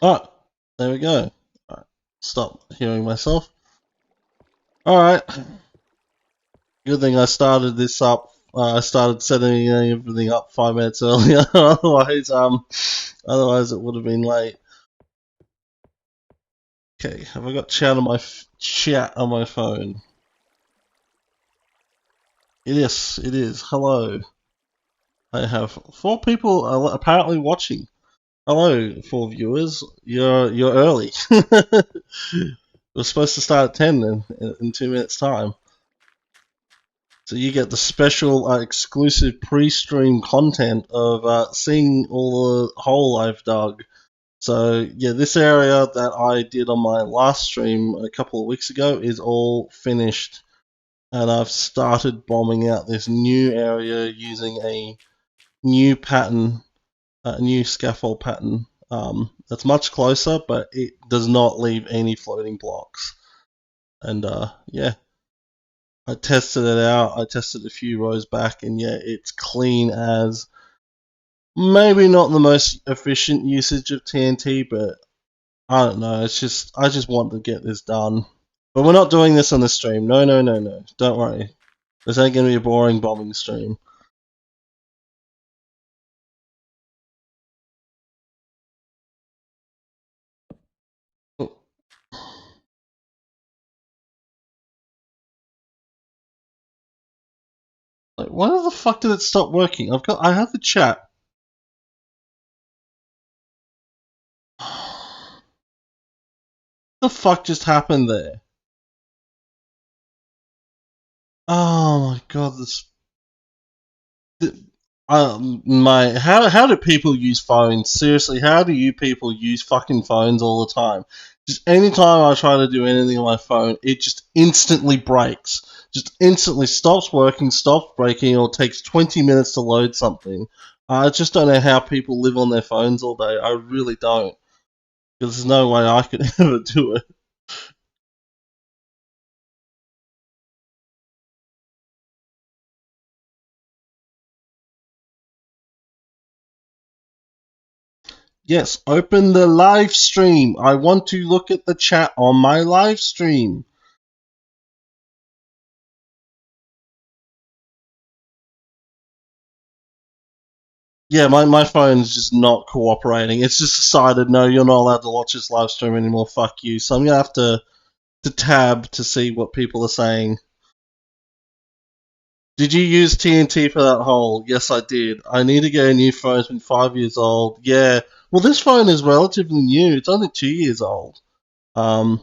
Oh, there we go. Alright, stop hearing myself. Alright, good thing I started this up. I started setting everything up 5 minutes earlier. Otherwise it would have been late. Okay, have I got chat on my phone? Yes, it is. Hello. I have 4 people apparently watching. Hello, 4 viewers. You're early. We're supposed to start at 10 in 2 minutes time. So you get the special exclusive pre-stream content of seeing all the hole I've dug. So yeah, this area that I did on my last stream a couple of weeks ago is all finished, and I've started bombing out this new area using a new pattern, a new scaffold pattern. That's much closer, but it does not leave any floating blocks. And yeah, I tested it out. I tested a few rows back, and yeah, it's clean as. Maybe not the most efficient usage of TNT, but I don't know. It's just I just want to get this done. But we're not doing this on the stream. No, no, no, no. Don't worry. This ain't gonna be a boring bombing stream. Like, why the fuck did it stop working? I have the chat. The fuck just happened there? Oh my god, this. How do people use phones? Seriously, how do you people use fucking phones all the time? Just anytime I try to do anything on my phone, it just instantly breaks. Just instantly stops working, stops breaking, or takes 20 minutes to load something. I just don't know how people live on their phones all day. I really don't. Because there's no way I could ever do it. Yes, open the live stream. I want to look at the chat on my live stream. Yeah, my phone's just not cooperating. It's just decided, no, you're not allowed to watch this live stream anymore. Fuck you. So I'm gonna have to tab to see what people are saying. Did you use TNT for that hole? Yes, I did. I need to get a new phone. It's been 5 years old. Yeah. Well, this phone is relatively new. It's only 2 years old. Um,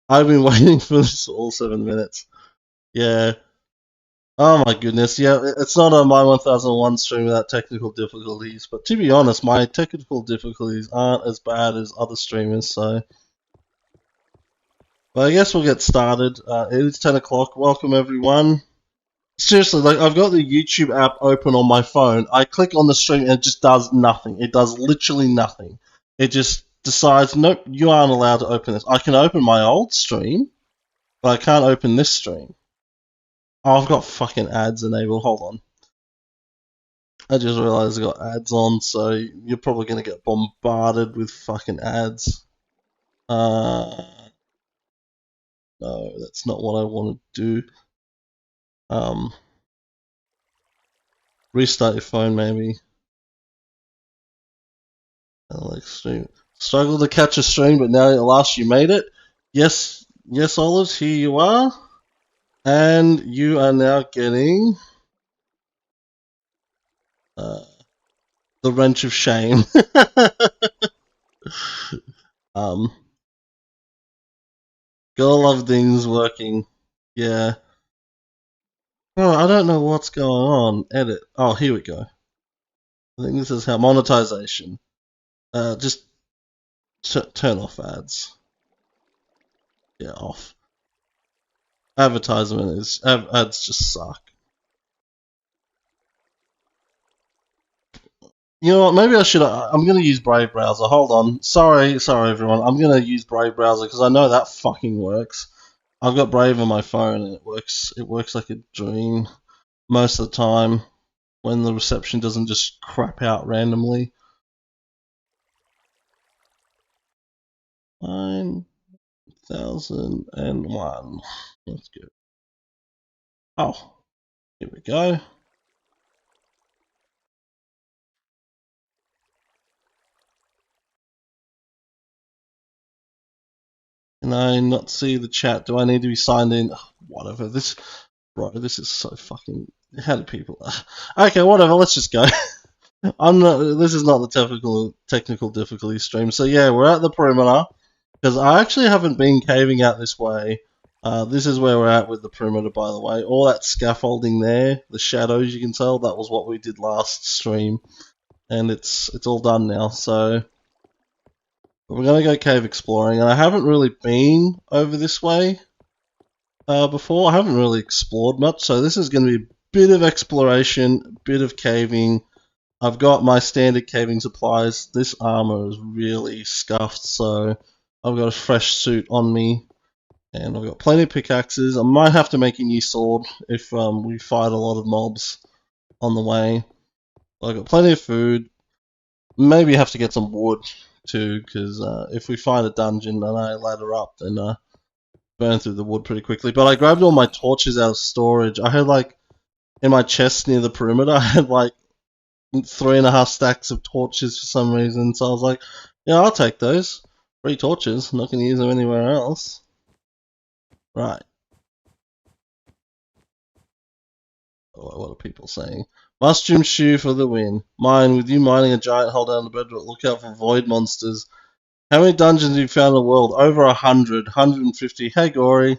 I've been waiting for this all 7 minutes. Yeah. Oh my goodness, yeah, it's not a My 1001 stream without technical difficulties, but to be honest, my technical difficulties aren't as bad as other streamers, so. But I guess we'll get started. It is 10 o'clock. Welcome, everyone. Seriously, like, I've got the YouTube app open on my phone. I click on the stream and it just does nothing. It does literally nothing. It just decides, nope, you aren't allowed to open this. I can open my old stream, but I can't open this stream. Oh, I've got fucking ads enabled. Hold on. I just realized I got ads on, so you're probably gonna get bombarded with fucking ads. Uh, no, that's not what I want to do. Restart your phone, maybe. Like stream. Struggle to catch a stream, but now at last you made it. Yes, yes, Olives, here you are, and you are now getting uh, the wrench of shame. um, gotta love things working. Yeah. Oh, I don't know what's going on. Edit. Oh, here we go. I think this is how monetization. Just turn off ads. Yeah, off. Advertisement is ads just suck. You know what? Maybe I should. I'm gonna use Brave browser. Hold on. Sorry, everyone. I'm gonna use Brave browser because I know that fucking works. I've got Brave on my phone and it works. It works like a dream most of the time when the reception doesn't just crap out randomly. 9,001. Let's go. Oh, here we go. Can I not see the chat? Do I need to be signed in? Whatever. This is so fucking. How do people? Okay, whatever. Let's just go. I'm not. This is not the technical difficulty stream. So yeah, we're at the perimeter because I actually haven't been caving out this way. This is where we're at with the perimeter, by the way. All that scaffolding there, the shadows, you can tell that was what we did last stream, and it's all done now. So we're gonna go cave exploring, and I haven't really been over this way before. I haven't really explored much, so this is going to be a bit of exploration, a bit of caving. I've got my standard caving supplies. This armor is really scuffed, so I've got a fresh suit on me, and I've got plenty of pickaxes. I might have to make a new sword if we fight a lot of mobs on the way. I've got plenty of food. Maybe have to get some wood too, because if we find a dungeon and I ladder up, then burn through the wood pretty quickly. But I grabbed all my torches out of storage. I had like in my chest near the perimeter, I had like 3.5 stacks of torches for some reason. So I was like, yeah, I'll take those. 3 torches. Not gonna use them anywhere else. Right. Oh, what are people saying? Mushroom shoe for the win. Mine, with you mining a giant hole down the bedrock. Look out for void monsters. How many dungeons have you found in the world? Over 100, 150. Hey, Gory.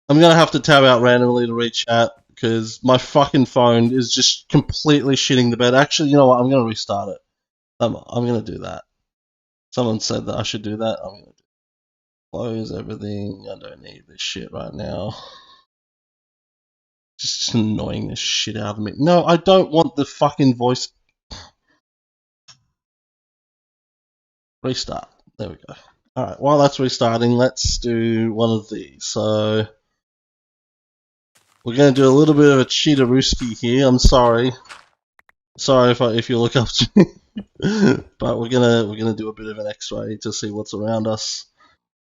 I'm gonna have to tab out randomly to read chat because my fucking phone is just completely shitting the bed. Actually, you know what? I'm gonna restart it. I'm gonna do that. Someone said that I should do that. I'm gonna close everything. I don't need this shit right now. Just annoying the shit out of me. No, I don't want the fucking voice. Restart. There we go. Alright, while that's restarting, let's do one of these. So, we're going to do a little bit of a cheaterooski here. I'm sorry. Sorry if you look up to me. But we're gonna do a bit of an X-ray to see what's around us.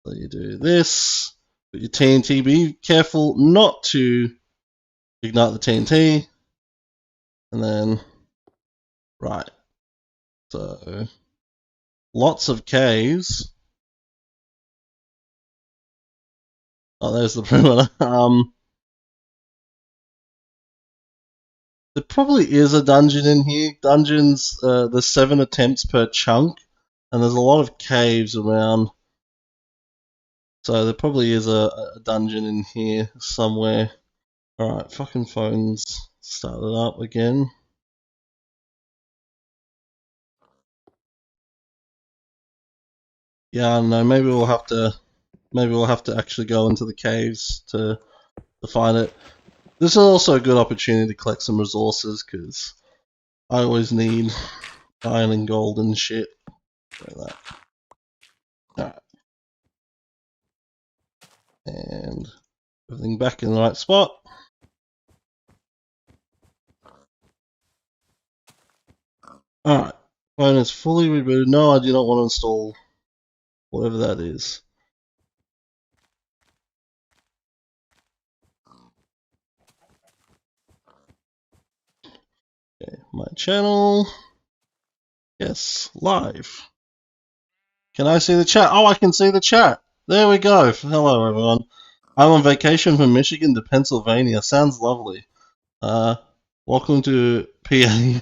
So you do this. Put your TNT. Be careful not to ignite the TNT. And then, right. So, lots of caves. Oh, there's the perimeter. There probably is a dungeon in here. Dungeons, there's 7 attempts per chunk, and there's a lot of caves around. So there probably is a dungeon in here somewhere. Alright, fucking phones started up again. Yeah, I don't know, maybe we'll have to actually go into the caves to find it. This is also a good opportunity to collect some resources, because I always need iron and gold and shit. Like that. Alright. And everything back in the right spot. Alright. Phone is fully rebooted. No, I do not want to install whatever that is. Okay, my channel. Yes, live. Can I see the chat? Oh, I can see the chat. There we go. Hello, everyone. I'm on vacation from Michigan to Pennsylvania. Sounds lovely. Welcome to PA.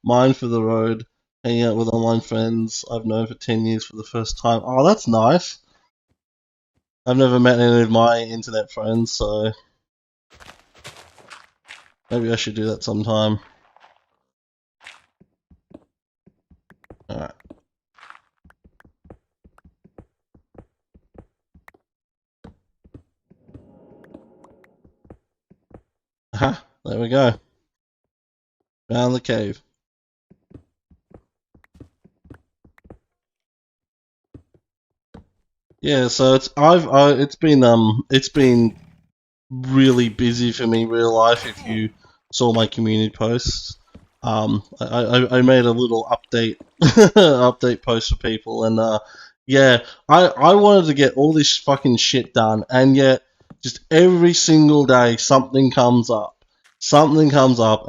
Mine for the road. Hanging out with online friends I've known for 10 years for the first time. Oh, that's nice. I've never met any of my internet friends, so maybe I should do that sometime. Alright. Aha, there we go. Found the cave. Yeah, so it's been really busy for me real life. If you saw my community posts, I made a little update update post for people, and yeah, I wanted to get all this fucking shit done, and yet just every single day something comes up,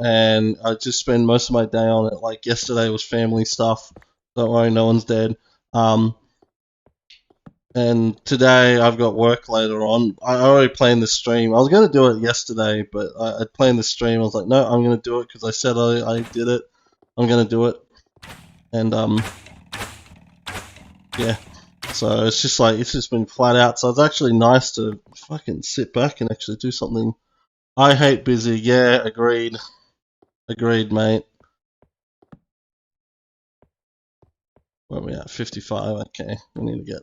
and I just spend most of my day on it. Like yesterday was family stuff. Don't worry, no one's dead. And today I've got work later on. I already planned the stream. I was going to do it yesterday, but I planned the stream. I was like, no, I'm going to do it because I said I did it. I'm going to do it. And, yeah. So it's just like, it's just been flat out. So it's actually nice to fucking sit back and actually do something. I hate busy. Yeah, agreed. Agreed, mate. Where are we at? 55. Okay. We need to get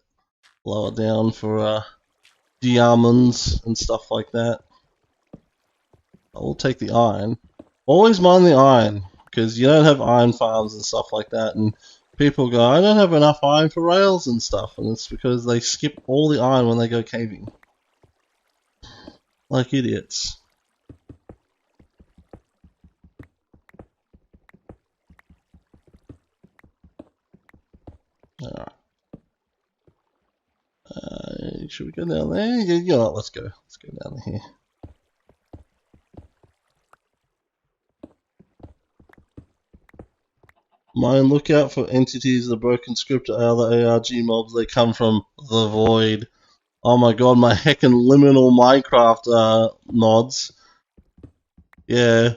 lower down for, diamonds and stuff like that. I will take the iron. Always mind the iron, because you don't have iron farms and stuff like that, and people go, I don't have enough iron for rails and stuff, and it's because they skip all the iron when they go caving. Like idiots. Alright. Should we go down there? Yeah, you know what, let's go. Let's go down here. Mind, look out for entities, the broken script or other ARG mobs. They come from the void. Oh my god, my heckin' liminal Minecraft mods. Yeah.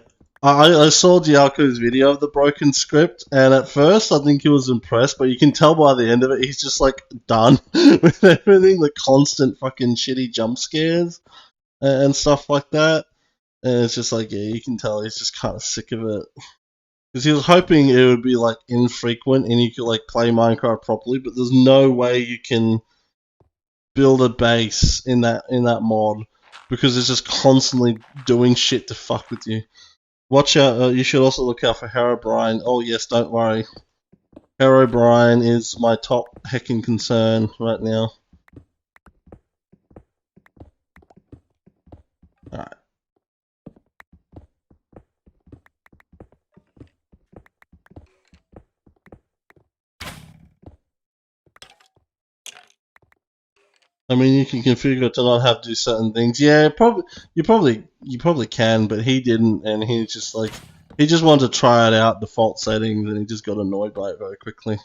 I saw Diako's video of the broken script, and at first I think he was impressed, but you can tell by the end of it he's just like done with everything, the constant fucking shitty jump scares and stuff like that. And it's just like, yeah, you can tell he's just kind of sick of it. Because he was hoping it would be like infrequent and you could like play Minecraft properly, but there's no way you can build a base in that mod because it's just constantly doing shit to fuck with you. Watch out, you should also look out for Herobrine. Oh yes, don't worry. Herobrine is my top heckin' concern right now. Alright. I mean, you can configure it to not have to do certain things. Yeah, you probably can, but he didn't, and he just like he just wanted to try it out default settings, and he just got annoyed by it very quickly.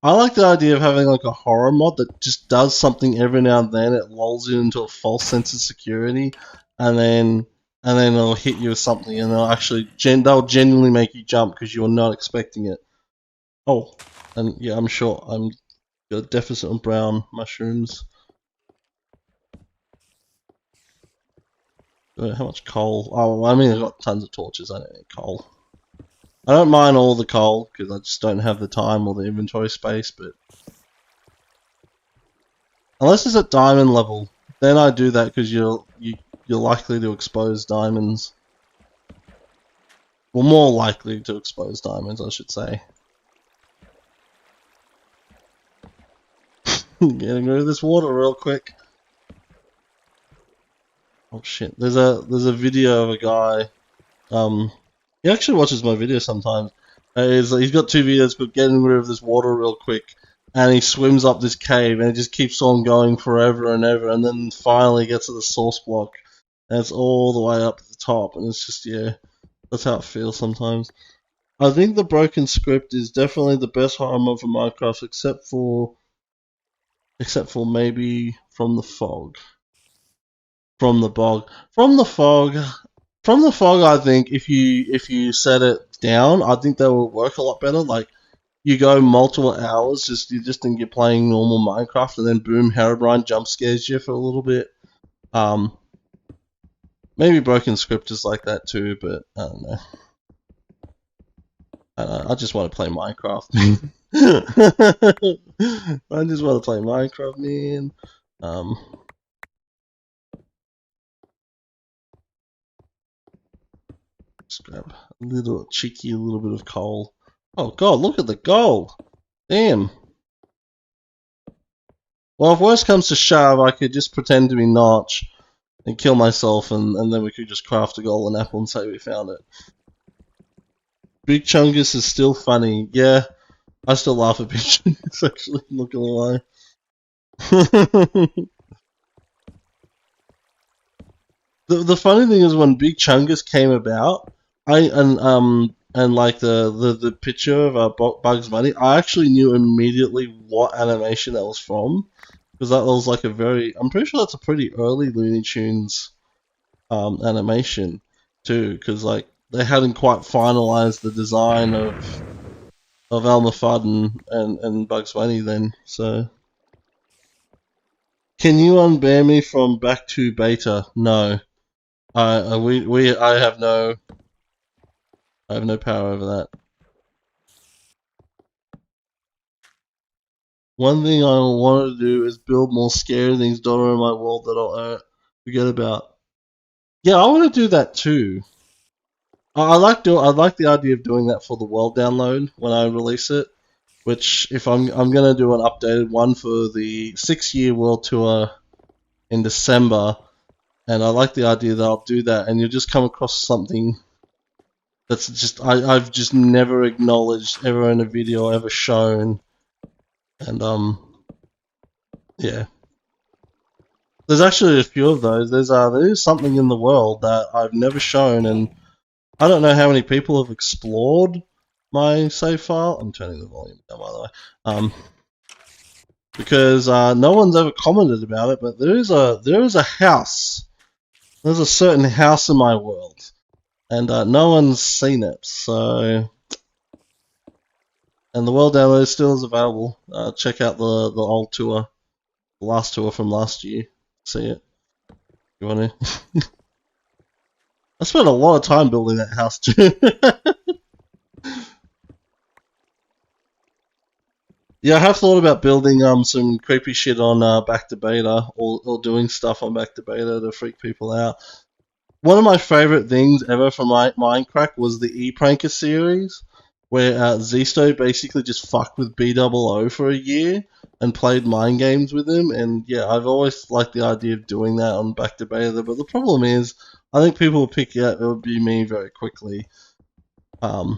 I like the idea of having like a horror mod that just does something every now and then. It lulls you into a false sense of security, and then it'll hit you with something, and they'll genuinely make you jump because you're not expecting it. Oh, and yeah, I'm sure I'm got a deficit on brown mushrooms. How much coal? Oh, I mean, I've got tons of torches. I don't need coal. I don't mind all the coal because I just don't have the time or the inventory space. But unless it's at diamond level, then I do that because you're likely to expose diamonds. Well, more likely to expose diamonds, I should say. Getting rid of this water real quick. Oh shit! There's a video of a guy. He actually watches my videos sometimes. He's got two videos called "Getting Rid of This Water Real Quick," and he swims up this cave, and it just keeps on going forever and ever, and then finally gets to the source block, and it's all the way up at the top, and it's just yeah, that's how it feels sometimes. I think the broken script is definitely the best horror mod for Minecraft, except for maybe from the fog. From the bog. From the fog. From the fog, I think if you set it down, I think that will work a lot better. Like you go multiple hours, you just think you're playing normal Minecraft, and then boom, Herobrine jump scares you for a little bit. Maybe broken script is like that too, but I don't know. I just want to play Minecraft. I just want to play Minecraft, man. Just grab a little bit of coal. Oh god, look at the gold! Damn. Well, if worse comes to shove, I could just pretend to be Notch and kill myself, and then we could just craft a golden apple and say we found it. Big Chungus is still funny. Yeah, I still laugh at Big Chungus, actually, I'm not gonna lie. The funny thing is when Big Chungus came about, and like the picture of Bugs Bunny, I actually knew immediately what animation that was from, because that was like a very, I'm pretty sure that's a pretty early Looney Tunes animation too, because like they hadn't quite finalized the design of Elmer Fudd and Bugs Bunny then. So, can you unban me from back to beta? No, I have no power over that. One thing I want to do is build more scary things dotted in my world that I'll forget about. Yeah, I want to do that too. I like the idea of doing that for the world download when I release it. Which, if I'm gonna do an updated one for the 6-year world tour in December, and I like the idea that I'll do that, and you'll just come across something that's just I've just never acknowledged ever in a video, ever shown, and yeah. There's actually a few of those. There is something in the world that I've never shown, and I don't know how many people have explored my save file. I'm turning the volume down, by the way. Because no one's ever commented about it, but there is a house. There's a certain house in my world, and no one's seen it. So, and the world download still is available. Check out the old tour, the last tour from last year. See it. You want to? I spent a lot of time building that house too. Yeah, I have thought about building some creepy shit on back to beta, or doing stuff on back to beta to freak people out. One of my favorite things ever from Minecraft was the E-Pranker series, where Zisto basically just fucked with B00 for a year and played mind games with him. And yeah, I've always liked the idea of doing that on back to beta, but the problem is, I think people will pick it would be me very quickly. Because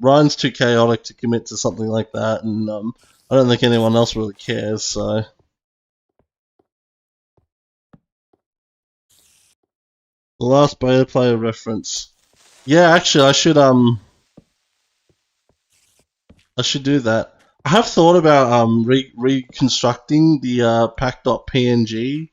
Ryan's too chaotic to commit to something like that, and I don't think anyone else really cares. So the last beta player reference. Yeah, actually, I should do that. I have thought about reconstructing the pack.png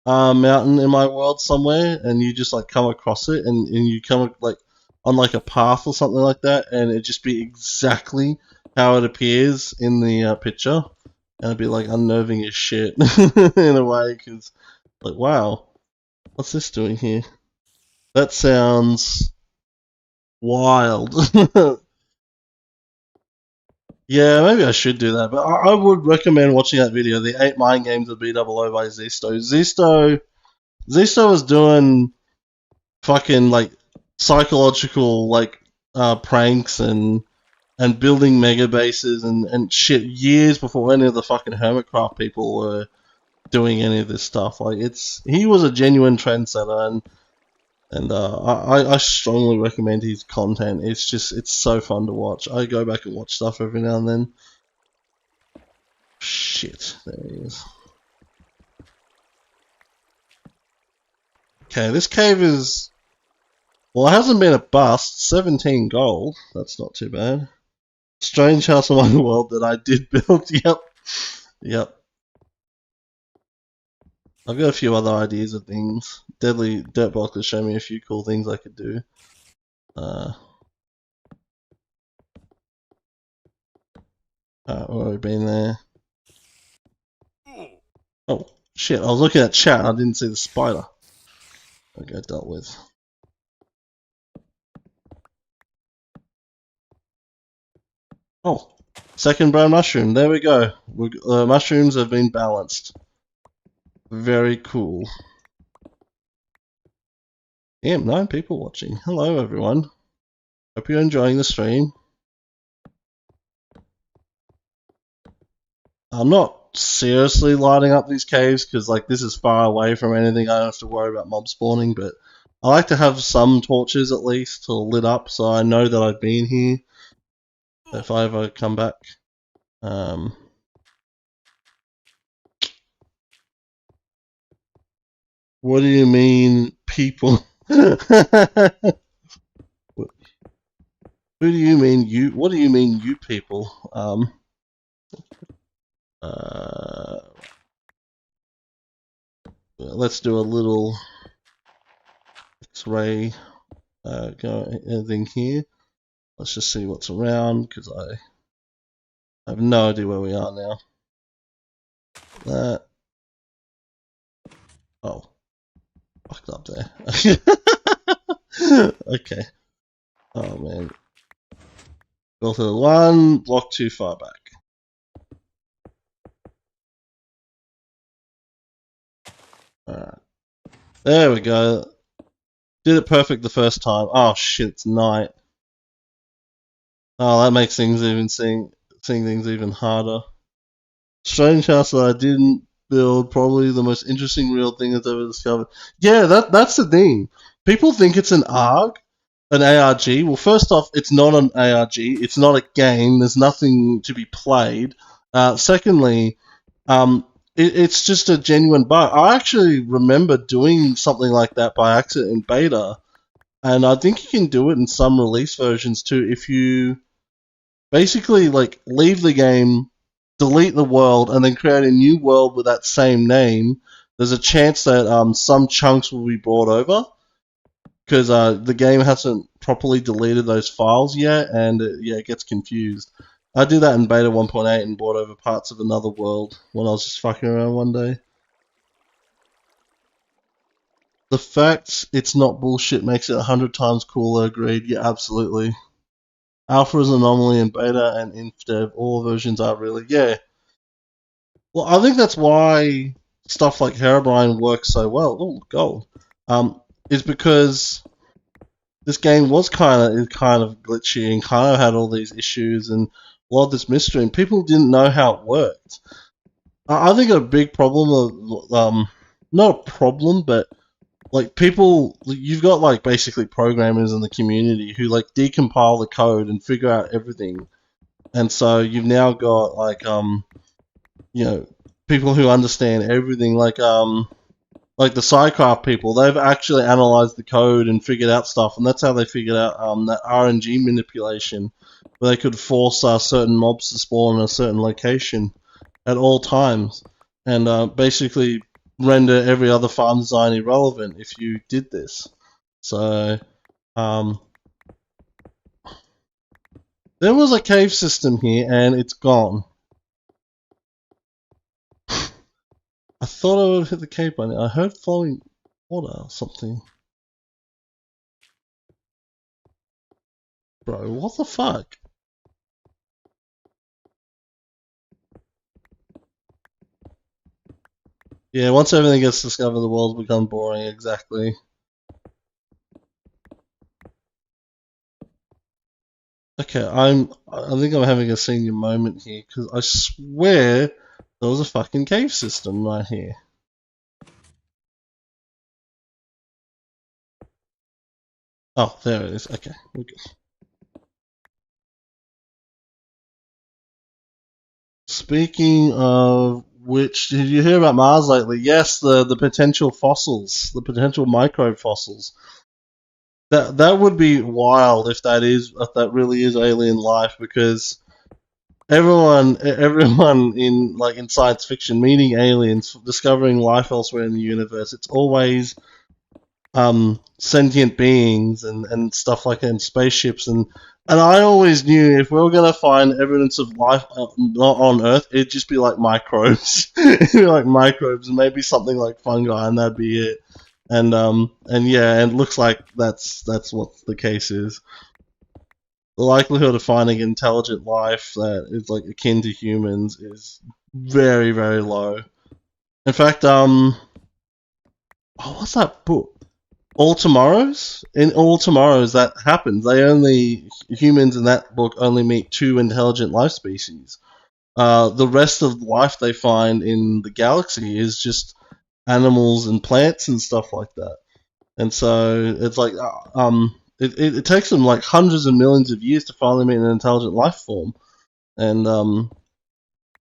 mountain in my world somewhere, and you just like come across it, and you come like on like a path or something like that, and it just be exactly how it appears in the picture, and it'd be like unnerving as shit in a way, because like wow, what's this doing here? That sounds wild. Yeah, maybe I should do that, but I would recommend watching that video, the 8 Mind Games of B00 by Zisto. Zisto was doing fucking like psychological like pranks and building mega bases and shit years before any of the fucking Hermitcraft people were doing any of this stuff. Like he was a genuine trendsetter, and I strongly recommend his content. It's so fun to watch. I go back and watch stuff every now and then. Shit, there he is. Okay, this cave is, well, it hasn't been a bust. 17 gold. That's not too bad. Strange house in my world that I did build. Yep. I've got a few other ideas of things. Deadly Dirtbox has shown me a few cool things I could do. Alright, we've already been there. Oh, shit, I was looking at chat and I didn't see the spider. Okay, dealt with. Oh, second brown mushroom. There we go. Mushrooms have been balanced. Very cool. Yeah, 9 people watching. Hello, everyone. Hope you're enjoying the stream. I'm not not seriously lighting up these caves because like this is far away from anything. I don't have to worry about mob spawning, but I like to have some torches at least lit up so I know that I've been here if I ever come back. What do you mean, people? Who do you mean, you? What do you mean, you people? Let's do a little X-ray thing here. Let's just see what's around because I have no idea where we are now. That. Oh, fucked up there. Okay. Oh man. Go to the one block too far back. Alright. There we go. Did it perfect the first time. Oh shit, it's night. Oh, that makes things even seeing things even harder. Strange house that I didn't build, probably the most interesting real thing I've ever discovered. Yeah, that's the thing. People think it's an ARG, an ARG. Well, first off, it's not an ARG. It's not a game. There's nothing to be played. Secondly, it's just a genuine bug. I actually remember doing something like that by accident in beta, and I think you can do it in some release versions too. If you basically like leave the game, delete the world, and then create a new world with that same name, there's a chance that some chunks will be brought over because the game hasn't properly deleted those files yet, and it gets confused. I did that in beta 1.8 and brought over parts of another world when I was just fucking around one day. The fact it's not bullshit makes it 100 times cooler, agreed. Yeah, absolutely. Alpha is an anomaly in beta and in dev. All versions are really. Yeah. Well, I think that's why stuff like Herobrine works so well. Oh, gold. Is because this game was kind of glitchy and kind of had all these issues and a lot of this mystery, and people didn't know how it worked. I think a big problem of not a problem, but like people, you've got like basically programmers in the community who like decompile the code and figure out everything, and so you've now got like people who understand everything, like the Psycraft people. They've actually analyzed the code and figured out stuff, and that's how they figured out that RNG manipulation, where they could force certain mobs to spawn in a certain location at all times, and basically render every other farm design irrelevant if you did this. So, there was a cave system here, and it's gone. I thought I would hit the cave button. I heard flowing water or something. Bro, what the fuck? Yeah, once everything gets discovered, the world's become boring, exactly. Okay, I think I'm having a senior moment here, because I swear there was a fucking cave system right here. Oh, there it is. Okay, we're good. Speaking of which, did you hear about Mars lately? Yes, the potential fossils, the potential microbe fossils. That would be wild if that really is alien life, because everyone in science fiction meeting aliens, discovering life elsewhere in the universe, it's always sentient beings and stuff like that, and spaceships, and I always knew if we were gonna find evidence of life not on Earth, it'd just be like microbes. It'd be like microbes and maybe something like fungi, and that'd be it. And yeah, and it looks like that's what the case is. The likelihood of finding intelligent life that is like akin to humans is very, very low. In fact, what's that book? All Tomorrows? In All Tomorrows, that happens. Humans in that book only meet two intelligent life species. the rest of life they find in the galaxy is just animals and plants and stuff like that. And so it's like, it takes them like hundreds of millions of years to finally meet an intelligent life form. And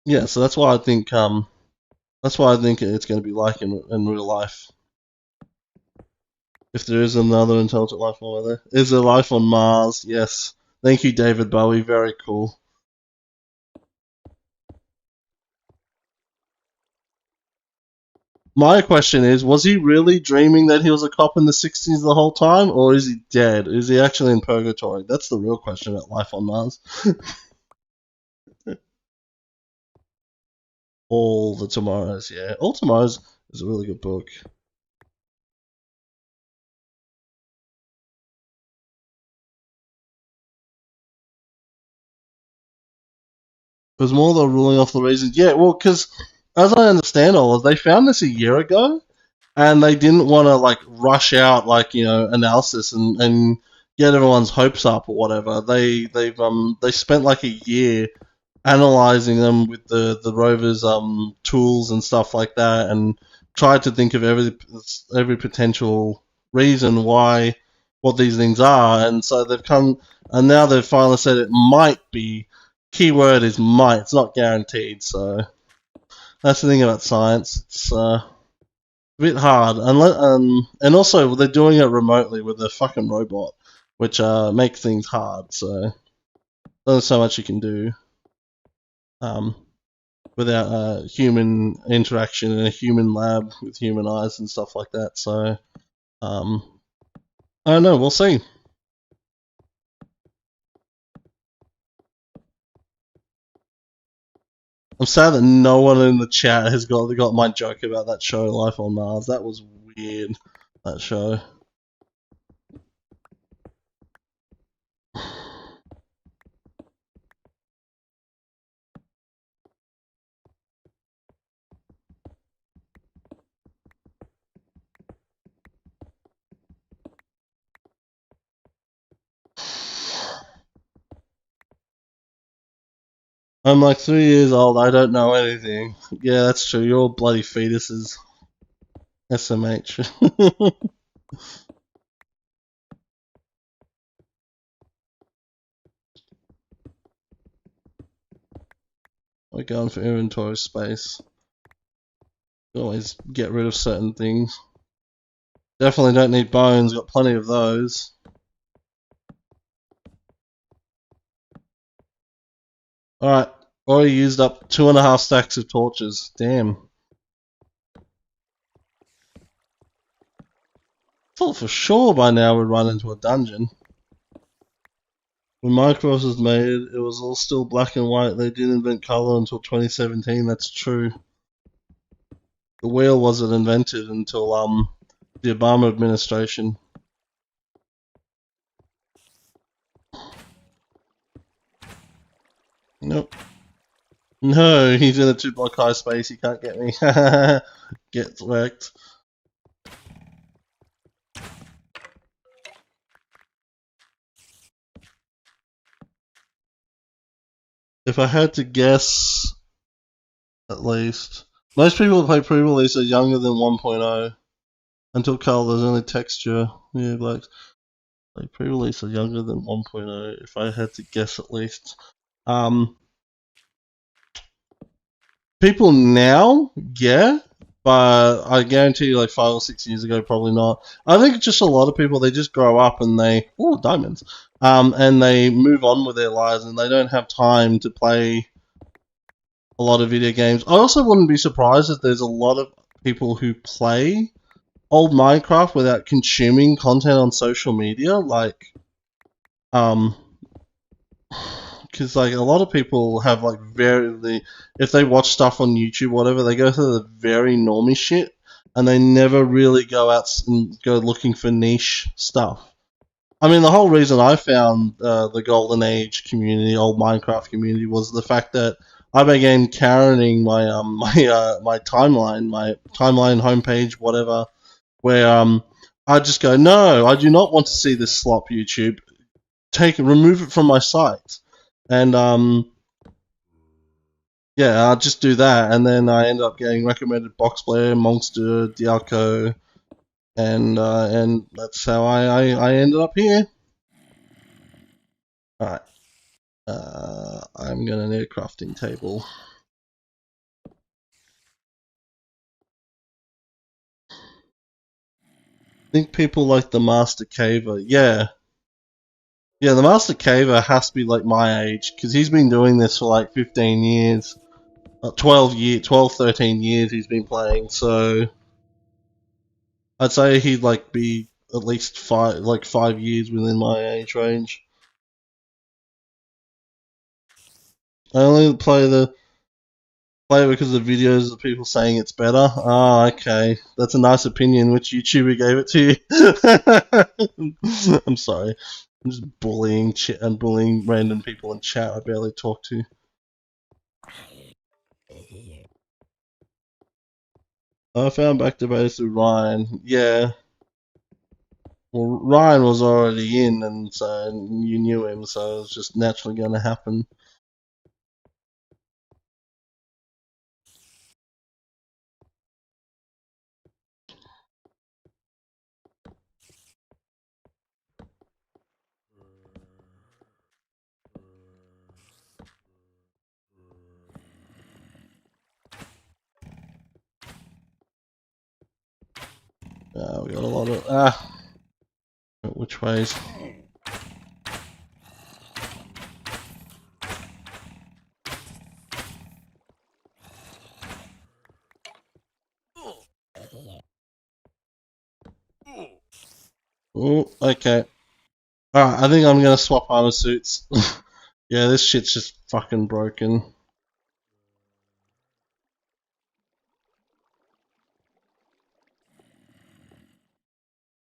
yeah, so that's why I think it's going to be like in real life. If there is another intelligent life form out there, is there life on Mars? Yes. Thank you, David Bowie. Very cool. My question is, was he really dreaming that he was a cop in the 60s the whole time, or is he dead? Is he actually in purgatory? That's the real question about life on Mars. All the Tomorrows, yeah. All Tomorrows is a really good book. It was more the ruling off the reasons. Yeah, well, because as I understand all of, they found this a year ago, and they didn't want to like rush out like analysis and get everyone's hopes up or whatever. They spent like a year analyzing them with the rover's tools and stuff like that, and tried to think of every potential reason why what these things are, and so they've come and now they've finally said it might be. Keyword is might. It's not guaranteed. So that's the thing about science. It's a bit hard, and also they're doing it remotely with a fucking robot, which makes things hard. So there's so much you can do. Um, Without human interaction in a human lab with human eyes and stuff like that. So, I don't know. We'll see. I'm sad that no one in the chat has got my joke about that show, Life on Mars. That was weird. That show. I'm like 3 years old. I don't know anything. Yeah, that's true. You're all bloody fetuses. SMH. We're going for inventory space. Always get rid of certain things. Definitely don't need bones. Got plenty of those. Alright. Already used up 2.5 stacks of torches. Damn. Thought for sure by now we'd run into a dungeon. When Minecraft was made, it was all still black and white. They didn't invent color until 2017. That's true. The wheel wasn't invented until the Obama administration. Nope. No, he's in a 2-block high space. He can't get me. Get wrecked. If I had to guess, at least, most people who play pre-release are younger than 1.0. Until color, there's only texture. Yeah, blacks. Like pre-release are younger than 1.0. If I had to guess, at least. People now, yeah, but I guarantee you, like 5 or 6 years ago, probably not. I think just a lot of people, they just grow up and diamonds, and they move on with their lives and they don't have time to play a lot of video games. I also wouldn't be surprised if there's a lot of people who play old Minecraft without consuming content on social media, like, because like a lot of people have like if they watch stuff on YouTube, whatever, they go through the very normie shit, and they never really go out and go looking for niche stuff. I mean, the whole reason I found the Golden Age community, old Minecraft community, was the fact that I began Karening my timeline homepage, whatever, where I just go, no, I do not want to see this slop YouTube. Remove it from my site. And Yeah, I'll just do that, and then I end up getting recommended Box Player, Monster, Dialco, and that's how I ended up here. Alright, I'm gonna need a crafting table. I think people like the Master Caver. Yeah. Yeah, the Master Caver has to be like my age, because he's been doing this for like 15 years. 13 years he's been playing, so I'd say he'd like be at least 5 years within my age range. I only play it because of videos of people saying it's better. Ah, okay. That's a nice opinion. Which YouTuber gave it to you? I'm sorry. I'm just bullying random people in chat I barely talk to. I found back to base with Ryan. Yeah. Well, Ryan was already in, and so you knew him, so it was just naturally going to happen. We got a lot of which ways? Oh, okay. Alright, I think I'm gonna swap armor suits. Yeah, this shit's just fucking broken.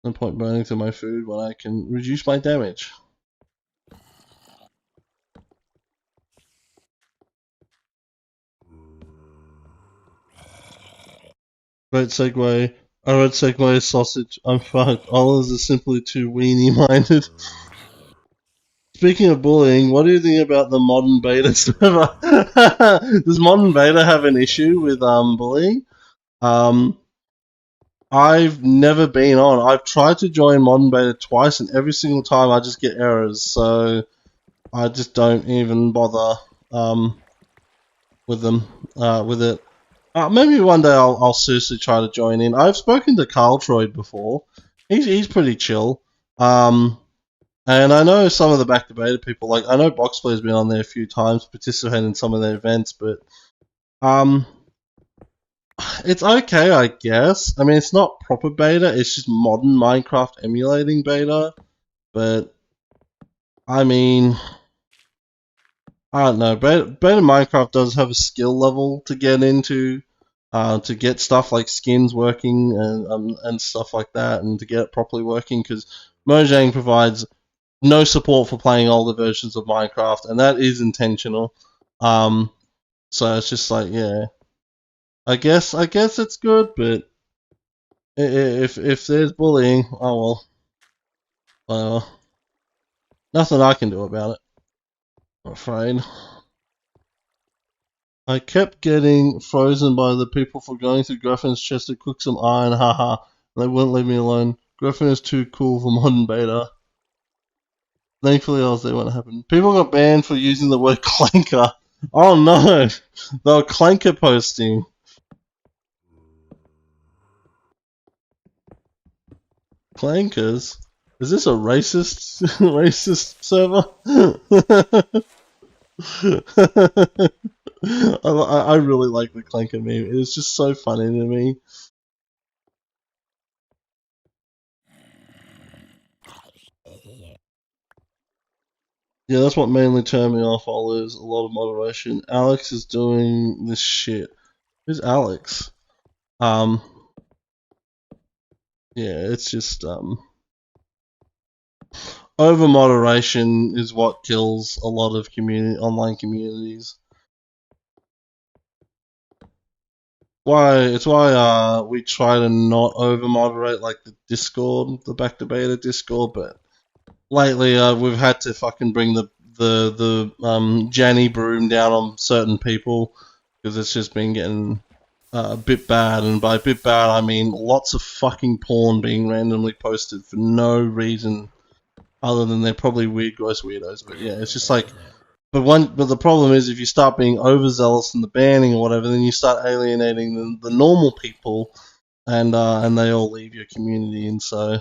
No point burning through my food when I can reduce my damage. Great segue. I read segue sausage. I'm fucked. Olives are simply too weenie minded. Speaking of bullying, what do you think about the modern beta server? Does modern beta have an issue with bullying? I've never been on. I've tried to join modern beta twice, and every single time I just get errors. So I just don't even bother with them with it. Maybe one day I'll seriously try to join in. I've spoken to Carl Troid before. He's pretty chill. And I know some of the back to beta people. Like I know Boxplay's been on there a few times, participated in some of their events, but um, it's okay, I guess. I mean, it's not proper beta. It's just modern Minecraft emulating beta. But I mean, I don't know. Beta Minecraft does have a skill level to get into, to get stuff like skins working and stuff like that, and to get it properly working. Because Mojang provides no support for playing older versions of Minecraft, and that is intentional. So it's just like, yeah, I guess it's good, but if there's bullying, oh well, nothing I can do about it. I'm afraid. I kept getting frozen by the people for going through Griffin's chest to cook some iron, haha. They wouldn't leave me alone. Griffin is too cool for modern beta. Thankfully, I was there when it happened. People got banned for using the word clanker. Oh no! They were clanker posting. Clankers? Is this a racist racist server? I really like the clanker meme. It's just so funny to me. Yeah, that's what mainly turned me off. All is a lot of moderation. Alex is doing this shit. Who's Alex? Um, yeah, it's just over moderation is what kills a lot of online communities. It's why we try to not over moderate like the Discord, the back to beta Discord, but lately we've had to fucking bring Janny broom down on certain people because it's just been getting a bit bad, and by a bit bad I mean lots of fucking porn being randomly posted for no reason other than they're probably weird, gross weirdos. But yeah, it's just like, but the problem is if you start being overzealous in the banning or whatever, then you start alienating the normal people, and they all leave your community, and so.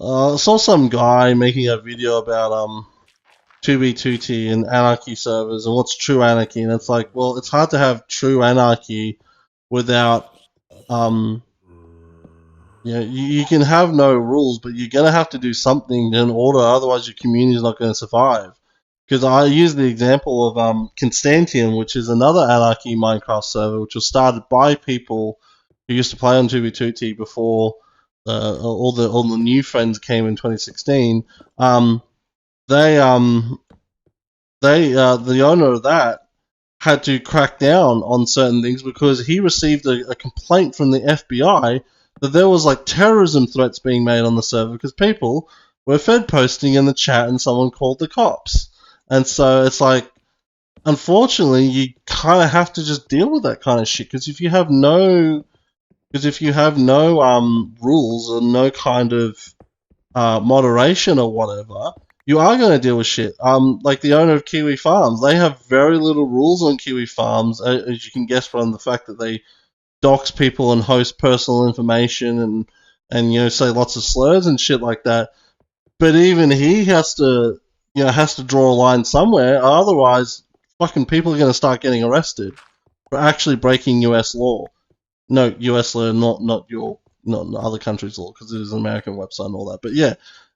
I saw some guy making a video about 2B2T and anarchy servers and what's true anarchy, and it's like, well, it's hard to have true anarchy without you can have no rules, but you're gonna have to do something in order, otherwise your community is not going to survive. Because I use the example of Constantium, which is another anarchy Minecraft server, which was started by people who used to play on 2B2T before all the new friends came in 2016. They the owner of that had to crack down on certain things because he received a complaint from the FBI that there was like terrorism threats being made on the server because people were fed posting in the chat and someone called the cops. And so it's like, unfortunately, you kind of have to just deal with that kind of shit because if you have no rules or no kind of moderation or whatever, you are going to deal with shit. Like the owner of Kiwi Farms, they have very little rules on Kiwi Farms, as you can guess from the fact that they dox people and host personal information and say lots of slurs and shit like that. But even he has to draw a line somewhere, otherwise fucking people are going to start getting arrested for actually breaking US law. No, US law, not other countries' law, because it is an American website and all that. But yeah,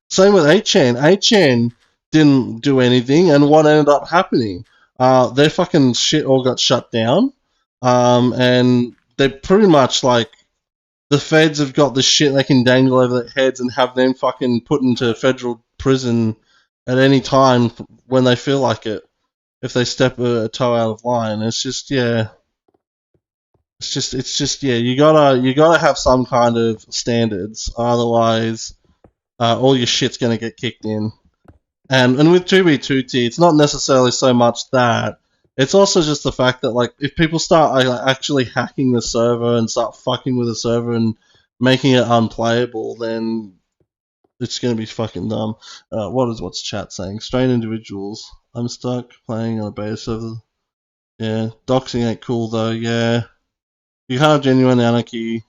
same with 8chan. 8chan didn't do anything, and what ended up happening? Their fucking shit all got shut down, and they're pretty much like the feds have got the shit they can dangle over their heads and have them fucking put into federal prison at any time when they feel like it if they step a toe out of line. It's just yeah. You gotta have some kind of standards, otherwise, all your shit's gonna get kicked in. And with 2B2T, it's not necessarily so much that. It's also just the fact that like if people start actually hacking the server and start fucking with the server and making it unplayable, then it's gonna be fucking dumb. What's chat saying? Strange individuals. I'm stuck playing on a beta server. Yeah, doxing ain't cool though. Yeah. You can't have genuine anarchy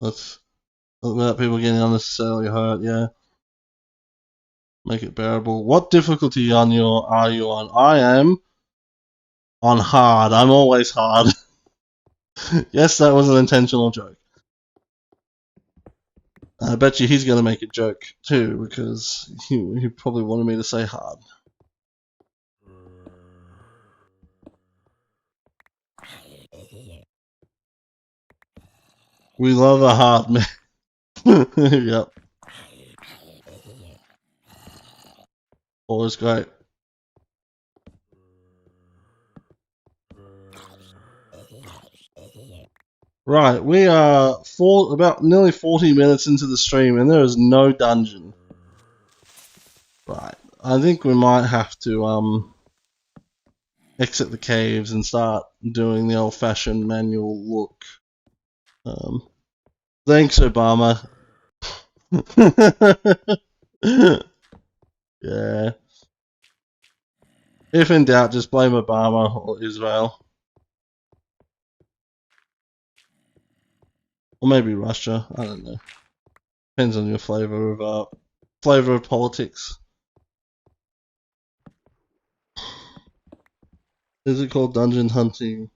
without people getting unnecessarily hurt, yeah. Make it bearable. What difficulty are you on? I am on hard. I'm always hard. Yes, that was an intentional joke. I bet you he's going to make a joke too, because he probably wanted me to say hard. We love a hard man. Yep. Always great. Right, we are about nearly 40 minutes into the stream, and there is no dungeon. Right, I think we might have to exit the caves and start doing the old-fashioned manual look. Thanks, Obama. Yeah. If in doubt, just blame Obama or Israel. Or maybe Russia. I don't know. Depends on your flavor of politics. Is it called dungeon hunting,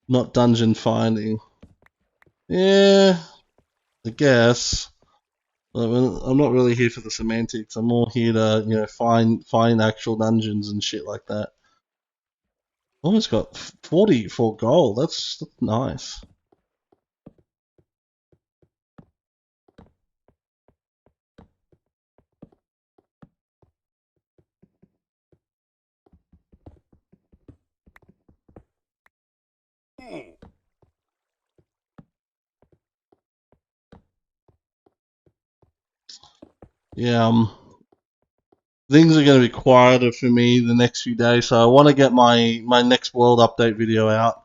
not dungeon finding? Yeah, I guess. I'm not really here for the semantics. I'm more here to, find actual dungeons and shit like that. Almost got 44 gold. That's nice. Yeah, things are going to be quieter for me the next few days, so I want to get my next world update video out.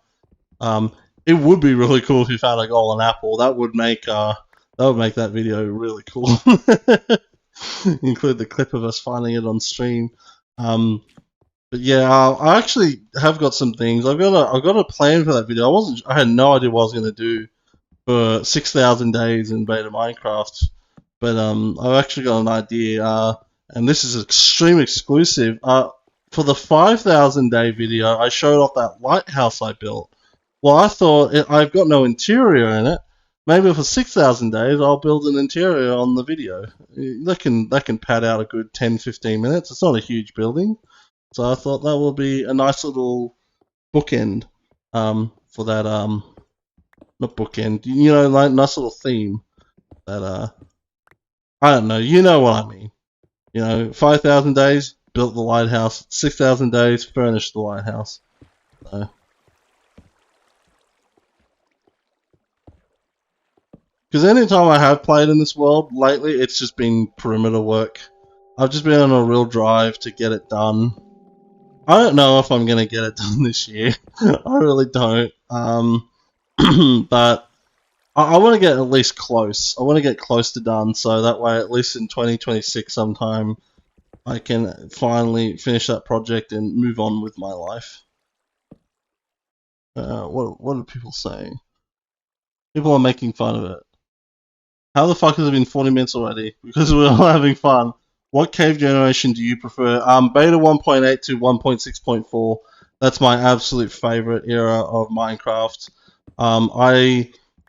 It would be really cool if you found a golden apple. That would make that video really cool. Include the clip of us finding it on stream. But yeah, I actually have got some things. I've got a plan for that video. I had no idea what I was going to do for 6,000 days in beta Minecraft, but I've actually got an idea. And this is extreme exclusive. For the 5,000 day video, I showed off that lighthouse I built. Well, I thought I've got no interior in it. Maybe for 6,000 days, I'll build an interior on the video. That can pad out a good 10-15 minutes. It's not a huge building. So I thought that would be a nice little bookend for that, not bookend, like nice little theme that, I don't know, you know what I mean. 5,000 days, built the lighthouse. 6,000 days, furnished the lighthouse. So. Because anytime I have played in this world lately, it's just been perimeter work. I've just been on a real drive to get it done. I don't know if I'm going to get it done this year. I really don't. But I want to get at least close. I want to get close to done, so that way at least in 2026 sometime I can finally finish that project and move on with my life. What are people saying? People are making fun of it. How the fuck has it been 40 minutes already? Because we're all having fun. What cave generation do you prefer? Beta 1.8 to 1.6.4. That's my absolute favorite era of Minecraft.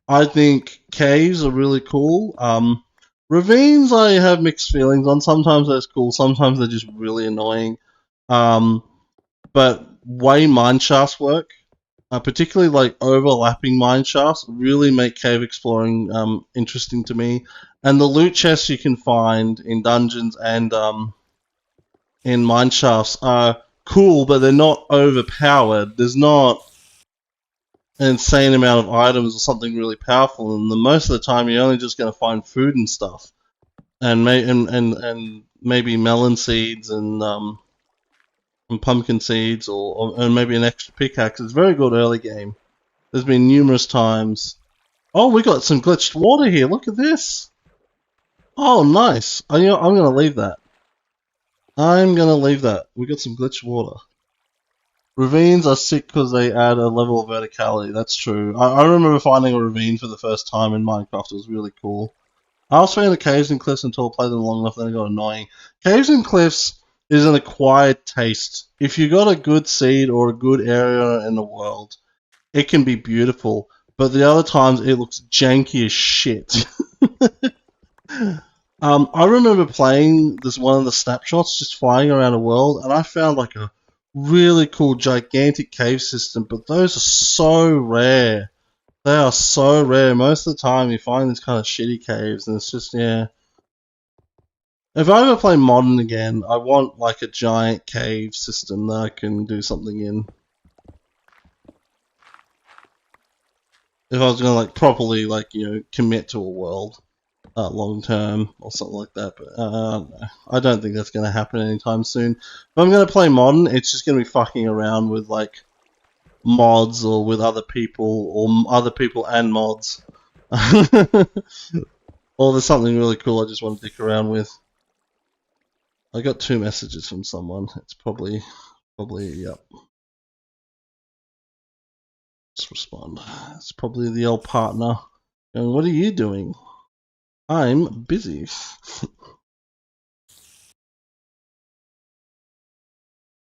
I think caves are really cool. Ravines I have mixed feelings on. Sometimes they're cool, sometimes they're just really annoying. But way mine shafts work, particularly like overlapping mine shafts, really make cave exploring interesting to me. And the loot chests you can find in dungeons and in mine shafts are cool, but they're not overpowered. There's not an insane amount of items or something really powerful in them. Most of the time, you're only just going to find food and stuff, and maybe melon seeds and pumpkin seeds, or maybe an extra pickaxe. It's a very good early game. There's been numerous times. Oh, we got some glitched water here. Look at this. Oh, nice. I'm going to leave that. We got some glitched water. Ravines are sick because they add a level of verticality. That's true. I remember finding a ravine for the first time in Minecraft. It was really cool. I was fan of caves and cliffs until I played them long enough, then it got annoying. Caves and cliffs is an acquired taste. If you got a good seed or a good area in the world, it can be beautiful. But the other times, it looks janky as shit. I remember playing one of the snapshots, just flying around the world, and I found like a really cool, gigantic cave system, but those are so rare. They are so rare. Most of the time, you find these kind of shitty caves, and it's just, yeah. If I ever play Modern again, I want like a giant cave system that I can do something in. If I was gonna like properly commit to a world long term or something like that, but I don't think that's gonna happen anytime soon. If I'm gonna play Modern, it's just gonna be fucking around with like mods or with other people or other people and mods. Or there's something really cool I just want to dick around with. I got 2 messages from someone. It's probably yep. Let's respond. It's probably the old partner. And what are you doing? I'm busy.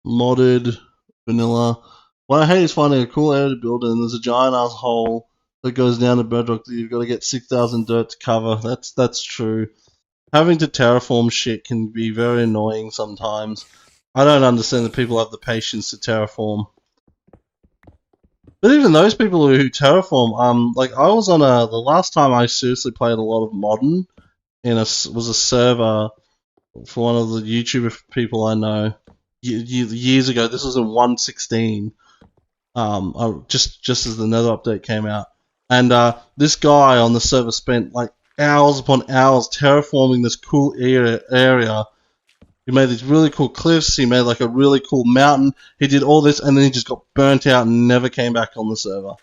Modded vanilla. What I hate is finding a cool area to build in. There's a giant ass hole that goes down to bedrock that you've got to get 6,000 dirt to cover. That's true. Having to terraform shit can be very annoying sometimes. I don't understand that people have the patience to terraform. But even those people who terraform, like I was on the last time I seriously played a lot of Modern was a server for one of the YouTuber people I know years ago. This was in 1.16, just as the Nether update came out, and this guy on the server spent like hours upon hours terraforming this cool area He made these really cool cliffs. He made like a really cool mountain. He did all this, and then he just got burnt out and never came back on the server.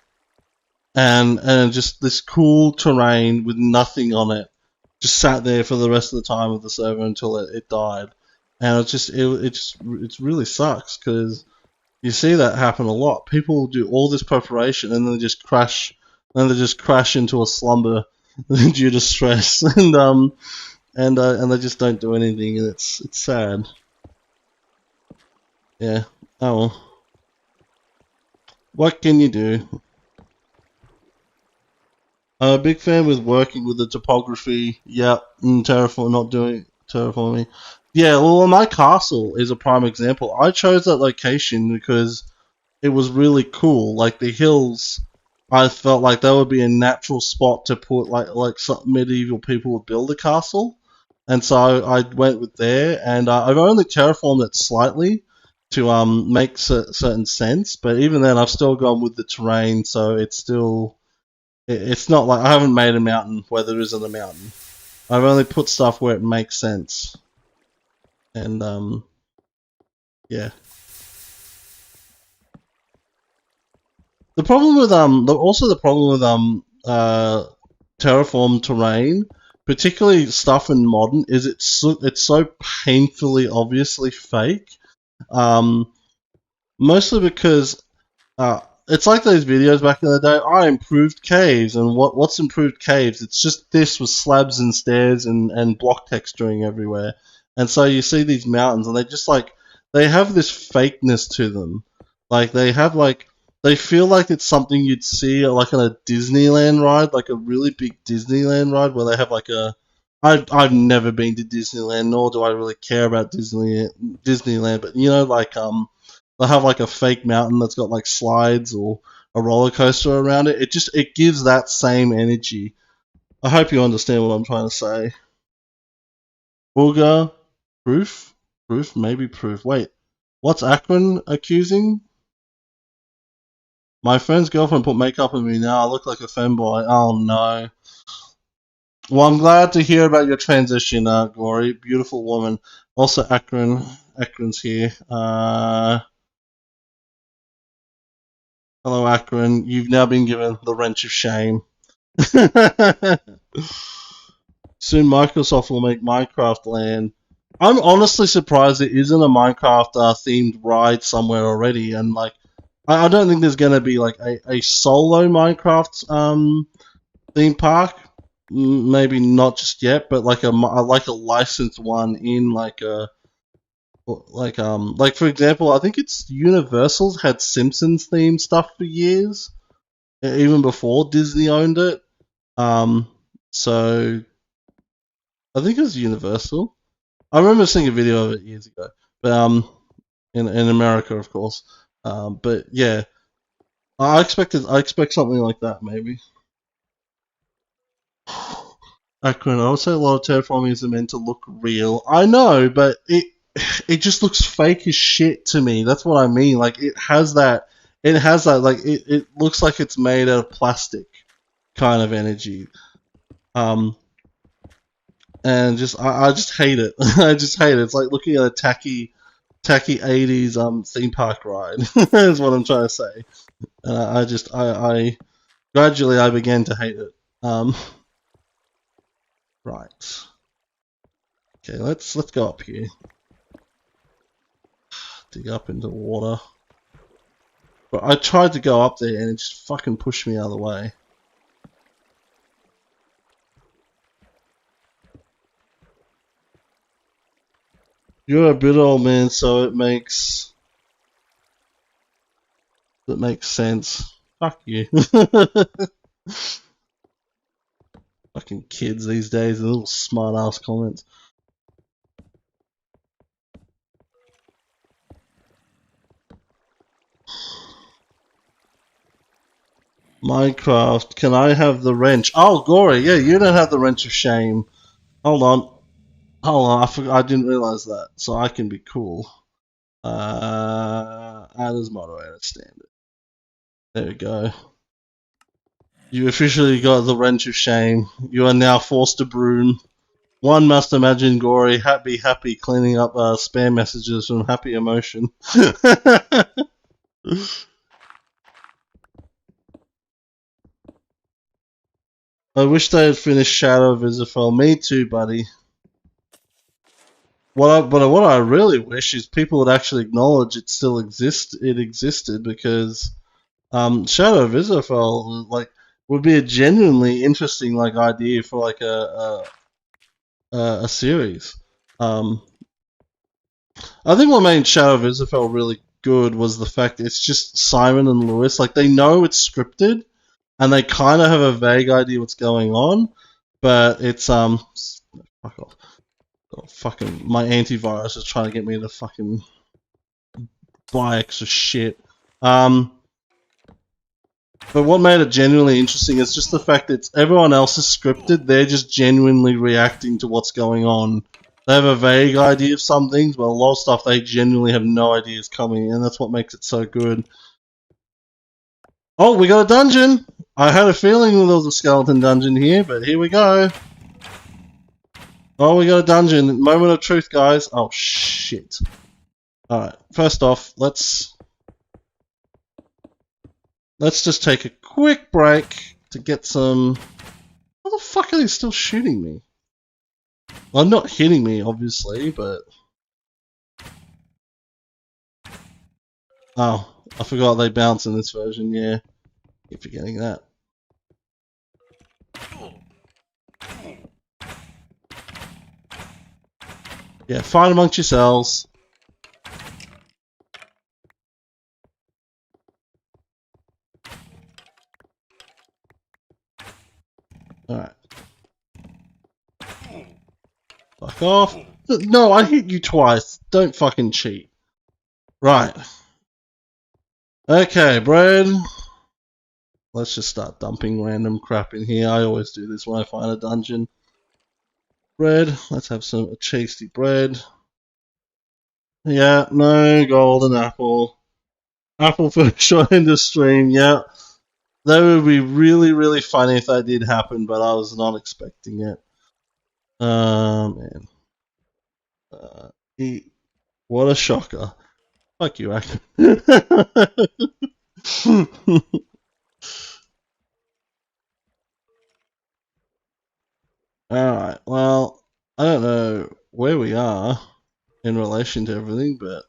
And just this cool terrain with nothing on it just sat there for the rest of the time of the server until it died. And it really sucks because you see that happen a lot. People do all this preparation and then they just crash, into a slumber due to stress, and they just don't do anything, and it's sad. Yeah. Oh well. What can you do? I'm a big fan with working with the topography. Yep, not doing terraforming. Yeah, well, my castle is a prime example. I chose that location because it was really cool. Like the hills, I felt like that would be a natural spot to put like some medieval people would build a castle, and so I went with there. And I've only terraformed it slightly to make certain sense, but even then, I've still gone with the terrain, so it's not like I haven't made a mountain where there isn't a mountain. I've only put stuff where it makes sense, and yeah. The problem with the problem with terraform terrain, particularly stuff in modern, is it's so painfully obviously fake. Um, Mostly because it's like those videos back in the day. I improved caves, and what's improved caves? It's just this with slabs and stairs and block texturing everywhere. And so you see these mountains, and they just like they have this fakeness to them. Like they feel like it's something you'd see like on a Disneyland ride, like a really big Disneyland ride where they have like a. I've never been to Disneyland, nor do I really care about Disneyland, but you know, like they'll have like a fake mountain that's got like slides or a roller coaster around it. It gives that same energy. I hope you understand what I'm trying to say. Booger, maybe proof. Wait, what's Akron accusing? My friend's girlfriend put makeup on me now. I look like a femboy. Oh no. Well, I'm glad to hear about your transition, Glory. Beautiful woman. Also, Akron's here. Hello, Akron. You've now been given the wrench of shame. Soon Microsoft will make Minecraft Land. I'm honestly surprised there isn't a Minecraft themed ride somewhere already, and like I don't think there's gonna be like a solo Minecraft theme park. Maybe not just yet, but like a licensed one in like for example, I think it's Universal's had Simpsons themed stuff for years, even before Disney owned it. So I think it was Universal. I remember seeing a video of it years ago, but in America, of course. But yeah, I expect something like that maybe. Akron, I would say a lot of terraforming is meant to look real. I know, but it just looks fake as shit to me. That's what I mean. Like it has that like it looks like it's made out of plastic kind of energy. Um, and I just hate it. I just hate it. It's like looking at a tacky 80s theme park ride. Is what I'm trying to say. And I gradually I began to hate it. Right. Okay, let's go up here. Dig up into water. But I tried to go up there and it just fucking pushed me out of the way. You're a bit old man, so it makes sense. Fuck you. Fucking kids these days and little smart ass comments. Minecraft, can I have the wrench? Oh, Gory, yeah, you don't have the wrench of shame. Hold on. I didn't realize that. So I can be cool. Add as moderator standard. There we go. You officially got the wrench of shame. You are now forced to broom. One must imagine Gory happy cleaning up spam messages from Happy Emotion. I wish they had finished Shadow of Isafel. Me too, buddy. What I really wish is people would actually acknowledge it still existed, because Shadow of Isafel would be a genuinely interesting idea for a series. I think what made Shadow of Isafel really good was the fact that it's just Simon and Lewis. They know it's scripted, and they kind of have a vague idea what's going on, but it's fuck off. Oh, fucking my antivirus is trying to get me to fucking buy extra shit. But what made it genuinely interesting is just the fact that everyone else is scripted. They're just genuinely reacting to what's going on. They have a vague idea of some things, but a lot of stuff they genuinely have no idea is coming, and that's what makes it so good. Oh, we got a dungeon! I had a feeling there was a skeleton dungeon here, but here we go. Oh, we got a dungeon. Moment of truth, guys. Oh, shit. Alright, first off, let's just take a quick break to get some... How the fuck are they still shooting me? Well, not hitting me, obviously, but... Oh, I forgot they bounce in this version, yeah. Keep forgetting that. Yeah, fight amongst yourselves. Alright. Fuck off. No, I hit you twice. Don't fucking cheat. Right. Okay, bread. Let's just start dumping random crap in here. I always do this when I find a dungeon. Bread. Let's have some tasty bread. Yeah, no golden apple. Apple for sure in the stream, yeah. That would be really, really funny if that did happen, but I was not expecting it. Man. What a shocker. Fuck you, Akron. Alright, well, I don't know where we are in relation to everything, but...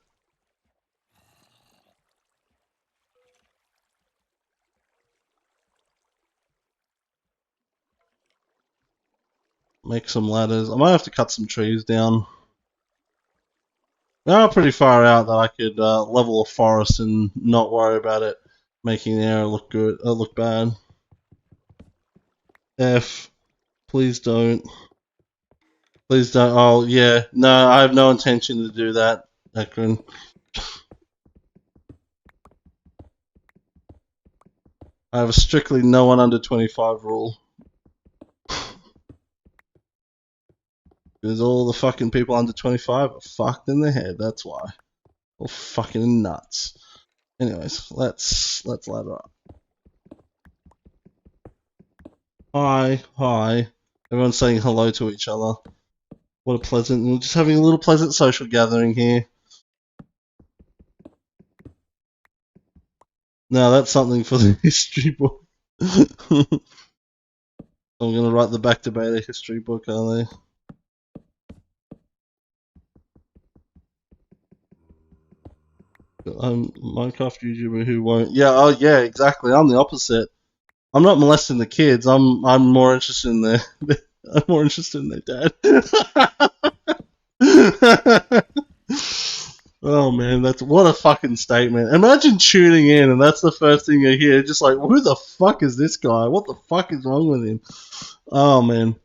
Make some ladders. I might have to cut some trees down. They are pretty far out that I could level a forest and not worry about it making the area look good, look bad. F, please don't. Please don't. Oh yeah, no, I have no intention to do that, Ekron. I have a strictly no one under 25 rule. Because all the fucking people under 25 are fucked in the head, that's why. All fucking nuts. Anyways, let's ladder up. Hi. Everyone's saying hello to each other. What a pleasant, we're just having a little pleasant social gathering here. Now that's something for the history book. I'm gonna write the back to beta history book, are they? I'm Minecraft YouTuber who won't. Yeah, oh yeah, exactly. I'm the opposite. I'm not molesting the kids. I'm more interested in their. I'm more interested in their dad. Oh man, that's what a fucking statement. Imagine tuning in and that's the first thing you hear, just like, who the fuck is this guy? What the fuck is wrong with him? Oh man.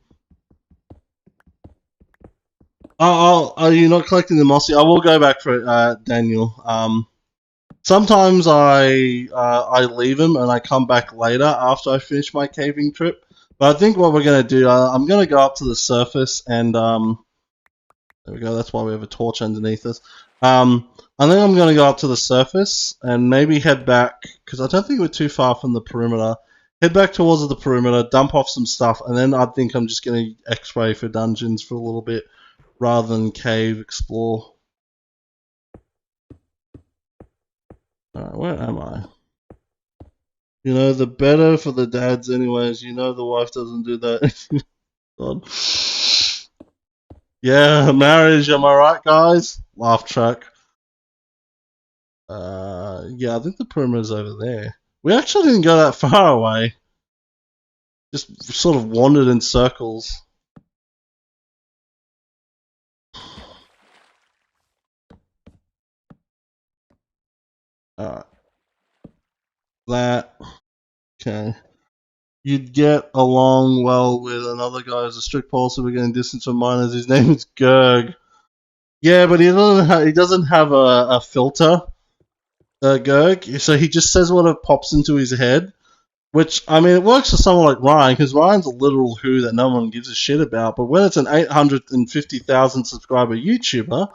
Oh, are you not collecting the mossy? I will go back for it, Daniel. Sometimes I leave him and I come back later after I finish my caving trip. But I think what we're gonna do, I'm gonna go up to the surface and there we go. That's why we have a torch underneath us. I think I'm gonna go up to the surface and maybe head back because I don't think we're too far from the perimeter. Head back towards the perimeter, dump off some stuff, and then I think I'm just going to X-ray for dungeons for a little bit rather than cave explore. Alright, where am I? You know, the better for the dads anyways. You know the wife doesn't do that. God. Yeah, marriage, am I right, guys? Laugh track. Yeah, I think the perimeter's over there. We actually didn't go that far away. Just sort of wandered in circles. Alright. That. Okay. You'd get along well with another guy who's a strict policy we're getting distance from minors. His name is Gerg. Yeah, but he doesn't have a filter, Gerg. So he just says whatever pops into his head. Which, I mean, it works for someone like Ryan, because Ryan's a literal who that no one gives a shit about. But when it's an 850,000 subscriber YouTuber,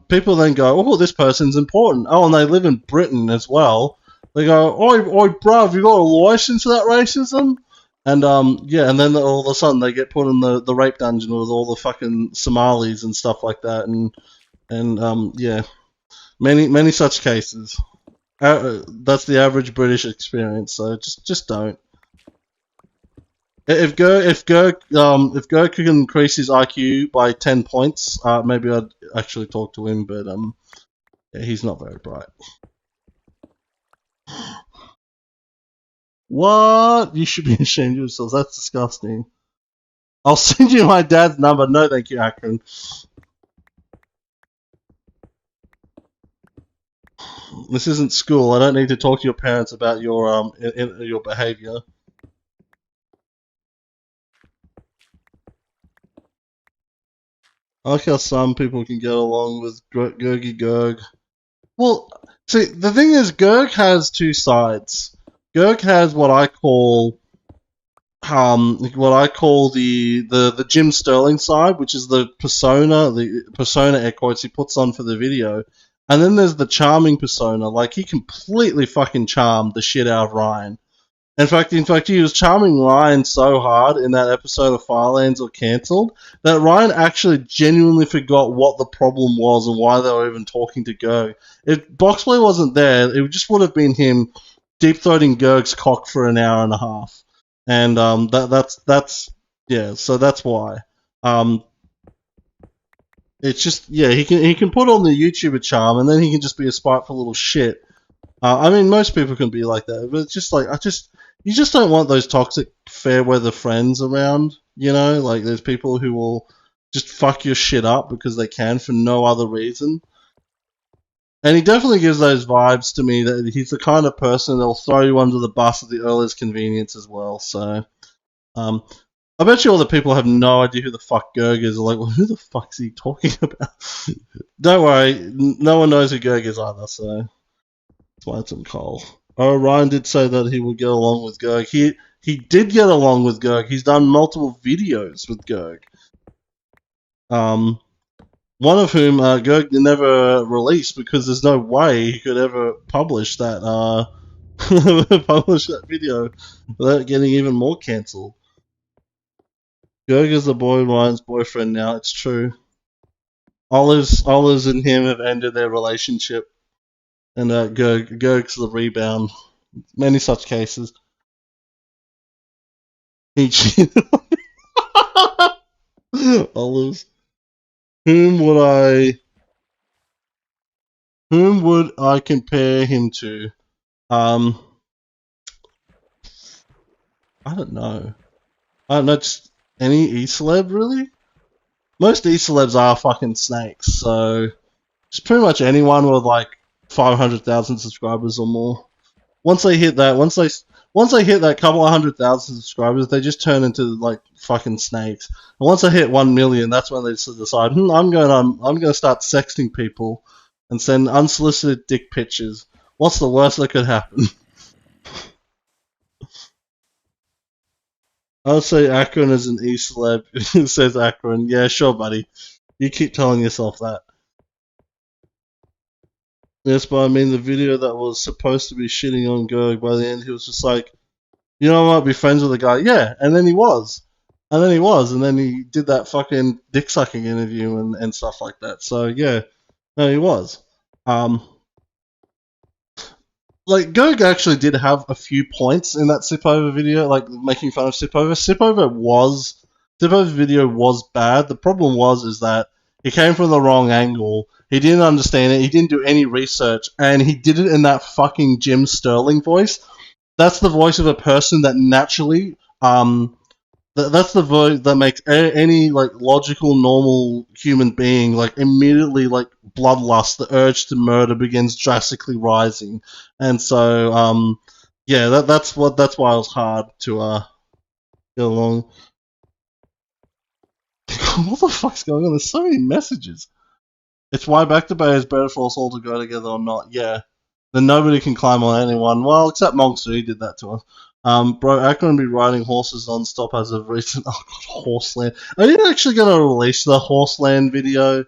people then go, oh, this person's important. Oh, and they live in Britain as well. They go, oi, bruv, you got a license for that racism? And, yeah, and then all of a sudden they get put in the rape dungeon with all the fucking Somalis and stuff like that. And yeah, many such cases. That's the average British experience, so just don't. If Gerg could increase his IQ by 10 points, maybe I'd actually talk to him, but yeah, he's not very bright. What? You should be ashamed of yourselves. That's disgusting. I'll send you my dad's number. No, thank you, Akron. This isn't school. I don't need to talk to your parents about your your behavior. I like how some people can get along with Gergy Gerg. Well, see, the thing is, Gerg has two sides. Gerg has what I call the Jim Sterling side, which is the persona air quotes he puts on for the video. And then there's the charming persona, like he completely fucking charmed the shit out of Ryan. In fact, he was charming Ryan so hard in that episode of Firelands or cancelled that Ryan actually genuinely forgot what the problem was and why they were even talking to Gerg. If Boxplay wasn't there, it just would have been him deep throating Gerg's cock for an hour and a half, and that's yeah. So that's why. It's just yeah. He can put on the YouTuber charm, and then he can just be a spiteful little shit. I mean, most people can be like that, but it's just like you just don't want those toxic fair weather friends around. You know, like there's people who will just fuck your shit up because they can for no other reason. And he definitely gives those vibes to me that he's the kind of person that'll throw you under the bus at the earliest convenience as well. So, I bet you all the people have no idea who the fuck Gerg is. They're like, well, who the fuck's he talking about? Don't worry, no one knows who Gerg is either. So. That's why it's in coal. Oh, Ryan did say that he would get along with Gerg. He did get along with Gerg. He's done multiple videos with Gerg. One of whom Gerg never released because there's no way he could ever publish that video without getting even more cancelled. Gerg is the boy Ryan's boyfriend now. It's true. Olives and him have ended their relationship. And Gerg's the rebound. Many such cases. He cheated on Olives. Whom would I compare him to? I don't know. Just any E-celeb, really? Most E-celebs are fucking snakes, so just pretty much anyone with like 500,000 subscribers or more. Once they hit that couple of 100,000 subscribers, they just turn into like fucking snakes. And once they hit 1 million, that's when they decide, I'm going to start sexting people and send unsolicited dick pictures. What's the worst that could happen? I would say Akron is an E-celeb. It says Akron. Yeah, sure, buddy. You keep telling yourself that. Yes, but I mean the video that was supposed to be shitting on Gerg, by the end he was just like, You know, I might be friends with the guy. Yeah, and then he was. And then he did that fucking dick sucking interview and stuff like that. So, yeah, no, he was. Like, Gerg actually did have a few points in that Sipover video, like making fun of Sipover. Sipover's video was bad. The problem was is that he came from the wrong angle. He didn't understand it. He didn't do any research, and he did it in that fucking Jim Sterling voice. That's the voice of a person that naturally that's the voice that makes any like logical, normal human being like immediately like bloodlust, the urge to murder begins drastically rising, and so yeah, that's why it was hard to get along. What the fuck's going on? There's so many messages. It's why Back to Bay is better for us all to go together or not. Yeah, then nobody can climb on anyone. Well, except Monster, he did that to us. Bro, Akron be riding horses non-stop as of recent. Oh god, Horseland. Are you actually going to release the Horseland video?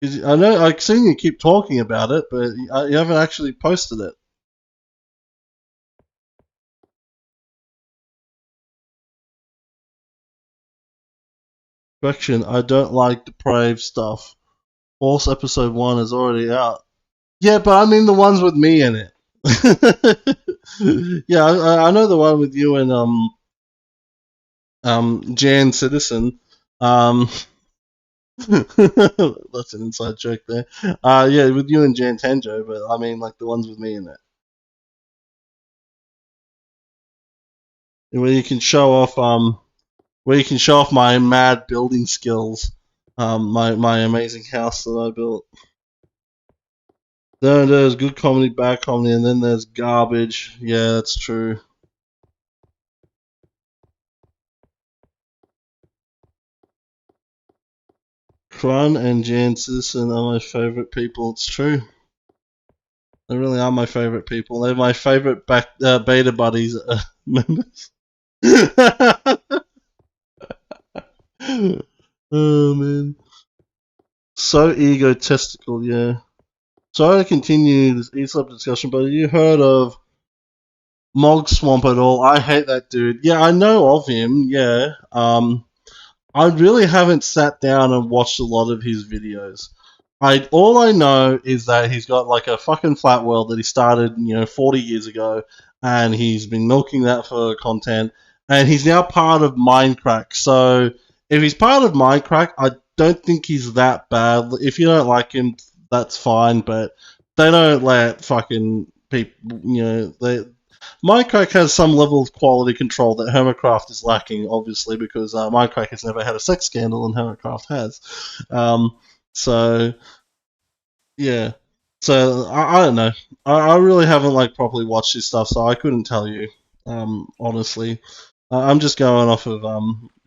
I know I've seen you keep talking about it, but you haven't actually posted it. Correction, I don't like depraved stuff. Horse episode 1 is already out. Yeah, but I mean the ones with me in it. Yeah, I know the one with you and Jan Citizen. That's an inside joke there. Yeah, with you and Jan Tenjo, but I mean like the ones with me in it. Where you can show off my mad building skills. My amazing house that I built. Then there's good comedy, bad comedy, and then there's garbage. Yeah, that's true. Krun and Jan Citizen are my favorite people. It's true. They really are my favorite people. They're my favorite beta buddies members. Oh man, so egotistical. Yeah. Sorry to continue this ESOP discussion, but have you heard of Mog Swamp at all? I hate that dude. Yeah, I know of him. Yeah. I really haven't sat down and watched a lot of his videos. All I know is that he's got like a fucking flat world that he started, 40 years ago, and he's been milking that for content, and he's now part of Minecraft. So if he's part of Minecraft, I don't think he's that bad. If you don't like him, that's fine, but they don't let fucking people, Minecraft has some level of quality control that Hermitcraft is lacking, obviously, because Minecraft has never had a sex scandal and Hermitcraft has. So yeah, so I don't know. I really haven't like properly watched his stuff, so I couldn't tell you. Honestly, I'm just going off of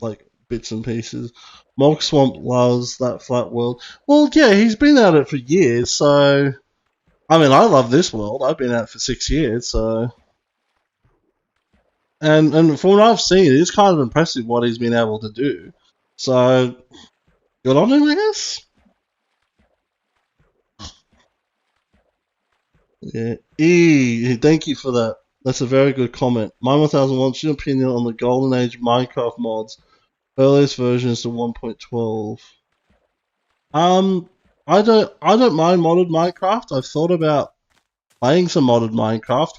like bits and pieces. Mulk Swamp loves that flat world. Well, yeah, he's been at it for years, so I mean, I love this world. I've been at it for 6 years, so. And from what I've seen, it's kind of impressive what he's been able to do. So, good on him, I guess. Yeah. Thank you for that. That's a very good comment. My 1000 wants your opinion on the Golden Age Minecraft mods. Earliest versions to 1.12. Um, I don't mind modded Minecraft. I've thought about playing some modded Minecraft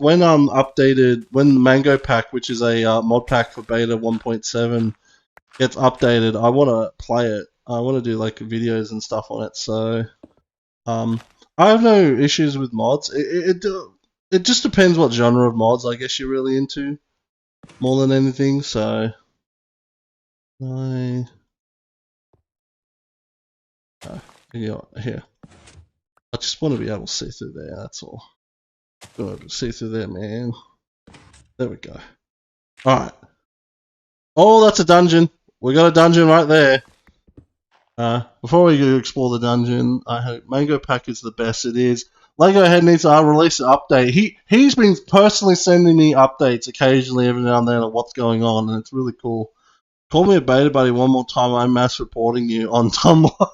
when Mango Pack, which is a mod pack for beta 1.7, gets updated. I want to play it. I want to do like videos and stuff on it. So, um, I have no issues with mods. It just depends what genre of mods I guess you're really into more than anything. So, I here. I just want to be able to see through there. That's all. Go see through there, man. There we go. All right. Oh, that's a dungeon. We got a dungeon right there. Before we go explore the dungeon, I hope Mango Pack is the best it is. Lego Head needs to release an update. He's been personally sending me updates occasionally every now and then of what's going on, and it's really cool. Call me a beta buddy one more time. I'm mass reporting you on Tumblr.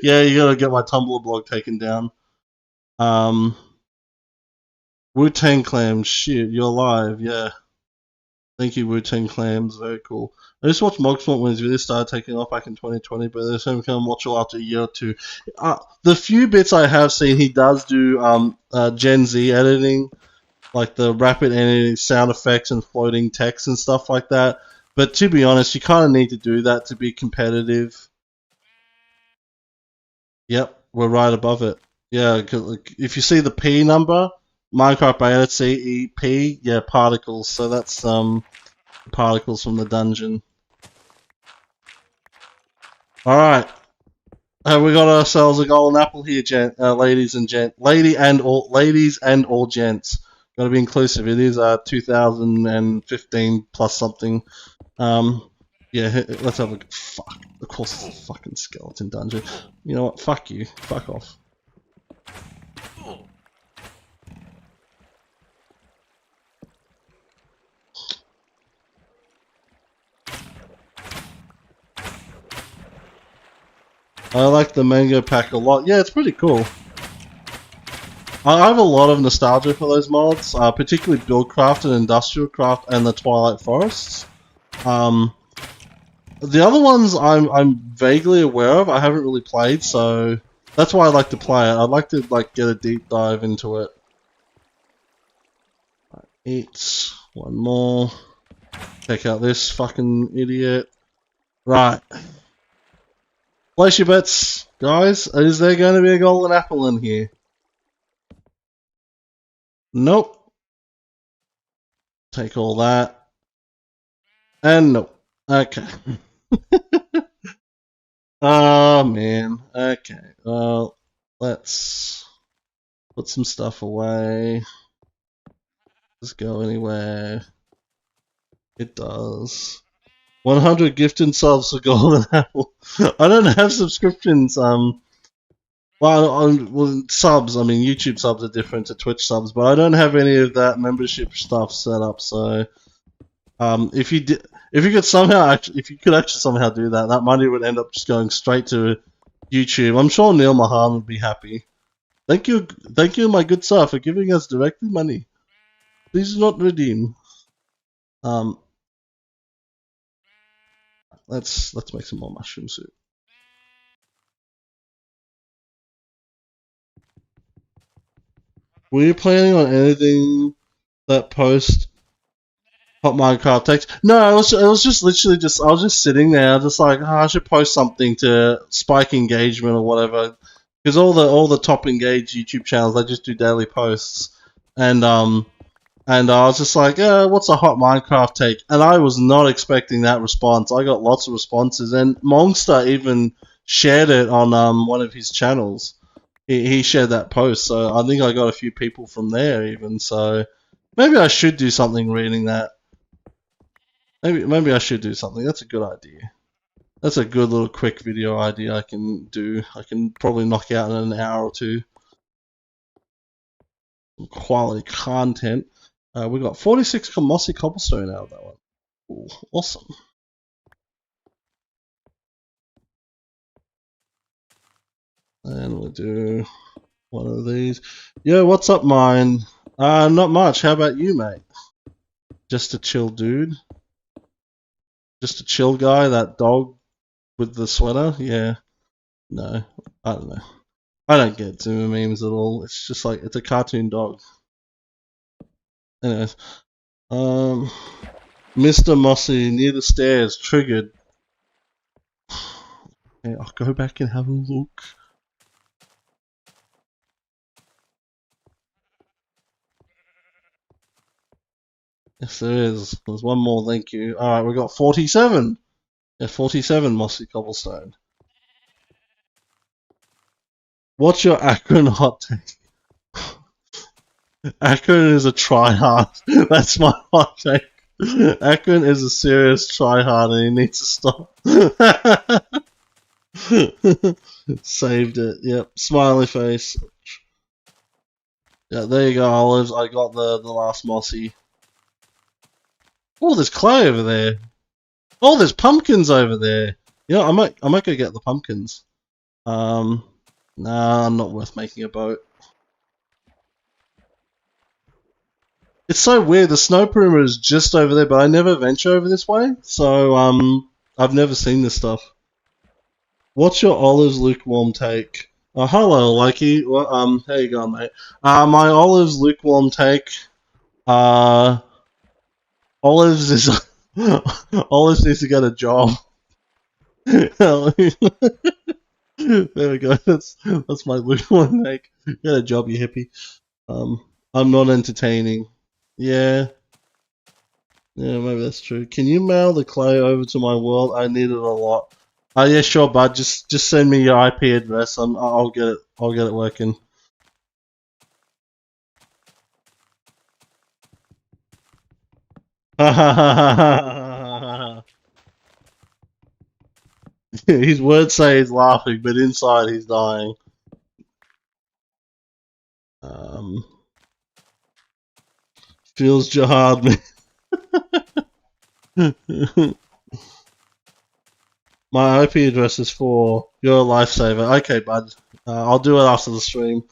Yeah, you gotta get my Tumblr blog taken down. Wu-Tang Clams, shit, you're alive, yeah. Thank you, Wu-Tang Clams, very cool. I just watched Mogsmont when he really started taking off back in 2020, but there's him come watch it after a year or two. The few bits I have seen, he does do Gen Z editing, like the rapid editing, sound effects, and floating text and stuff like that. But to be honest, you kind of need to do that to be competitive. Yep, we're right above it. Yeah, 'cause, like, if you see the P number, Minecraft Beta CEP, yeah, particles. So that's particles from the dungeon. All right, we got ourselves a golden apple here, ladies and ladies and all gents. Got to be inclusive. It is 2015 plus something. Yeah, let's have a fuck. Of course, it's a fucking skeleton dungeon. You know what? Fuck you. Fuck off. I like the mango pack a lot. Yeah, it's pretty cool. I have a lot of nostalgia for those mods, particularly Buildcraft and Industrial Craft and the Twilight Forests. The other ones I'm vaguely aware of. I haven't really played, so that's why I like to play it. I'd like to get a deep dive into it. Eat one more. Check out this fucking idiot. Right. Place your bets, guys. Is there going to be a golden apple in here? Nope. Take all that. And nope. Okay. Oh man. Okay. Well, let's put some stuff away. Does it go anywhere? It does. 100 gifted subs for golden apple. I don't have subscriptions. Well, subs. I mean, YouTube subs are different to Twitch subs, but I don't have any of that membership stuff set up. So, if you could actually somehow do that, that money would end up just going straight to YouTube. I'm sure Neil Mahan would be happy. Thank you, my good sir, for giving us directly money. Please do not redeem. Let's make some more mushroom soup. Were you planning on anything that post Hot Minecraft text? No, it was just literally I was just sitting there, just like, oh, I should post something to spike engagement or whatever, because all the top engaged YouTube channels, they just do daily posts, and I was just like, what's a Hot Minecraft take? And I was not expecting that response. I got lots of responses, and Monster even shared it on one of his channels. He shared that post, so I think I got a few people from there even. So maybe I should do something reading that. Maybe I should do something. That's a good idea. That's a good little quick video idea I can do. I can probably knock out in an hour or two. Some quality content. We got 46 mossy cobblestone out of that one. Ooh, awesome. And we'll do one of these. Yo, what's up, mine? Not much. How about you, mate? Just a chill dude? Just a chill guy? That dog with the sweater? Yeah. No, I don't know. I don't get Zoomer memes at all. It's just like, it's a cartoon dog. Anyways. Mr. Mossy, near the stairs, triggered. Okay, I'll go back and have a look. Yes, there is. There's one more, thank you. Alright, we got 47. Yeah, 47 mossy cobblestone. What's your Akron hot take? Akron is a tryhard. That's my hot take. Akron is a serious tryhard and he needs to stop. Saved it. Yep. Smiley face. Yeah, there you go, Olives. I got the last mossy. Oh, there's clay over there. Oh, there's pumpkins over there. You know, I might go get the pumpkins. Nah, not worth making a boat. It's so weird. The snow perimeter is just over there, but I never venture over this way, so I've never seen this stuff. What's your olives lukewarm take? Hello, Likey. Well, how you going, mate? My olives lukewarm take. Uh, olives is olives needs to get a job. There we go. That's my lukewarm take. Get a job, you hippie. I'm not entertaining. Yeah, yeah, maybe that's true. Can you mail the clay over to my world? I need it a lot. Yeah, sure, bud. Just send me your IP address. I'll get it. I'll get it working. His words say he's laughing, but inside he's dying. Um, feels jihad, man. My IP address is for you're a lifesaver. Okay, bud. I'll do it after the stream.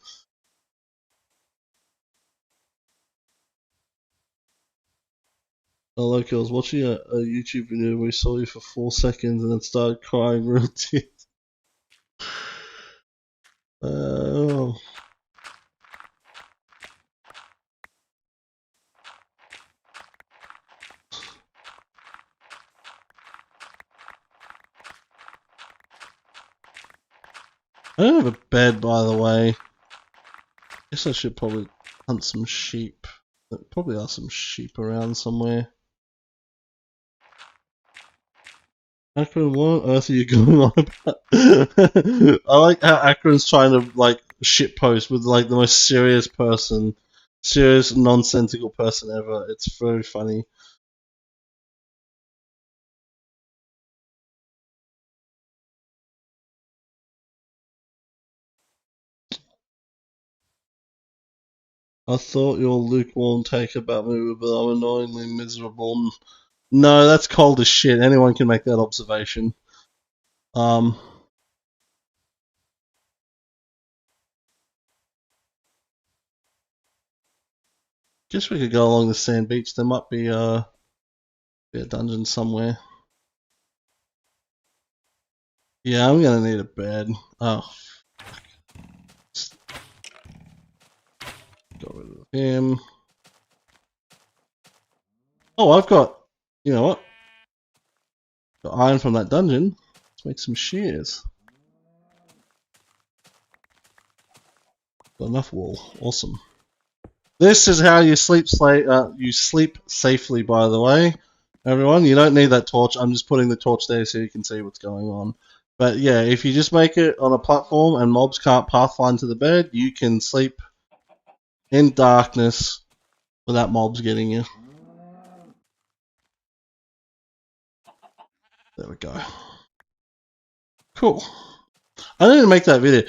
Hello, I was watching a YouTube video where we saw you for 4 seconds and then started crying real tears. Oh. I don't have a bed, by the way. Guess I should probably hunt some sheep. There probably are some sheep around somewhere. Akron, what on earth are you going on about? I like how Akron's trying to like shitpost with like the most serious nonsensical person ever. It's very funny. I thought your lukewarm take about me, but I'm annoyingly miserable. No, that's cold as shit. Anyone can make that observation. Um, guess we could go along the sand beach. There might be a dungeon somewhere. Yeah, I'm gonna need a bed. Oh, got rid of him. Oh, I've got. You know what? Got iron from that dungeon. Let's make some shears. Got enough wool. Awesome. This is how you sleep. You sleep safely. By the way, everyone, you don't need that torch. I'm just putting the torch there so you can see what's going on. But yeah, if you just make it on a platform and mobs can't pathfind to the bed, you can sleep in darkness without mobs getting you. There we go. Cool. I didn't make that video.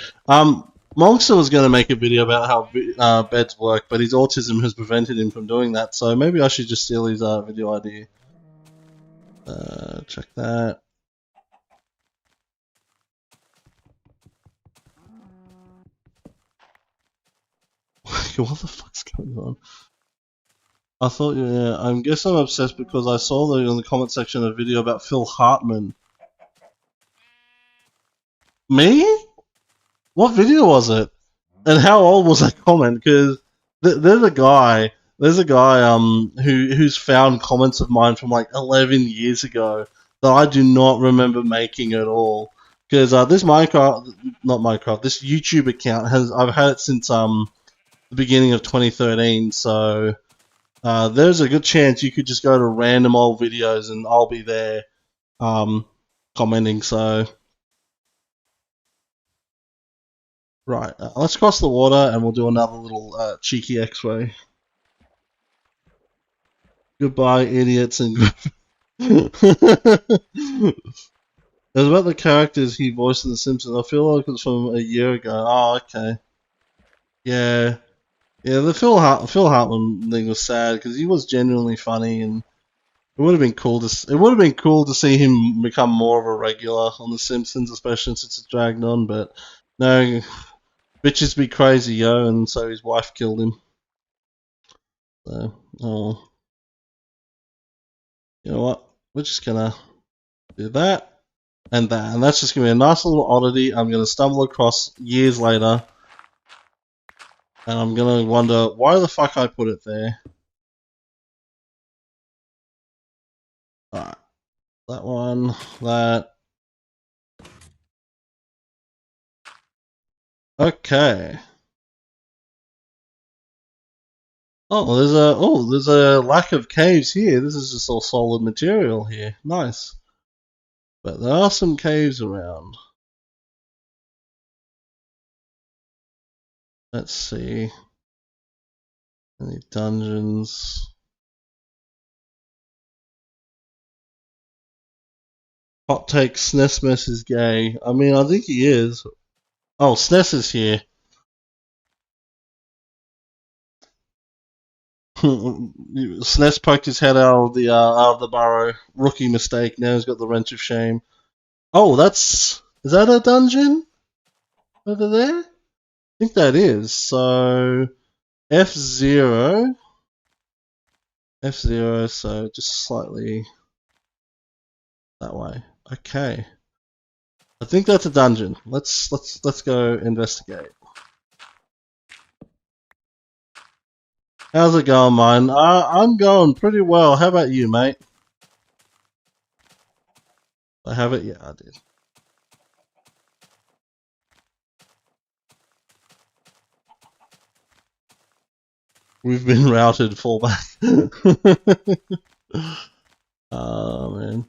Monster was going to make a video about how beds work, but his autism has prevented him from doing that. So maybe I should just steal his video idea. Check that. What the fuck's going on? I thought, yeah, I guess I'm obsessed because I saw in the comment section a video about Phil Hartman. Me? What video was it? And how old was that comment? Because there's a guy who's found comments of mine from like 11 years ago that I do not remember making at all. Because this this YouTube account I've had it since the beginning of 2013. So there's a good chance you could just go to random old videos and I'll be there commenting. So right, let's cross the water and we'll do another little cheeky X-ray. Goodbye, idiots and. It was about the characters he voiced in The Simpsons. I feel like it was from a year ago. Oh, okay. Yeah, yeah. The Phil Hartman thing was sad because he was genuinely funny, and it would have been cool to see him become more of a regular on The Simpsons, especially since it's dragged on. But no, bitches be crazy, yo, and so his wife killed him. So, oh, you know what? We're just gonna do that and that, and that's just gonna be a nice little oddity I'm gonna stumble across years later, and I'm gonna wonder why the fuck I put it there. Alright, that one, that. Okay. There's a lack of caves here. This is just all solid material here. Nice. But there are some caves around. Let's see. Any dungeons? Hot take, SNES is gay. I mean, I think he is. Oh, SNES is here. SNES poked his head out of the burrow. Rookie mistake. Now he's got the wrench of shame. Oh, is that a dungeon over there? I think that is. So F0, so just slightly that way. Okay. I think that's a dungeon. Let's go investigate. How's it going, mine? I'm going pretty well. How about you, mate? I have it? Yeah, I did. We've been routed, fall back. Oh, man.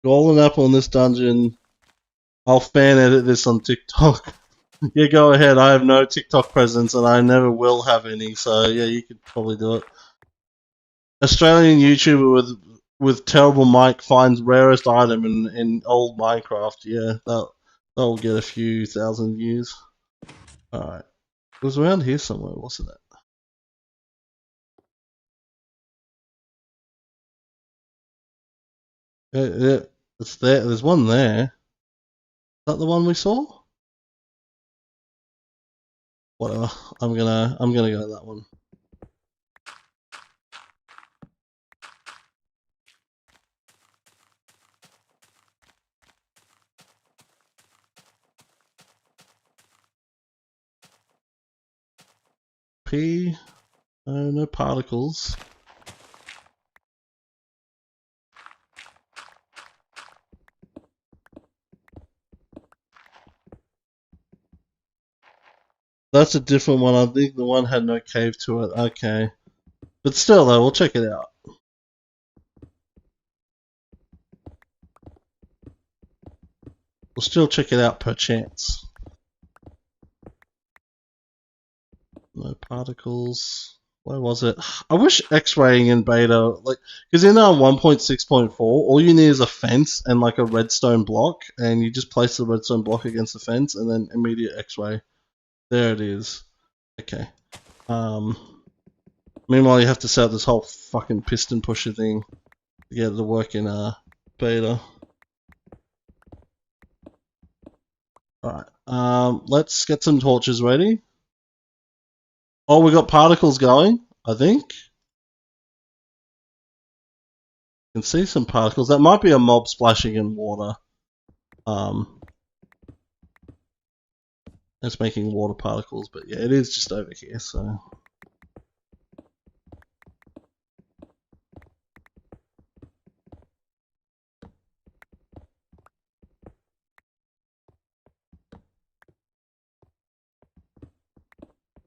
Golden apple in this dungeon. I'll fan edit this on TikTok. Yeah, go ahead. I have no TikTok presence and I never will have any, so yeah, you could probably do it. Australian YouTuber with terrible mic finds rarest item in old Minecraft. Yeah, that'll get a few thousand views. Alright. It was around here somewhere, wasn't it? Yeah, it's there. There's one there. Is that the one we saw? Whatever. I'm gonna go that one. P. No particles. That's a different one. I think the one had no cave to it. Okay. But still, though, we'll check it out. We'll still check it out per chance. No particles. Where was it? I wish X-raying in beta, like, because in 1.6.4, all you need is a fence and like a redstone block, and you just place the redstone block against the fence, and then immediate X-ray. There it is. Okay. Meanwhile, you have to set up this whole fucking piston pusher thing to get it to work in beta. Alright, let's get some torches ready. Oh, we got particles going, I think. You can see some particles. That might be a mob splashing in water. It's making water particles, but yeah, it is just over here, so.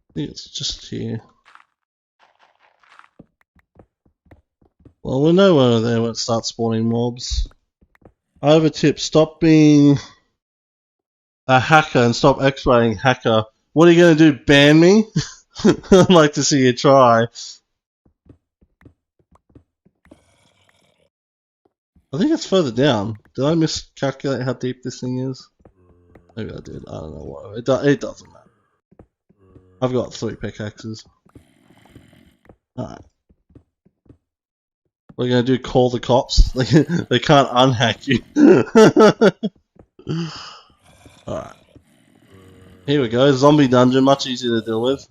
I think it's just here. Well, we know we're there when it starts spawning mobs. I have a tip. Stop being a hacker and stop X-raying hacker. What are you going to do, ban me? I'd like to see you try. I think it's further down. Did I miscalculate how deep this thing is? Maybe I did. I don't know what. It doesn't matter. I've got 3 pickaxes. Alright. We're gonna do call the cops. They can't unhack you. Alright. Here we go. Zombie dungeon, much easier to deal with.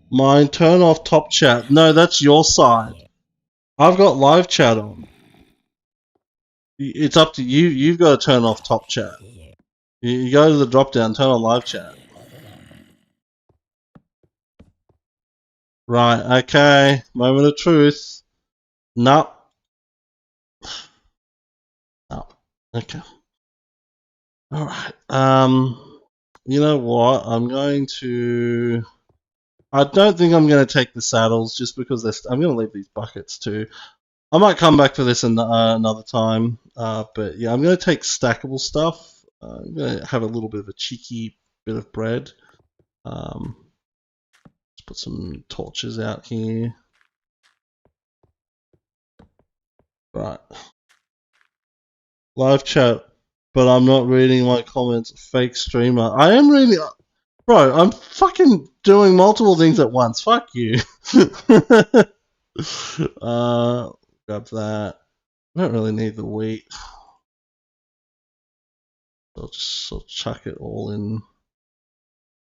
Mine, turn off top chat. No, that's your side. I've got live chat on. It's up to you. You've got to turn off top chat. You go to the drop down, turn on live chat. Right, okay. Moment of truth. No. No. Okay. Alright. You know what? I don't think I'm going to take the saddles just because I'm going to leave these buckets too. I might come back for this another time. But yeah, I'm going to take stackable stuff. I'm going to have a little bit of a cheeky bit of bread. Let's put some torches out here. Right. Live chat, but I'm not reading my comments. Fake streamer. I am reading. Bro, I'm fucking doing multiple things at once. Fuck you. Grab that. I don't really need the wheat. I'll chuck it all in.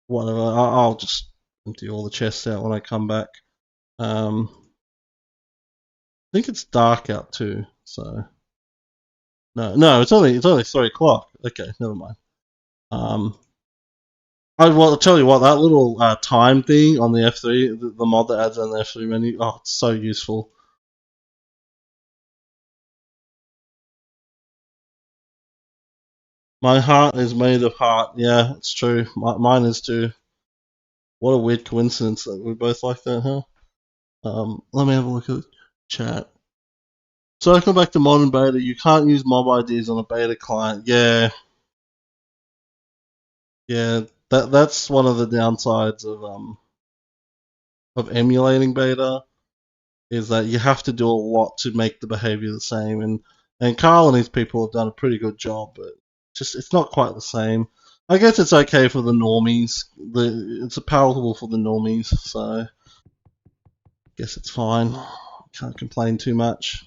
Whatever. I'll just empty all the chests out when I come back. I think it's dark out too, so no, it's only 3 o'clock. Okay, never mind. I'll tell you what, that little time thing on the F3, the mod that adds on the F3 menu, oh, it's so useful. My heart is made of heart. Yeah, it's true. Mine is too. What a weird coincidence that we both like that, huh? Let me have a look at the chat. Circle back to modern beta. You can't use mob IDs on a beta client. Yeah, that's one of the downsides of emulating beta, is that you have to do a lot to make the behavior the same, and Carl and his people have done a pretty good job, but it's not quite the same. I guess it's okay for the normies. It's palatable for the normies, so I guess it's fine. Can't complain too much.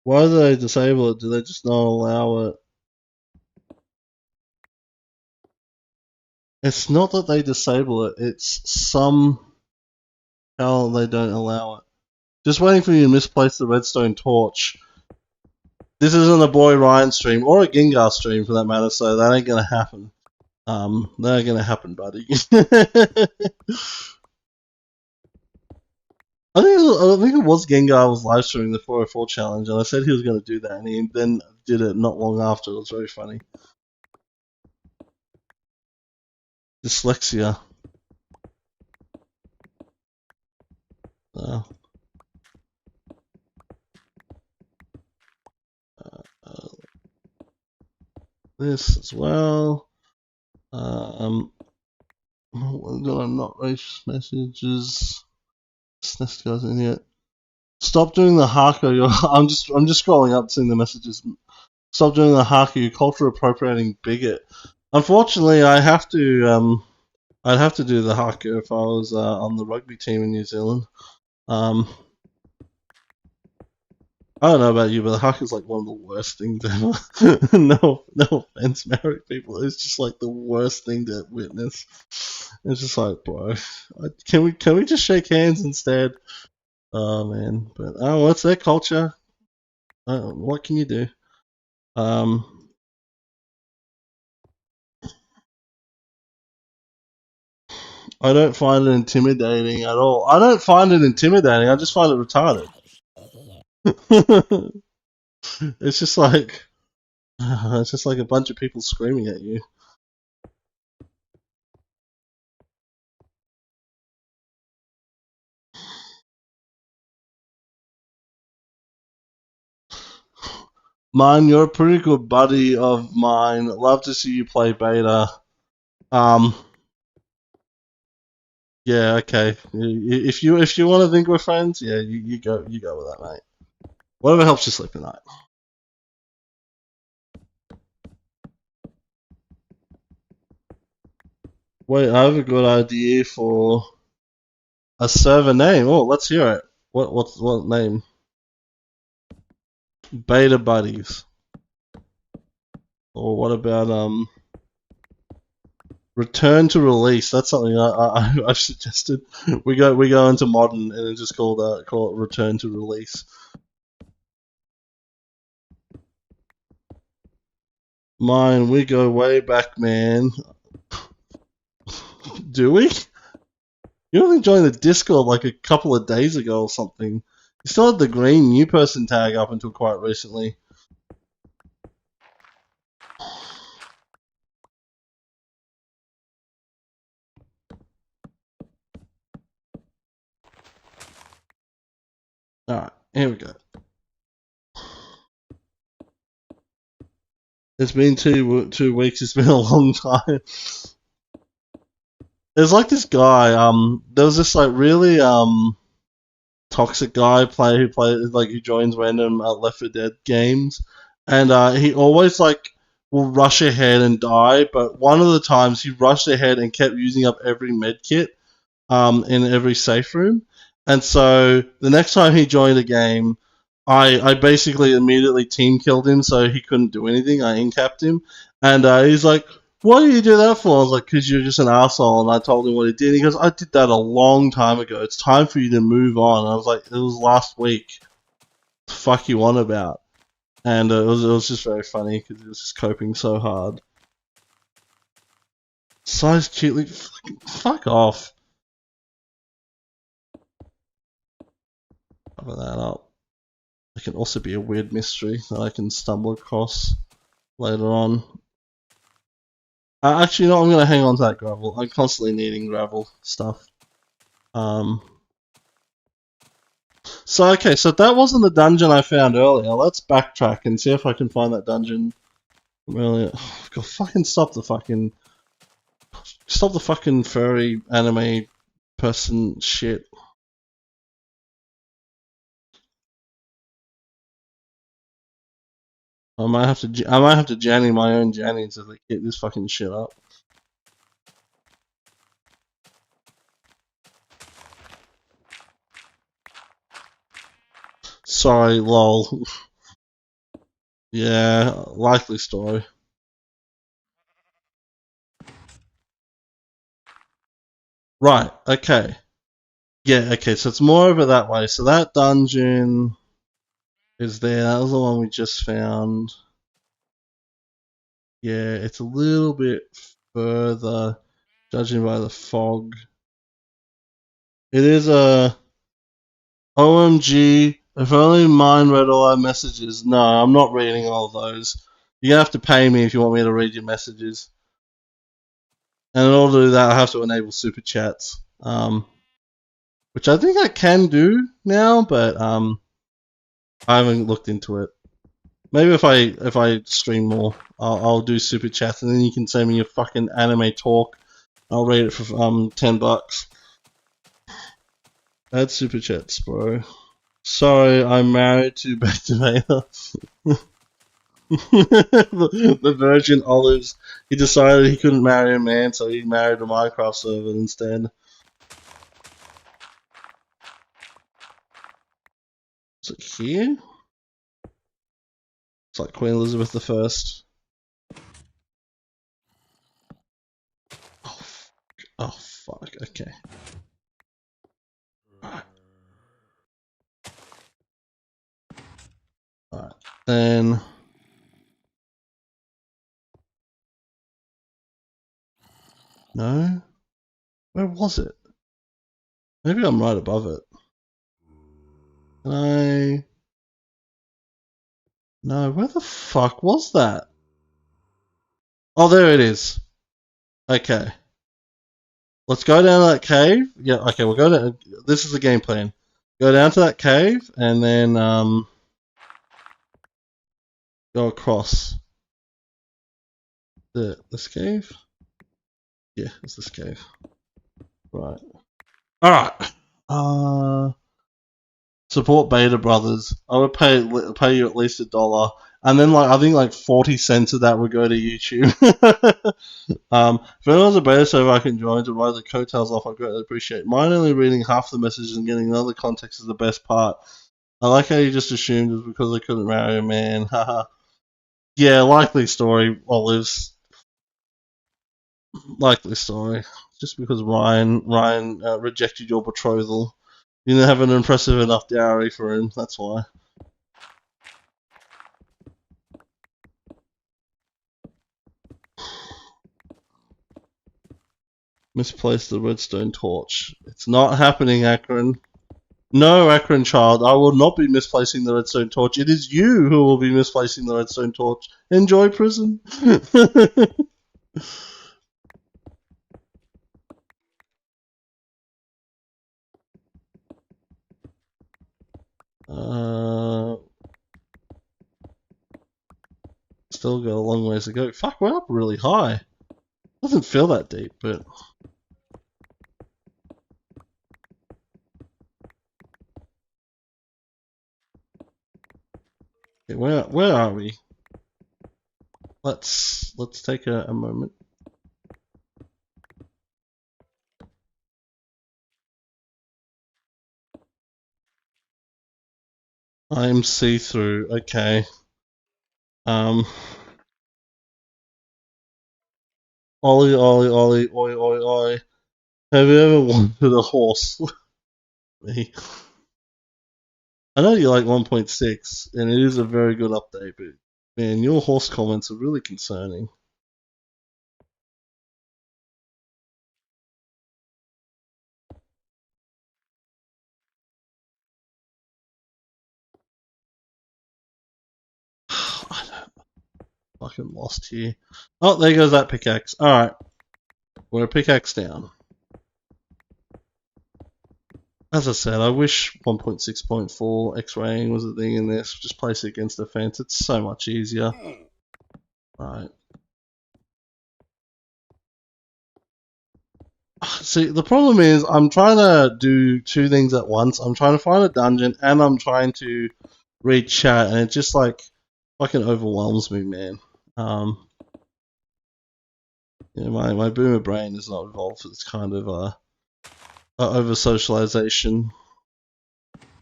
Why do they disable it? Do they just not allow it? It's not that they disable it, it's somehow they don't allow it. Just waiting for you to misplace the redstone torch. This isn't a Boy Ryan stream, or a Gengar stream for that matter, so that ain't gonna happen. That ain't gonna happen, buddy. I think it was Gengar was live streaming the 404 challenge, and I said he was gonna do that, and he then did it not long after. It was very funny. Dyslexia. Uh, uh, this as well. We're gonna not racist messages. This guy's in here. Stop doing the haka. I'm just scrolling up, seeing the messages. Stop doing the haka. You culture appropriating bigot. Unfortunately, I'd have to do the haka if I was on the rugby team in New Zealand. I don't know about you, but the haka is like one of the worst things ever. No offense, married people. It's just like the worst thing to witness. It's just like, bro, can we just shake hands instead? Oh man, but what's their culture? What can you do? I don't find it intimidating at all. I don't find it intimidating. I just find it retarded. It's just like a bunch of people screaming at you. Mine, you're a pretty good buddy of mine. Love to see you play beta. Yeah, okay. If you want to think we're friends, yeah, you go with that, mate. Whatever helps you sleep at night. Wait, I have a good idea for a server name. Oh, let's hear it. What name? Beta buddies. Or what about return to release? That's something I've suggested. We go into modern and it's just call it return to release. Mine, we go way back, man. Do we? You only joined the Discord like a couple of days ago or something. You still had the green new person tag up until quite recently. Alright, here we go. It's been 2 weeks, it's been a long time. There's like this guy, there was this like really toxic guy who joins random Left 4 Dead games, and he always like will rush ahead and die. But one of the times he rushed ahead and kept using up every med kit in every safe room, and so the next time he joined a game, I basically immediately team killed him, so he couldn't do anything. I incapped him, and he's like, "Why do you do that for?" I was like, "Because you're just an asshole." And I told him what he did. He goes, "I did that a long time ago. It's time for you to move on." And I was like, "It was last week. What the fuck you on about?" And it was just very funny because he was just coping so hard. Size cutely, fuck off. Cover that up. It can also be a weird mystery that I can stumble across later on. Actually, no, I'm going to hang on to that gravel. I'm constantly needing gravel stuff. So, okay, so that wasn't the dungeon I found earlier. Let's backtrack and see if I can find that dungeon from earlier. Oh, God, fucking stop the fucking furry anime person shit. I might have to Janny my own Janny to get this fucking shit up. Sorry, lol. Yeah, likely story. Right, okay. Yeah, okay, so it's more over that way. So that dungeon is there. That was the one we just found. Yeah, it's a little bit further, judging by the fog. It is a OMG. If only mine read all our messages. No, I'm not reading all those. You're gonna have to pay me if you want me to read your messages. And in order to do that, I have to enable super chats, which I think I can do now, but I haven't looked into it. Maybe if I stream more, I'll do super chats, and then you can send me your fucking anime talk. I'll read it for $10. Add super chats, bro. Sorry, I'm married to Back to Vader. the Virgin Olives. He decided he couldn't marry a man, so he married a Minecraft server instead. Is it here? It's like Queen Elizabeth I. Oh fuck. Okay. Alright. Alright. Then. No? Where was it? Maybe I'm right above it. No. No, where the fuck was that? Oh, there it is. Okay. Let's go down to that cave. Yeah, okay, we'll go to. This is the game plan. Go down to that cave and then go across. This cave? Yeah, it's this cave. Right. Alright. Support Beta Brothers. I would pay you at least $1. And then I think 40 cents of that would go to YouTube. If anyone's a beta server I can join to ride the coattails off, I greatly appreciate it. Mine only reading half the messages and getting another context is the best part. I like how you just assumed it was because I couldn't marry a man. Haha. Yeah, likely story, Olives. Likely story. Just because Ryan rejected your betrothal. You didn't have an impressive enough dowry for him, that's why. Misplaced the redstone torch. It's not happening, Akron. No, Akron child, I will not be misplacing the redstone torch. It is you who will be misplacing the redstone torch. Enjoy prison. uh, Still got a long ways to go. Fuck, we're up really high. Doesn't feel that deep, but okay, where are we? Let's take a moment. I'm see-through. Okay. Um. Ollie, Ollie, Ollie, oi, oi, oi. Have you ever wanted a horse? Me. I know you like 1.6, and it is a very good update, but man, your horse comments are really concerning. I don't fucking lost here. Oh, there goes that pickaxe. Alright, we're a pickaxe down. As I said, I wish 1.6.4 X-raying was a thing in this. Just place it against the fence. It's so much easier. Right. See, the problem is I'm trying to do two things at once. I'm trying to find a dungeon and I'm trying to read chat, and it just like fucking overwhelms me, man. My boomer brain is not evolved for this kind of over socialization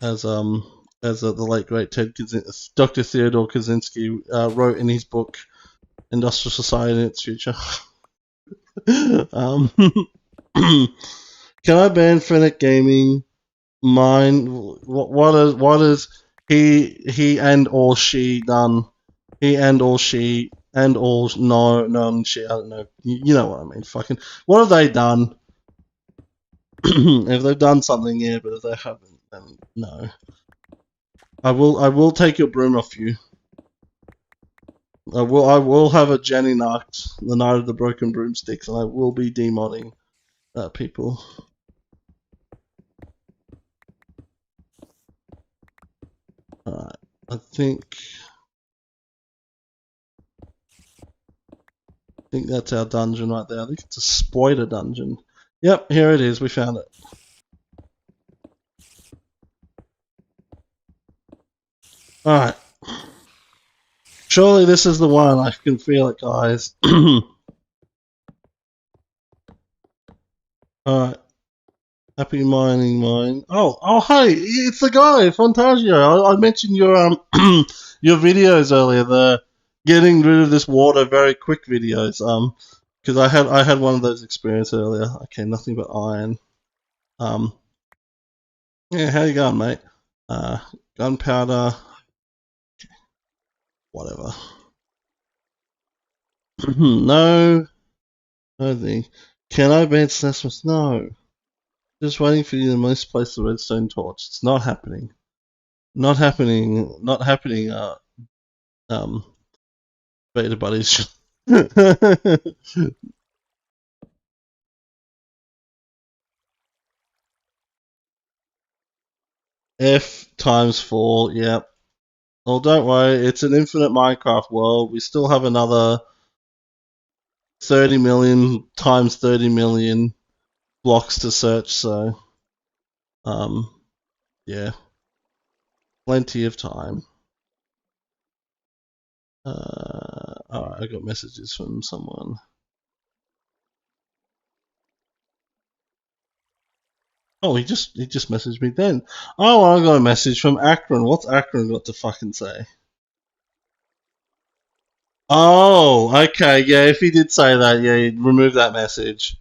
as the late great Dr. Theodore Kaczynski wrote in his book Industrial Society and Its Future. um, can I ban Fennec Gaming? Mine. What is he and or she done? He and or she and or no she. I don't know. You know what I mean? Fucking. What have they done? If they've done something, yeah, but if they haven't, then no. I will take your broom off you. I will have a Jenny Nacht, the Night of the Broken Broomsticks, and I will be demodding people. Alright, I think that's our dungeon right there. I think it's a spoiler dungeon. Yep, here it is. We found it. Alright. Surely this is the one. I can feel it, guys. Alright. Happy mining mine. Oh, hey, it's the guy, Fantagio. I mentioned your your videos earlier, the getting rid of this water very quick videos. Because I had one of those experiences earlier. Okay, nothing but iron. Um, yeah, how you going, mate? Gunpowder, whatever. No, no thing. Can I ban Sesmus? No. Just waiting for you to misplace the redstone torch. It's not happening. Not happening. Not happening. Um, Beta buddies. F times 4. Yep. Oh, don't worry. It's an infinite Minecraft world. We still have another 30 million times 30 million blocks to search. So, um, yeah, plenty of time. Alright, I got messages from someone. Oh, he just messaged me then. Oh, I got a message from Akron. What's Akron got to fucking say? Oh, okay, yeah. If he did say that, yeah, remove that message.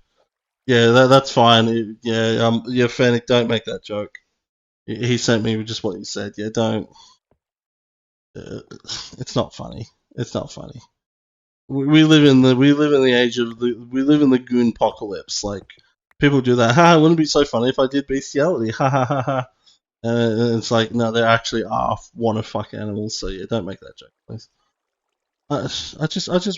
Yeah, that's fine. Yeah, Fennec, don't make that joke. He sent me just what he said. Yeah, don't. Uh, it's not funny. It's not funny. We live in the age of we live in the goon apocalypse. Like people do that. Ha! Wouldn't it be so funny if I did bestiality? Ha ha ha ha. And it's like no, they actually are want to fuck animals. So yeah, don't make that joke, please. I just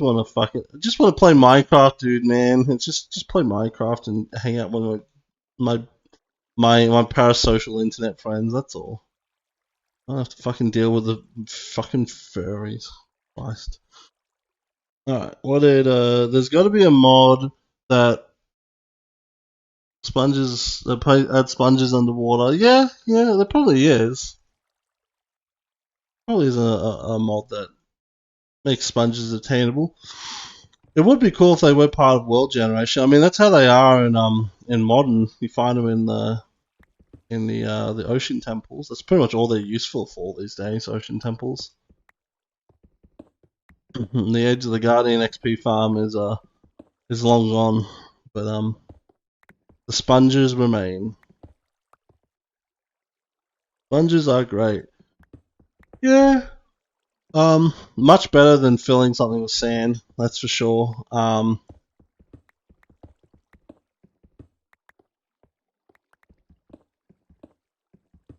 want to I just want to play Minecraft, dude, man. It's just play Minecraft and hang out with my my parasocial internet friends. That's all. I don't have to fucking deal with the fucking furries. Christ. Alright, there's got to be a mod that add sponges underwater. Yeah, there probably is. Probably is a mod that makes sponges attainable. It would be cool if they were part of world generation. I mean, that's how they are in modern. You find them in the ocean temples. That's pretty much all they're useful for these days. Ocean temples. The Age of the Guardian XP farm is long gone, but the sponges remain. Sponges are great. Yeah. Much better than filling something with sand. That's for sure.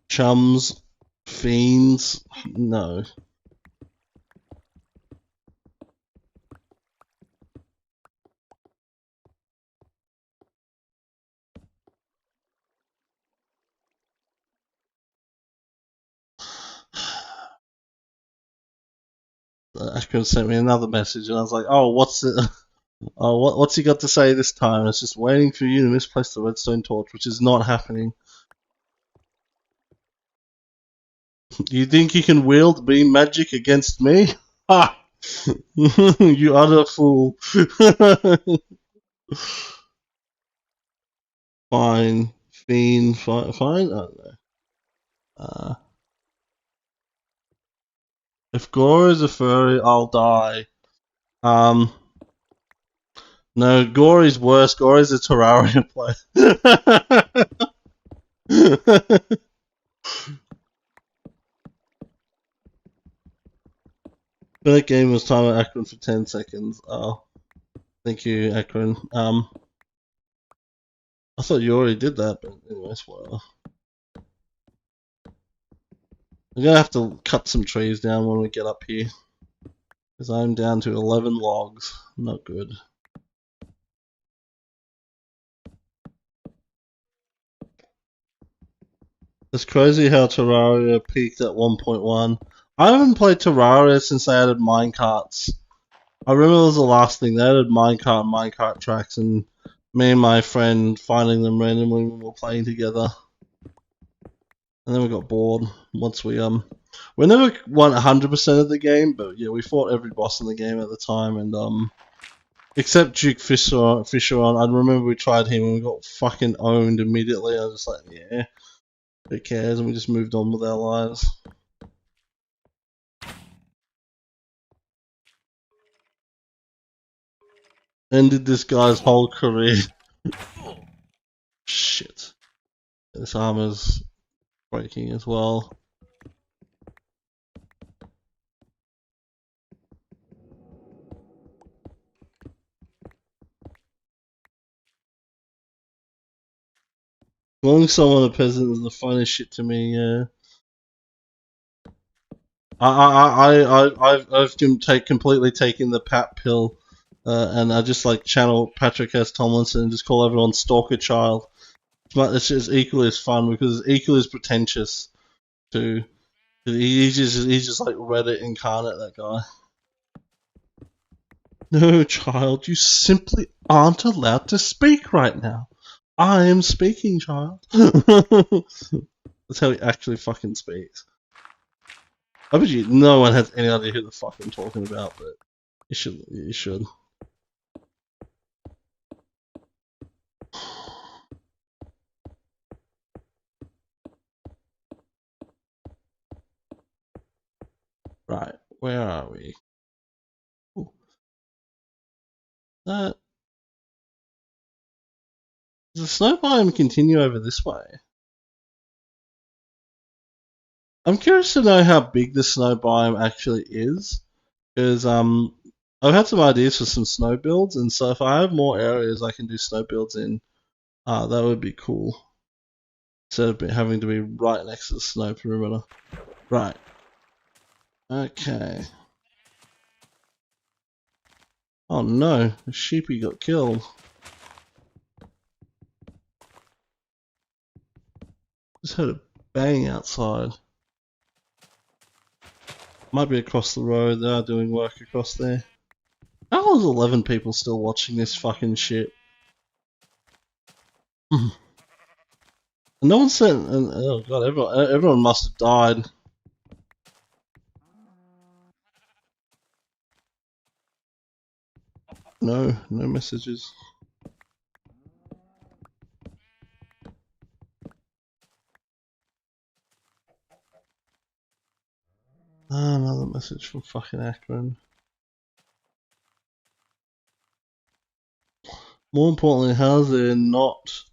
Chums, fiends, no. Ashton sent me another message, and I was like, "Oh, what's it? Oh, what's he got to say this time?" It's just waiting for you to misplace the redstone torch, which is not happening. You think you can wield beam magic against me? Ha! You utter fool. Fine, fiend, fine. I don't know. Uh, if Gore is a furry, I'll die. Um, no, Gory's worse. Gory's a Terraria player. That game was time at Akron for 10 seconds. Oh, thank you, Akron. I thought you already did that, but anyways, whatever. I'm gonna have to cut some trees down when we get up here. Because I'm down to 11 logs. Not good. It's crazy how Terraria peaked at 1.1. I haven't played Terraria since they added minecarts. I remember it was the last thing. They added minecart tracks, and me and my friend finding them randomly when we were playing together. And then we got bored once we never won 100% of the game, but yeah, we fought every boss in the game at the time, and except Duke Fisher, I remember we tried him and we got fucking owned immediately. I was just like, yeah, who cares? And we just moved on with our lives. Ended this guy's whole career. Shit. This armor's breaking as well. Calling someone a peasant is the funniest shit to me. Yeah. I've completely taken the Pat pill, and I just like channel Patrick S. Tomlinson and just call everyone stalker child. But it's just equally as fun because it's equally as pretentious too. He's just like Reddit incarnate, that guy. No, child, you simply aren't allowed to speak right now. I am speaking, child. That's how he actually fucking speaks. I bet you no one has any idea who the fuck I'm talking about, but you should. You should. Right, where are we? Ooh, that does the snow biome continue over this way? I'm curious to know how big the snow biome actually is, because I've had some ideas for some snow builds, and so if I have more areas I can do snow builds in, that would be cool. Instead of having to be right next to the snow perimeter. Right. Okay. Oh no, a sheepy got killed. Just heard a bang outside. Might be across the road. They are doing work across there. How is 11 people still watching this fucking shit? No one said. Oh god, everyone must have died. No messages. Ah, another message from fucking Akron. More importantly, how's there not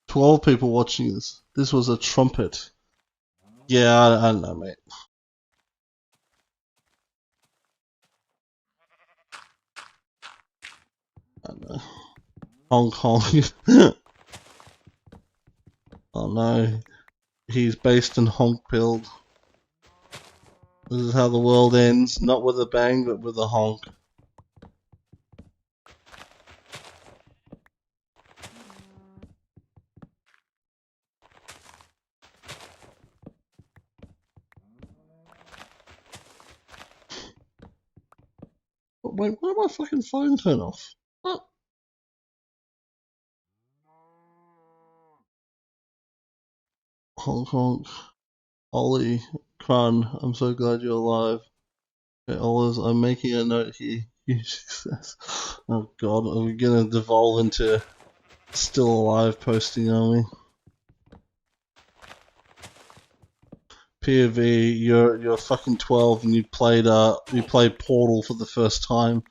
12 people watching this? This was a trumpet. Yeah, I don't know, mate. I don't know. Hong Kong. Oh no, he's based in Honkpilled. This is how the world ends, not with a bang, but with a honk. Wait, why did my fucking phone turn off? What? Honk honk. Ollie, Crun, I'm so glad you're alive. Okay, Olives, I'm making a note here. Huge success. Oh god, are we gonna devolve into still alive posting, are we? POV, you're fucking 12 and you played Portal for the first time.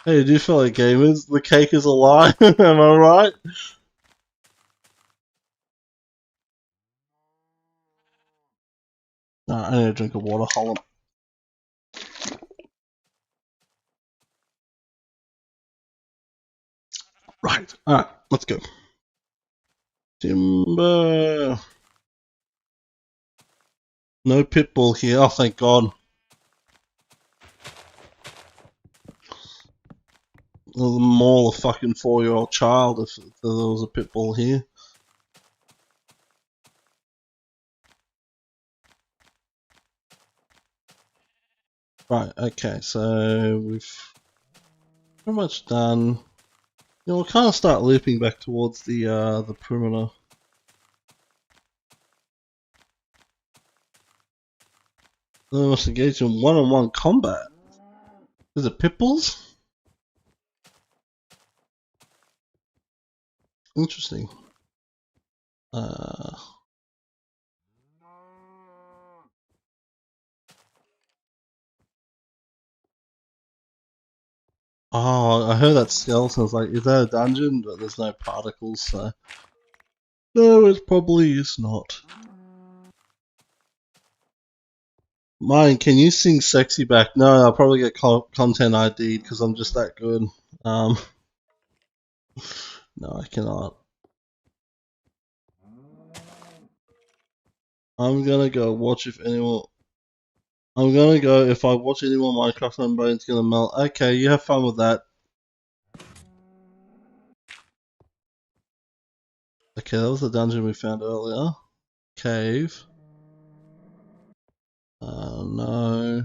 Hey, do you feel like gamers? The cake is alive, am I right? I need a drink of water, hold on. Right, alright, let's go. Timber. No pitbull here, oh thank god. Maul a fucking 4-year-old child if there was a pitbull here. Right, okay, so we've pretty much done. We'll kind of start looping back towards the perimeter. Then we must engage in one-on-one combat. Is it pitbulls? Interesting. Oh, I heard that skeleton. I was like, is that a dungeon? But there's no particles, so no, it probably is not. Mine, can you sing sexy back? No, I'll probably get content ID'd because I'm just that good. Um, no, I cannot. I'm gonna go watch if anyone. I'm gonna go if I watch any more Minecraft, my brain's gonna melt. Okay, you have fun with that. Okay, that was the dungeon we found earlier. Cave. No.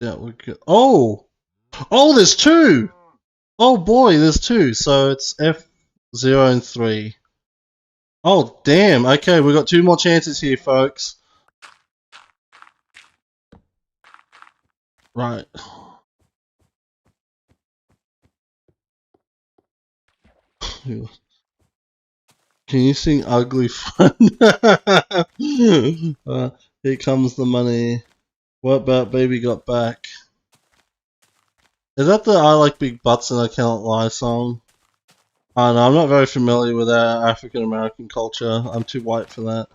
Yeah, we could. Oh! Oh, there's two! Oh boy, there's two. So it's F0 and 3. Oh, damn. Okay, we got two more chances here, folks. Right. Can you sing Ugly Fun? Here comes the money. What about Baby Got Back? Is that the I Like Big Butts and I Cannot Lie song? I know, I'm not very familiar with our African American culture. I'm too white for that.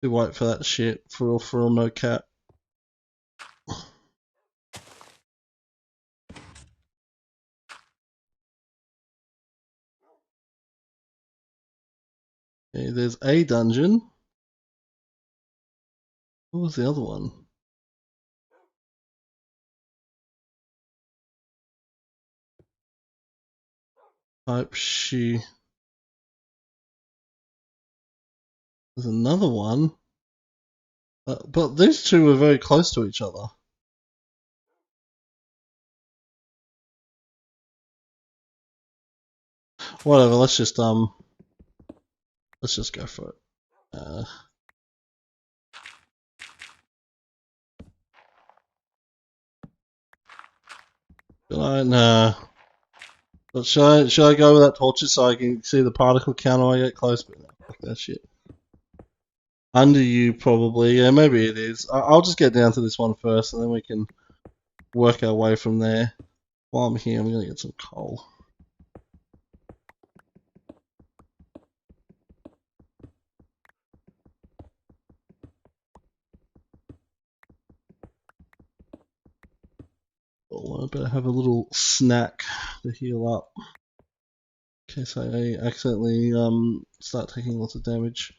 Too white for that shit. For real, no cap. Okay, there's a dungeon. What was the other one? Type she. There's another one. But these two were very close to each other. Whatever, let's just go for it. Nah. But should I go with that torture so I can see the particle count when I get close? But no, fuck that shit. Under you, probably. Yeah, maybe it is. I'll just get down to this one first, and then we can work our way from there. While I'm here, I'm gonna get some coal. Oh, I better have a little snack to heal up. In case I accidentally start taking lots of damage.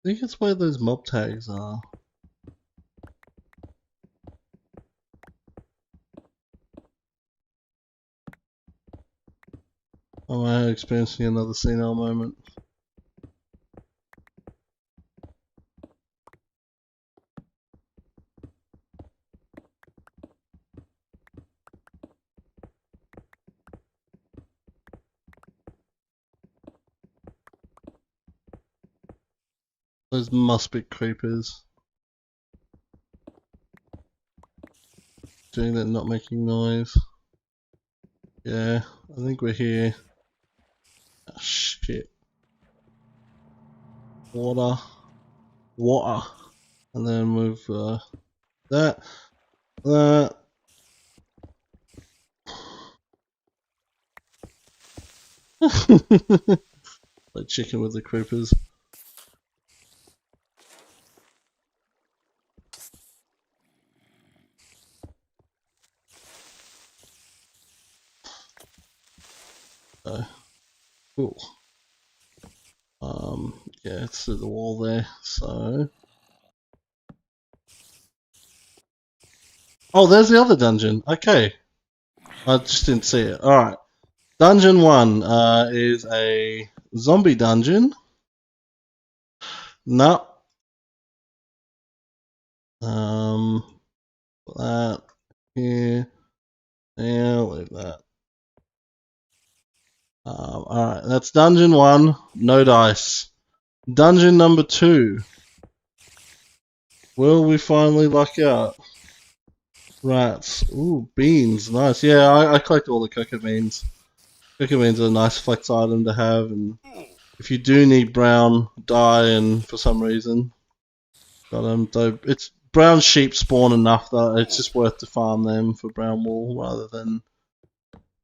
I think it's where those mob tags are. Am I experiencing another senile moment? Those must be creepers. Doing that, not making noise. Yeah, I think we're here. Oh, shit. Water. Water. And then move that. That. Like chicken with the creepers. Cool. Yeah, it's through the wall there, so. Oh, there's the other dungeon. Okay. I just didn't see it. Alright. Dungeon 1 is a zombie dungeon. No. Put that here. Yeah, leave that. Alright, that's dungeon 1. No dice. Dungeon number 2. Will we finally luck out? Rats. Ooh, beans. Nice. Yeah, I collect all the cocoa beans. Cocoa beans are a nice flex item to have, and if you do need brown dye and for some reason, got them. Though it's brown sheep spawn enough that it's just worth to farm them for brown wool rather than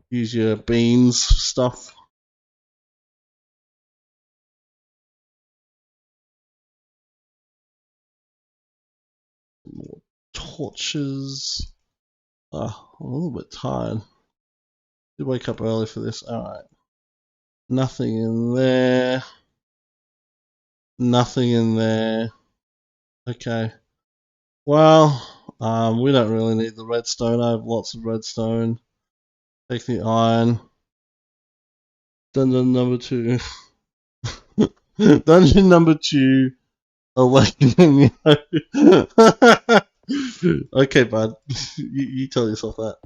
use your beans stuff. More torches. I'm a little bit tired. Did wake up early for this. Alright. Nothing in there. Nothing in there. Okay. Well, we don't really need the redstone. I have lots of redstone. Take the iron. Dungeon number 2. Dungeon number 2. Awakening. Okay, bud. You tell yourself that.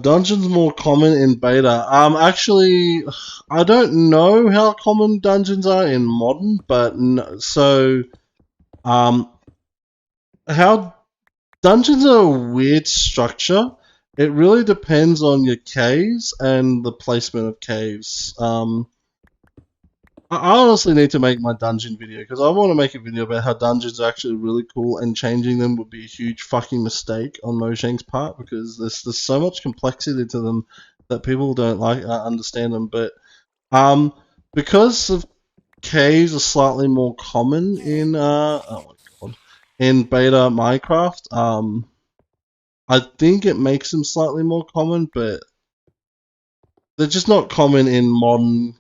Dungeons more common in beta. Actually, I don't know how common dungeons are in modern, but how dungeons are a weird structure. It really depends on your caves and the placement of caves. I honestly need to make my dungeon video because I want to make a video about how dungeons are actually really cool, and changing them would be a huge fucking mistake on Mojang's part because there's so much complexity to them that people don't understand them. But because of caves are slightly more common in in beta Minecraft, I think it makes them slightly more common, but they're just not common in modern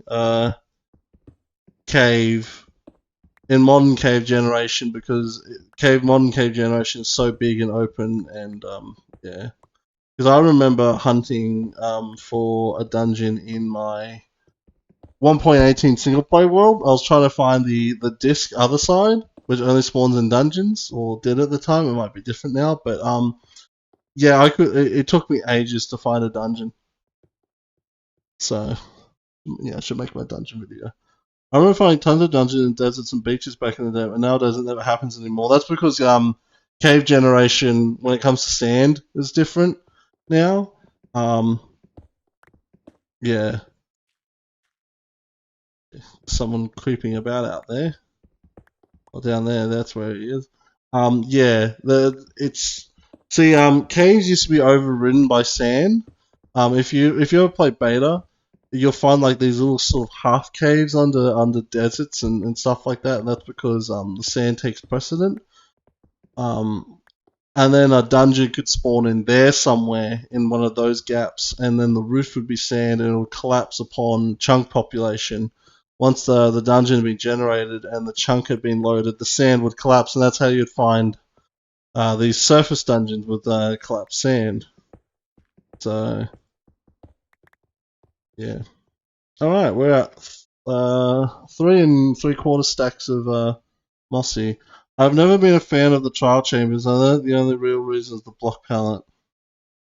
cave generation because modern cave generation is so big and open, and yeah. Because I remember hunting for a dungeon in my 1.18 single player world. I was trying to find the disc other side, which only spawns in dungeons, or did at the time. It might be different now, but yeah, it took me ages to find a dungeon. So yeah, I should make my dungeon video. I remember finding tons of dungeons in deserts and beaches back in the day, but nowadays it never happens anymore. That's because cave generation, when it comes to sand, is different now. Yeah, someone creeping about out there or down there. That's where he is. Yeah, caves used to be overridden by sand. If you ever play beta, you'll find like these little sort of half caves under deserts and stuff like that. And that's because the sand takes precedent. And then a dungeon could spawn in there somewhere in one of those gaps, and then the roof would be sand and it would collapse upon chunk population. Once the dungeon had been generated and the chunk had been loaded, the sand would collapse, and that's how you'd find these surface dungeons with collapsed sand. So, yeah. Alright, we're at 3 3/4 stacks of mossy. I've never been a fan of the trial chambers. I think the only real reason is the block palette.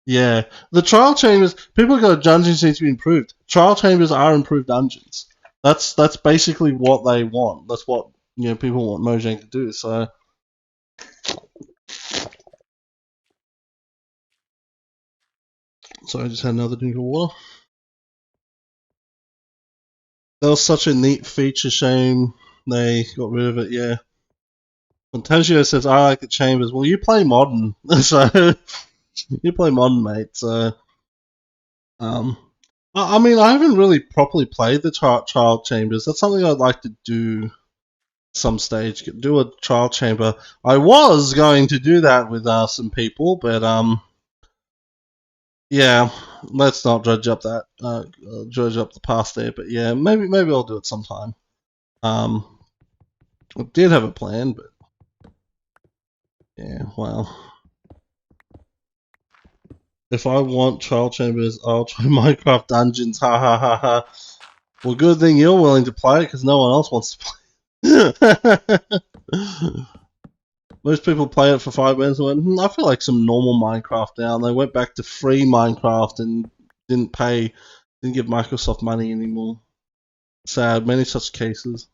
Yeah, the trial chambers. People go, dungeons need to be improved. Trial chambers are improved dungeons. That's basically what they want. That's what people want Mojang to do. So, I just had another drink of water. That was such a neat feature. Shame they got rid of it. Yeah. Fantasio says, I like the chambers. Well, you play modern, so you play modern, mate. So, I mean, I haven't really properly played the trial chambers. That's something I'd like to do some stage. Do a trial chamber. I was going to do that with some people, but yeah, let's not judge up the past there. But yeah, maybe I'll do it sometime. I did have a plan, but yeah, well. If I want trial chambers, I'll try Minecraft Dungeons. Ha ha ha ha. Well, good thing you're willing to play it because no one else wants to play. Most people play it for 5 minutes and went, I feel like some normal Minecraft now. And they went back to free Minecraft and didn't give Microsoft money anymore. Sad, many such cases.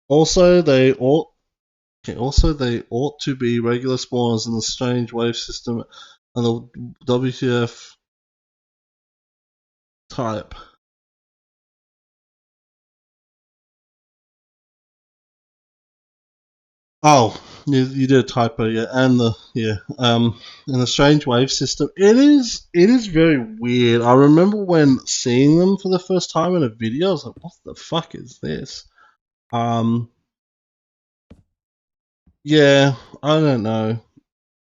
Also, they ought to be regular spawners in the strange wave system and the WTF type. Oh, you did a typo, yeah, and the strange wave system. It is very weird. I remember when seeing them for the first time in a video, I was like, "What the fuck is this?" Yeah, I don't know.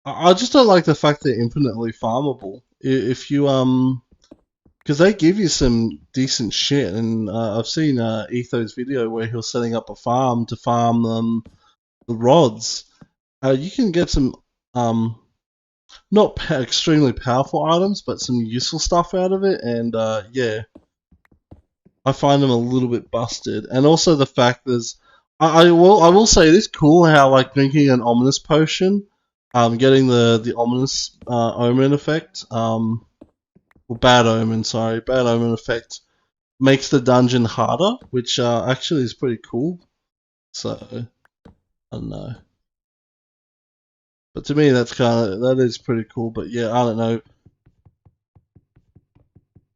I just don't like the fact they're infinitely farmable. If you because they give you some decent shit, and I've seen Etho's video where he was setting up a farm to farm the rods. You can get some not extremely powerful items, but some useful stuff out of it. And yeah, I find them a little bit busted. And also the fact is, I will say it is cool how like drinking an ominous potion, getting the ominous omen effect, or bad omen, sorry, bad omen effect makes the dungeon harder, which actually is pretty cool. So I don't know. But to me, that is pretty cool. But yeah, I don't know.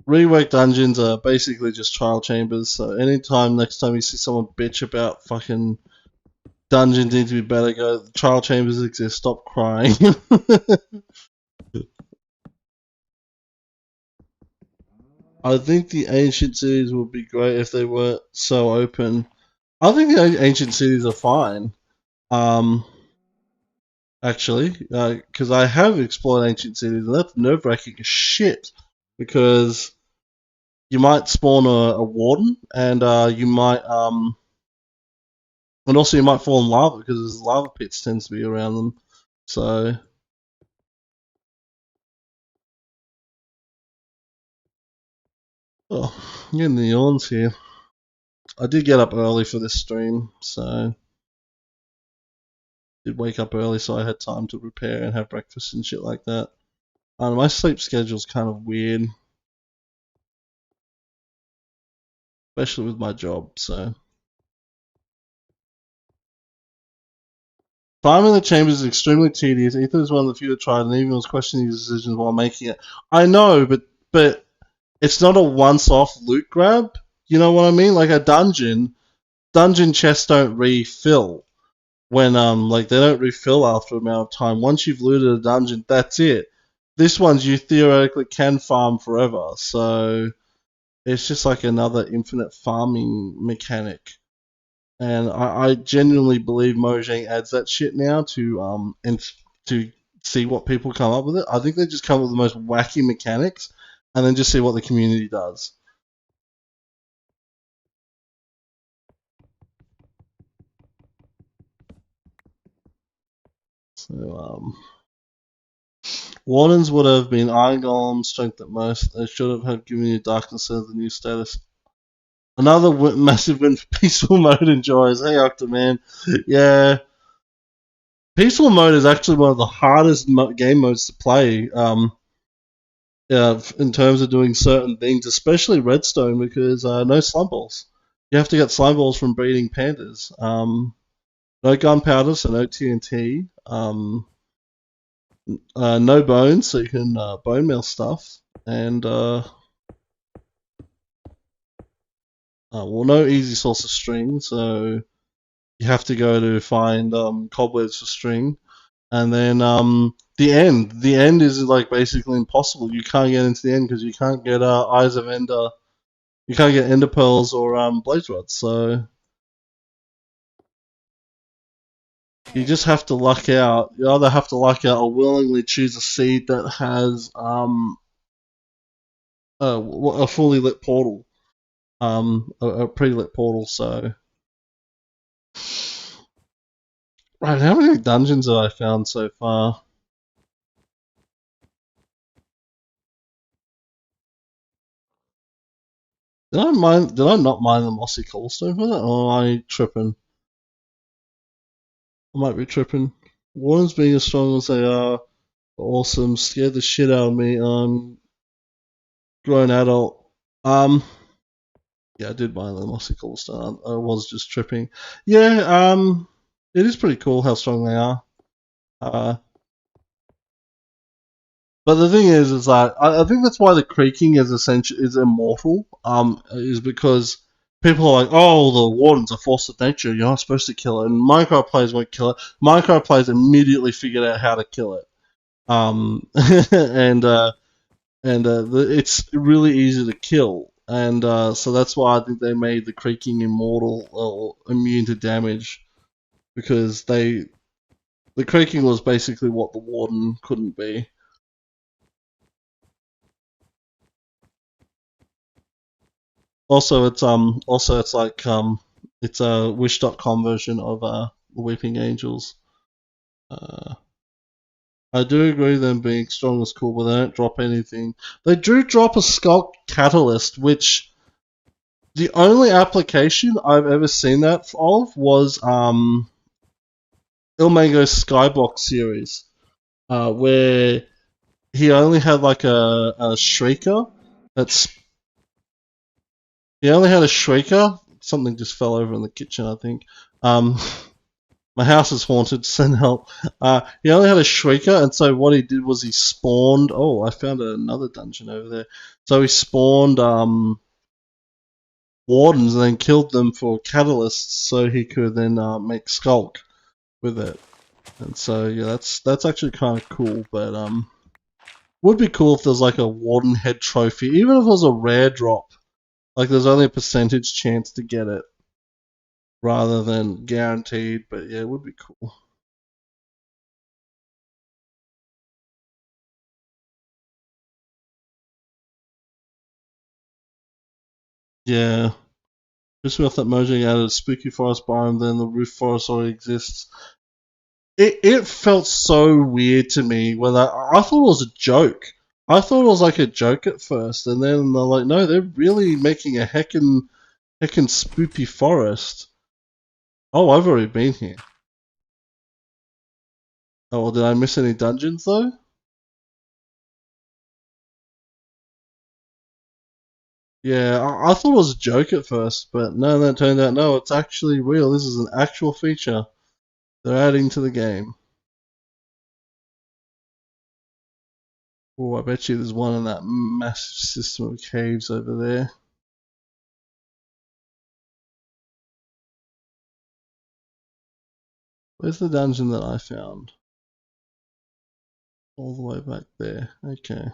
Rework dungeons are basically just trial chambers. So anytime next time you see someone bitch about fucking dungeons need to be better, go trial chambers exist. Stop crying. I think the ancient cities would be great if they weren't so open. I think the ancient cities are fine. Um, actually, because I have explored ancient cities, and that's nerve wracking as shit. Because you might spawn a warden, and you might and also you might fall in lava because there's lava pits tends to be around them. So, oh, I'm getting the yawns here. I did get up early for this stream, so did wake up early, so I had time to prepare and have breakfast and shit like that. My sleep schedule's kind of weird, especially with my job. So, farming the chambers is extremely tedious. Ether is one of the few that tried, and even was questioning his decisions while making it. I know, but it's not a once-off loot grab. You know what I mean? Like a dungeon chests don't refill when like they don't refill after an amount of time. Once you've looted a dungeon, that's it. This one's you theoretically can farm forever, so it's just like another infinite farming mechanic. And I genuinely believe Mojang adds that shit now to see what people come up with it. I think they just come up with the most wacky mechanics and then just see what the community does. So Wardens would have been Iron Golem strength at most. They should have given you Darkness as the new status. Another massive win for Peaceful Mode enjoys. Hey, Octoman. Yeah. Peaceful Mode is actually one of the hardest game modes to play in terms of doing certain things, especially Redstone, because no slime balls. You have to get slime balls from breeding pandas. No gunpowder, so no TNT. No bones, so you can bone meal stuff. And well, no easy source of string, so you have to go to find cobwebs for string, and then the end is like basically impossible. You can't get into the end because you can't get eyes of ender, you can't get ender pearls or blaze rods. So you just have to luck out. You either have to luck out or willingly choose a seed that has a fully lit portal, a pre-lit portal. So. Right, how many dungeons have I found so far? Did I not mine the mossy cobblestone for that? Or am I tripping? I might be tripping. Wardens being as strong as they are, awesome. Scared the shit out of me. Grown adult. Yeah, I did mine the mossy cobblestone. I was just tripping. Yeah, it is pretty cool how strong they are. Uh, But the thing is that I think that's why the creaking is immortal. Is because people are like, oh, the wardens are force of nature. You're not supposed to kill it. And Minecraft players won't kill it. Minecraft players immediately figured out how to kill it. And it's really easy to kill. And so that's why I think they made the creaking immortal or immune to damage because the creaking was basically what the warden couldn't be. Also it's like it's a wish.com version of the Weeping Angels. Uh I do agree them being strong is cool, but they don't drop anything. They do drop a Skulk Catalyst, which the only application I've ever seen that of was Ilmango's Skybox series, where he only had like a Shrieker. He only had a Shrieker. Something just fell over in the kitchen, I think. My house is haunted, send help. He only had a Shrieker, and so what he did was he spawned. Oh, I found another dungeon over there. So he spawned wardens and then killed them for catalysts, so he could then make Skulk with it. And so yeah, that's actually kind of cool. But would be cool if there's like a warden head trophy, even if it was a rare drop. Like there's only a percentage chance to get it, rather than guaranteed. But yeah, it would be cool. Yeah. Just with that Mojang added a spooky forest biome, then the roof forest already exists. It felt so weird to me when I thought it was a joke. I thought it was like a joke at first, and then they're like, no, they're really making a heckin' spooky forest. Oh, I've already been here. Oh, well, did I miss any dungeons though? Yeah, I thought it was a joke at first, but no, that turned out no, it's actually real. This is an actual feature they're adding to the game. Oh, I bet you there's one in that massive system of caves over there. Where's the dungeon that I found? All the way back there. Okay.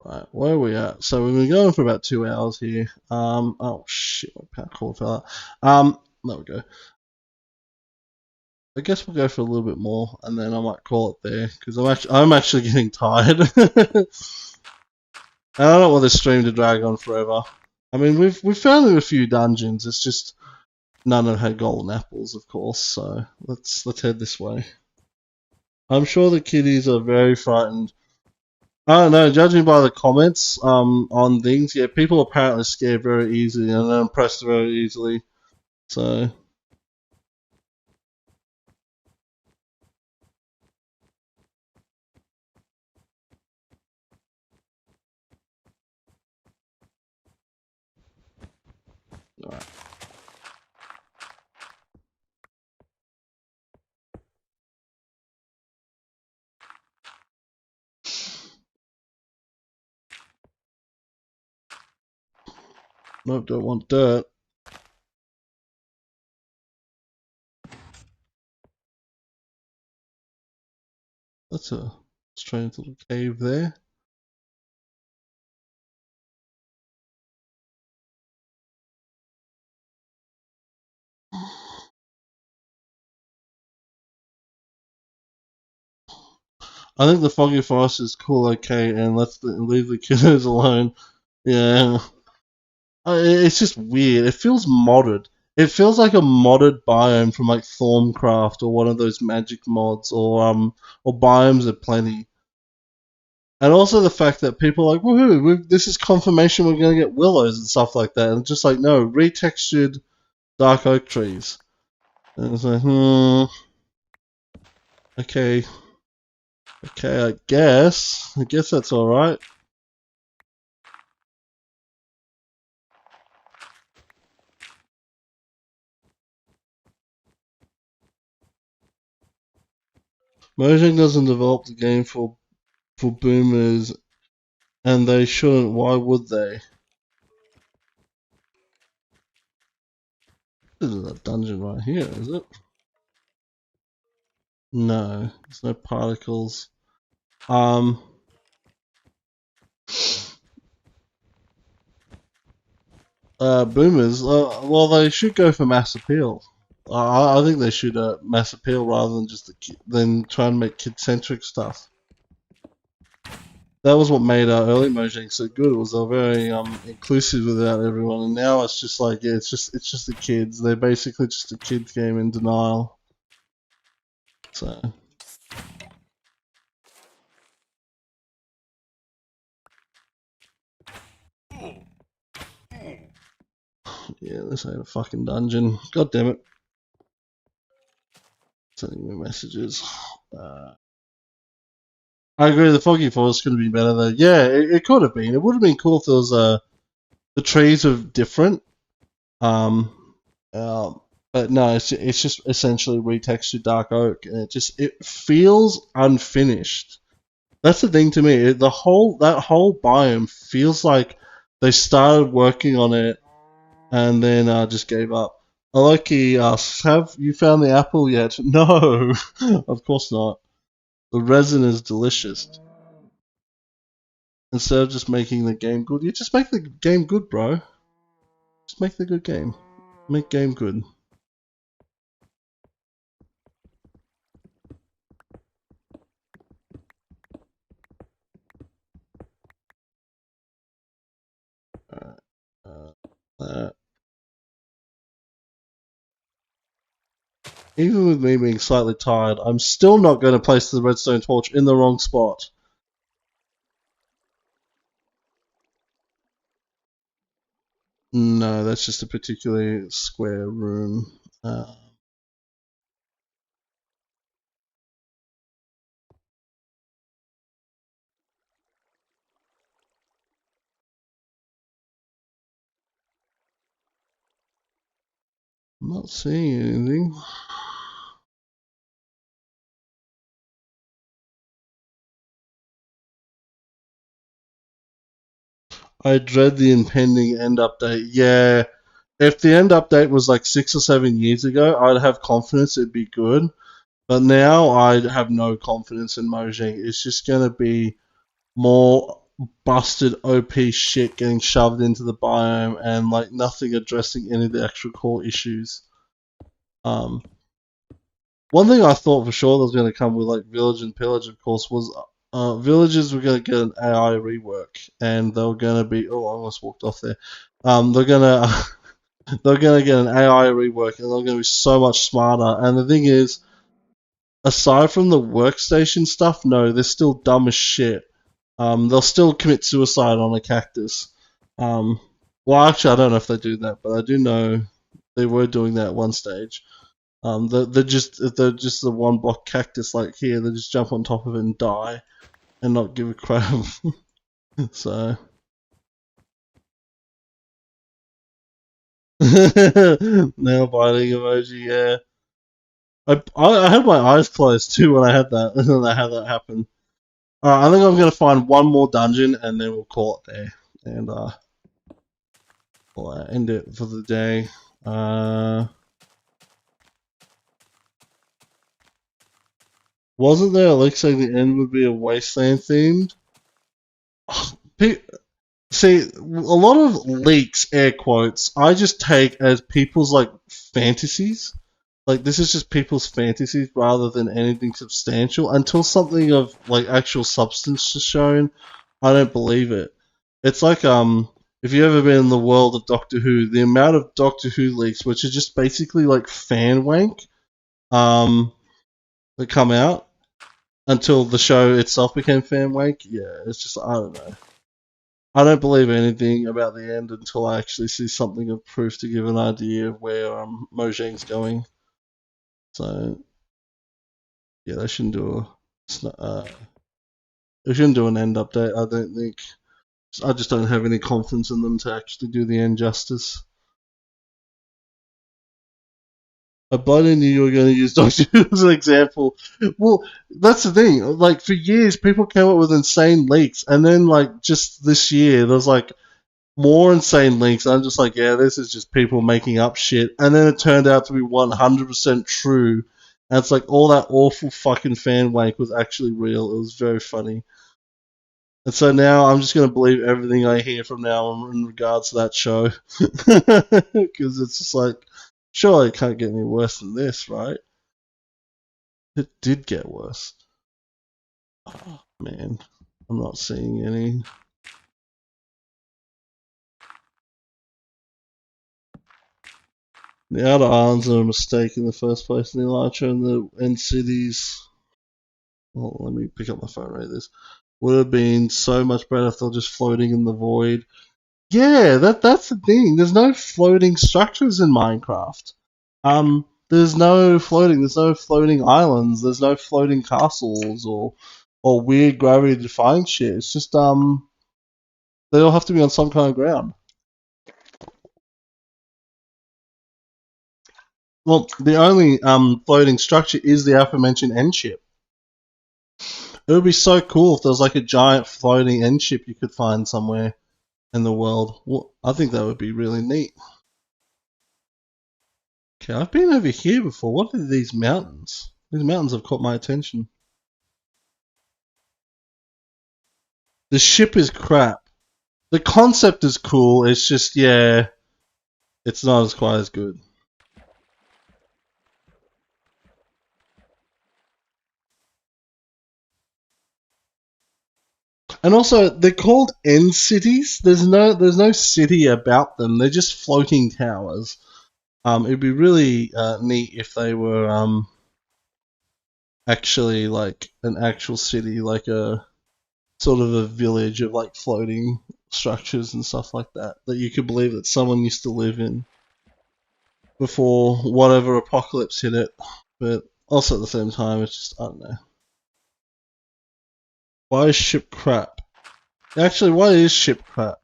Right, where are we at? So we've been going for about 2 hours here. Oh shit, my power cord fell out. There we go. I guess we'll go for a little bit more, and then I might call it there because I'm actually getting tired. And I don't want this stream to drag on forever. I mean, we've found a few dungeons. It's just none have had golden apples, of course. So let's head this way. I'm sure the kiddies are very frightened. I don't know. Judging by the comments on things, yeah, people apparently scared very easily and are impressed very easily. So alright. Nope, don't want dirt. That's a strange little cave there. I think the foggy forest is cool, okay, and leave the kiddos alone. Yeah, it's just weird. It feels modded. It feels like a modded biome from like Thorncraft or one of those magic mods, or biomes are plenty. And also the fact that people are like, woohoo, this is confirmation we're going to get willows and stuff like that. And just like, no, retextured dark oak trees. And it's like, okay. Okay, I guess. I guess that's alright. Mojang doesn't develop the game for boomers, and they shouldn't. Why would they? This is a dungeon right here, is it? No, there's no particles. Boomers. Well, they should go for mass appeal. I think they should mass appeal rather than just than try and make kid-centric stuff. that was what made our early Mojang so good. It was very inclusive without everyone, and now it's just like it's just the kids. They're basically just a kids game in denial. So yeah, this ain't a fucking dungeon. God damn it! Sending me messages. I agree. The Foggy Forest could have been better though. Yeah, it could have been. It would have been cool if there was the trees were different. Um, but no, it's just essentially retextured dark oak, and it feels unfinished. That's the thing to me. That whole biome feels like they started working on it and then just gave up. Aloki asks, "Have you found the apple yet?" No, of course not. The resin is delicious. Instead of just making the game good, you just make the game good, bro. Just make the good game. Make game good. Uh, Even with me being slightly tired, I'm still not going to place the redstone torch in the wrong spot. No, that's just a particularly square room. I'm not seeing anything. I dread the impending end update. Yeah, if the end update was like 6 or 7 years ago, I'd have confidence it'd be good. But now I have no confidence in Mojang. It's just gonna be more busted OP shit getting shoved into the biome and like nothing addressing any of the actual core issues. Um, One thing I thought for sure that was going to come with like Village and Pillage, of course, was villages were going to get an AI rework, and they were going to be. Oh, I almost walked off there. They're gonna they're gonna get an AI rework, and they're going to be so much smarter. And the thing is, aside from the workstation stuff, no, they're still dumb as shit. They'll still commit suicide on a cactus. Well, actually, I don't know if they do that, but I do know they were doing that at one stage. They're just the one block cactus like here. They just jump on top of it and die, and not give a crap. So nail biting emoji, yeah. I had my eyes closed too when I had that when I had that happen. Alright, I think I'm gonna find one more dungeon and then we'll call it there, and we'll end it for the day. Wasn't there a leak saying the end would be a wasteland themed? See, a lot of leaks, air quotes, I just take as people's like fantasies. Like this is just people's fantasies rather than anything substantial. Until something of like actual substance is shown, I don't believe it. It's like if you ever been in the world of Doctor Who, the amount of Doctor Who leaks, which are just basically like fan wank, that come out until the show itself became fan wank. Yeah, it's just I don't know. I don't believe anything about the end until I actually see something of proof to give an idea of where Mojang's going. So yeah, they shouldn't do an end update. I don't think. I just don't have any confidence in them to actually do the end justice. I bloody knew you were going to use Doctor Who as an example. Well, that's the thing. Like for years, people came up with insane leaks, and then like just this year, there was like more insane links. I'm just like, yeah, this is just people making up shit. And then it turned out to be 100% true. And it's like all that awful fucking fan wank was actually real. It was very funny. And so now I'm just going to believe everything I hear from now on in regards to that show. Because it's just like, sure, it can't get any worse than this, right? It did get worse. Oh, man. I'm not seeing any. The outer islands are a mistake in the first place. The Elytra and the end cities. Well, let me pick up my phone and read this. Would have been so much better if they're just floating in the void. Yeah, that's the thing. There's no floating structures in Minecraft. There's no floating islands. There's no floating castles or weird gravity defying shit. It's just they all have to be on some kind of ground. Well, the only floating structure is the aforementioned end ship. It would be so cool if there was like a giant floating end ship you could find somewhere in the world. Well, I think that would be really neat. Okay, I've been over here before. What are these mountains? These mountains have caught my attention. The ship is crap. The concept is cool. It's just, yeah, it's not as quite as good. And also, they're called end cities. There's no city about them. They're just floating towers. It'd be really neat if they were actually like an actual city, like a sort of a village of like floating structures and stuff like that you could believe that someone used to live in before whatever apocalypse hit it. But also at the same time, it's just, I don't know. Why is ship crap? Actually, why is ship crap?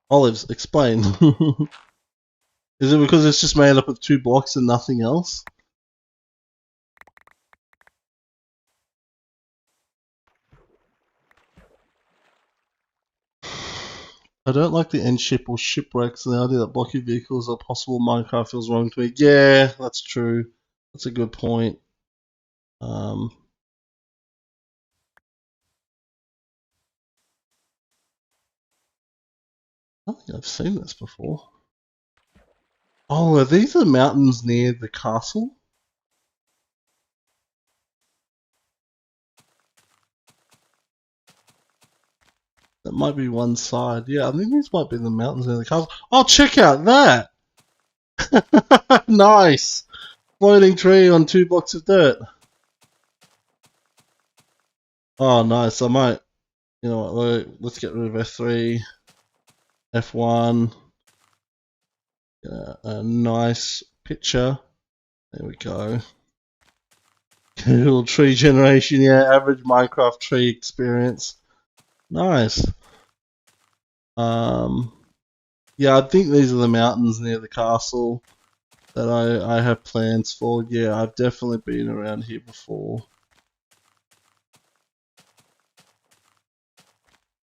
Olives, explain. Is it because it's just made up of 2 blocks and nothing else? I don't like the end ship or shipwrecks, and the idea that blocky vehicles are possible in Minecraft feels wrong to me. Yeah, that's true. That's a good point. I think I've seen this before. Oh, are these the mountains near the castle? That might be one side. Yeah, I think these might be the mountains near the castle. Oh, check out that! Nice! Floating tree on 2 blocks of dirt. Oh, nice. I might, you know what, let's get rid of F3, F1. A nice picture. There we go. Little tree generation, yeah, average Minecraft tree experience. Nice. Yeah, I think these are the mountains near the castle that I have plans for. Yeah, I've definitely been around here before.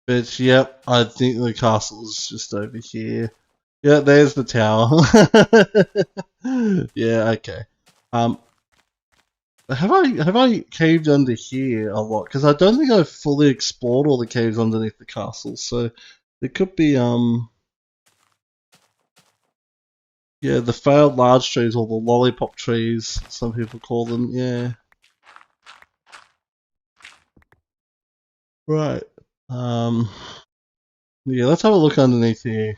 But yep, I think the castle is just over here. Yeah, there's the tower. Yeah, okay. Have I caved under here a lot? Because I don't think I've fully explored all the caves underneath the castle. So there could be yeah, the failed large trees or the lollipop trees, some people call them. Yeah. Right. Yeah, let's have a look underneath here.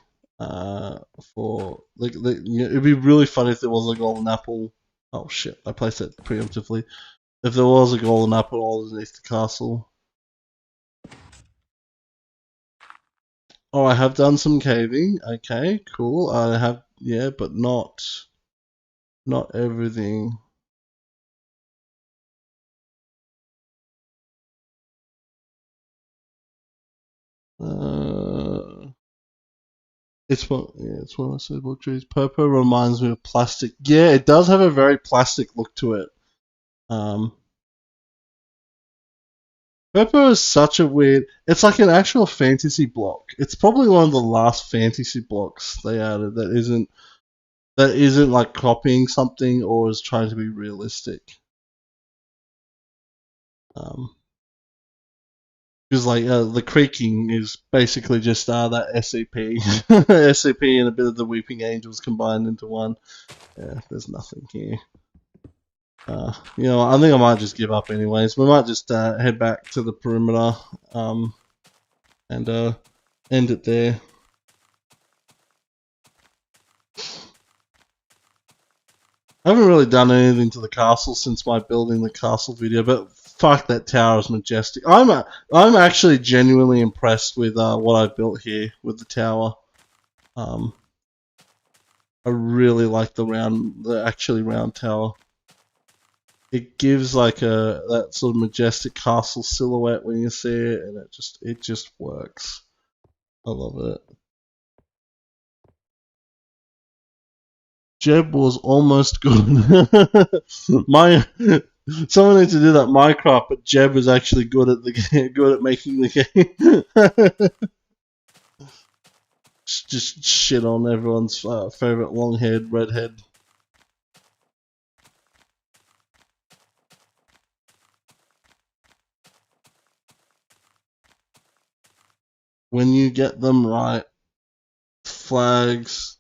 For like, it'd be really funny if there was a golden apple. Oh shit! I placed it preemptively. If there was a golden apple underneath the castle. Oh, I have done some caving. Okay, cool. I have, yeah, but not everything. It's one of my suitable trees. Purple reminds me of plastic. Yeah, it does have a very plastic look to it. Um, Purple is such a weird. It's like an actual fantasy block. It's probably one of the last fantasy blocks they added that isn't like copying something or is trying to be realistic. Because like the creaking is basically just that SCP, SCP and a bit of the Weeping Angels combined into one. Yeah, there's nothing here. I think I might just give up anyways. We might just head back to the perimeter and end it there. I haven't really done anything to the castle since my building the castle video, but fuck, that tower is majestic. I'm actually genuinely impressed with what I built here with the tower. I really like the actually round tower. It gives like that sort of majestic castle silhouette when you see it, and it just works. I love it. Jeb was almost good. Someone needs to do that Minecraft, but Jeb is actually good at the game, good at making the game. Just shit on everyone's favorite long-haired redhead. When you get them right, flags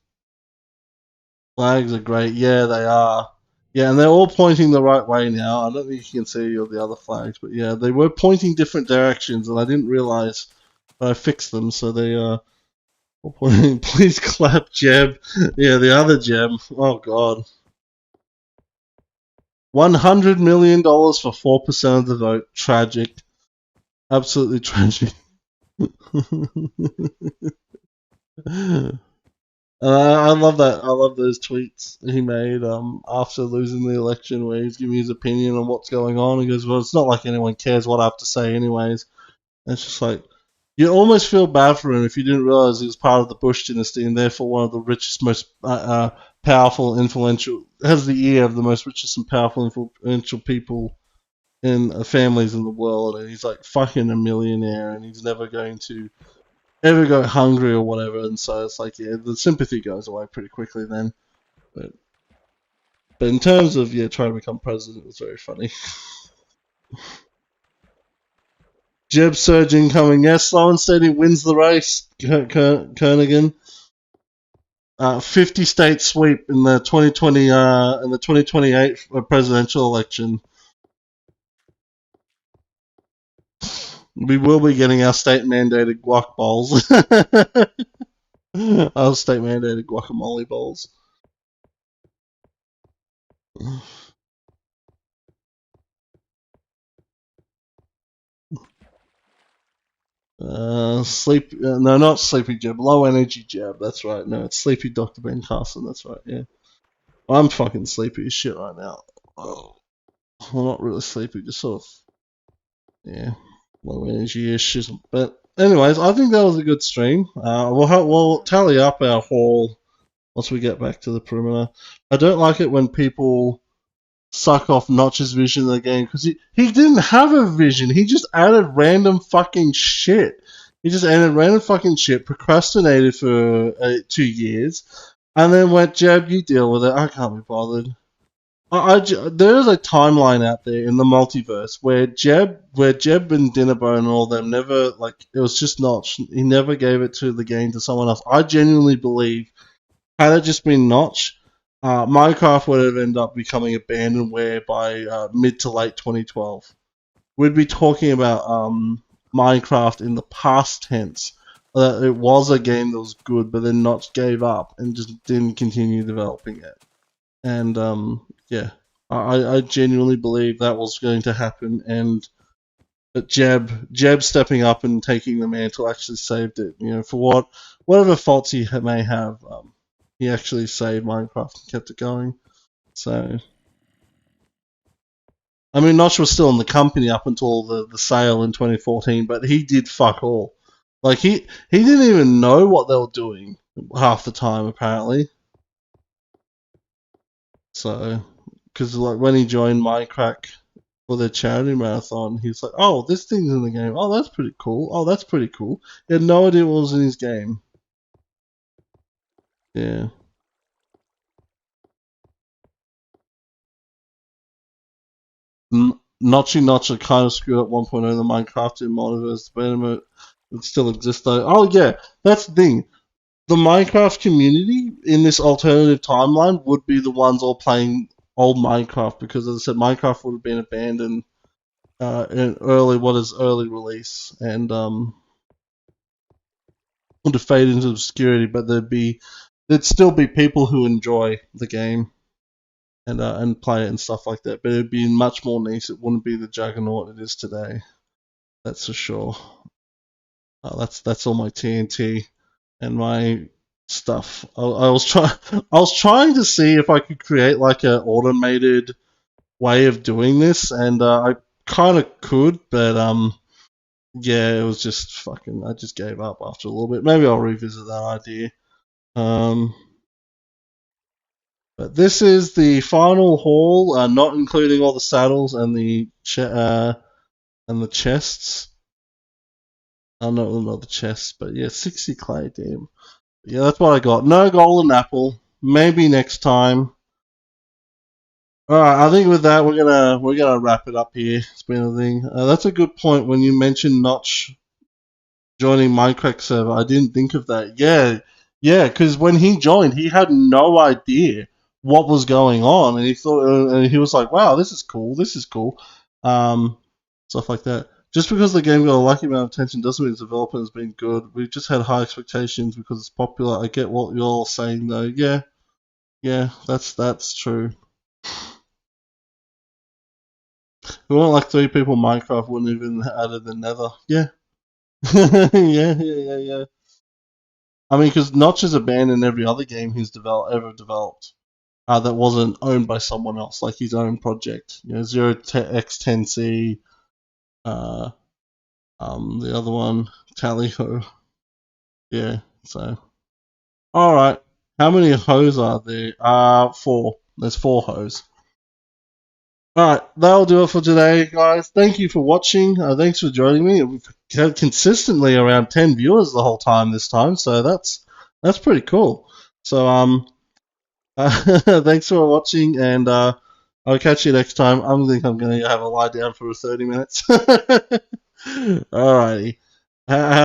are great. Yeah, they are. Yeah, and they're all pointing the right way now. I don't think you can see all the other flags, but yeah, they were pointing different directions, and I didn't realize. But I fixed them, so they all pointing. Please clap, Jeb. Yeah, the other Jeb. Oh God. $100 million for 4% of the vote. Tragic. Absolutely tragic. I love that. I love those tweets he made after losing the election, where he's giving his opinion on what's going on. He goes, "Well, it's not like anyone cares what I have to say, anyways." And it's just like you almost feel bad for him if you didn't realize he was part of the Bush dynasty and therefore one of the richest, most powerful, influential, has the ear of the most richest and powerful, influential people in families in the world, and he's like fucking a millionaire, and he's never going to ever go hungry or whatever, and so it's like, yeah, the sympathy goes away pretty quickly then. But in terms of trying to become president, it was very funny. Jeb surge incoming. Yes, slow and steady wins the race. Kernaghan. 50 state sweep in the 2020 in the 2028 presidential election. We will be getting our state mandated guac bowls. Our state mandated guacamole bowls. No, not Sleepy Jeb. Low energy Jeb. That's right. No, it's Sleepy Dr. Ben Carson. That's right. Yeah, I'm fucking sleepy as shit right now. Oh, well, not really sleepy, just sort of, yeah, low energy ish. But anyways, I think that was a good stream. We'll tally up our haul once we get back to the perimeter. I don't like it when people suck off Notch's vision of the game, because he didn't have a vision. He just added random fucking shit. Procrastinated for 2 years, and then went, Jeb, you deal with it. I can't be bothered. There is a timeline out there in the multiverse where Jeb and Dinnerbone and all them never, like, it was just Notch. He never gave it to the game to someone else. I genuinely believe, had it just been Notch, Minecraft would have ended up becoming abandonware by mid to late 2012. We'd be talking about Minecraft in the past tense. It was a game that was good, but then Notch gave up and just didn't continue developing it. And yeah, I genuinely believe that was going to happen, and that Jeb stepping up and taking the mantle actually saved it. For whatever faults he may have, he actually saved Minecraft and kept it going. So, I mean, Notch was still in the company up until the sale in 2014, but he did fuck all. Like, he didn't even know what they were doing half the time, apparently. So, because like when he joined Minecraft for their charity marathon, he's like, "Oh, this thing's in the game. Oh, that's pretty cool. Oh, that's pretty cool." He had no idea what was in his game. Yeah. Notchy kind of screwed up 1.0 in the Minecraft in Multiverse, but it still exists though. Oh yeah, that's the thing. The Minecraft community in this alternative timeline would be the ones all playing old Minecraft, because as I said, Minecraft would have been abandoned in early release, and would have faded into obscurity. But there'd still be people who enjoy the game and play it and stuff like that. But it'd be much more niche. It wouldn't be the juggernaut it is today. That's for sure. That's all my TNT and my stuff. I was trying to see if I could create like an automated way of doing this, and I kind of could, but yeah, it was just fucking. I just gave up after a little bit. Maybe I'll revisit that idea. Um, but this is the final haul, not including all the saddles and the chests. Not the chests, but yeah, 60 clay, damn. Yeah, that's what I got. No golden apple. Maybe next time. Alright, I think with that we're gonna wrap it up here. It's been a thing. That's a good point when you mentioned Notch joining Minecraft server. I didn't think of that. Yeah, because when he joined, he had no idea what was going on, and and he was like, "Wow, this is cool. This is cool." Stuff like that. Just because the game got a lucky amount of attention doesn't mean its development has been good. We've just had high expectations because it's popular. I get what you're all saying though. Yeah, that's true. We weren't like 3 people in Minecraft wouldn't even added the Nether. Yeah. Yeah. I mean, because Notch is abandoned every other game he's ever developed that wasn't owned by someone else, like his own project. You know, 0x10C, the other one, Tallyho. Yeah, so. Alright. How many hoes are there? 4. There's 4 hoes. Alright, that'll do it for today, guys. Thank you for watching. Thanks for joining me. We've had consistently around 10 viewers the whole time this time, so that's pretty cool. So thanks for watching, and I'll catch you next time. I'm going to have a lie down for 30 minutes. Alrighty.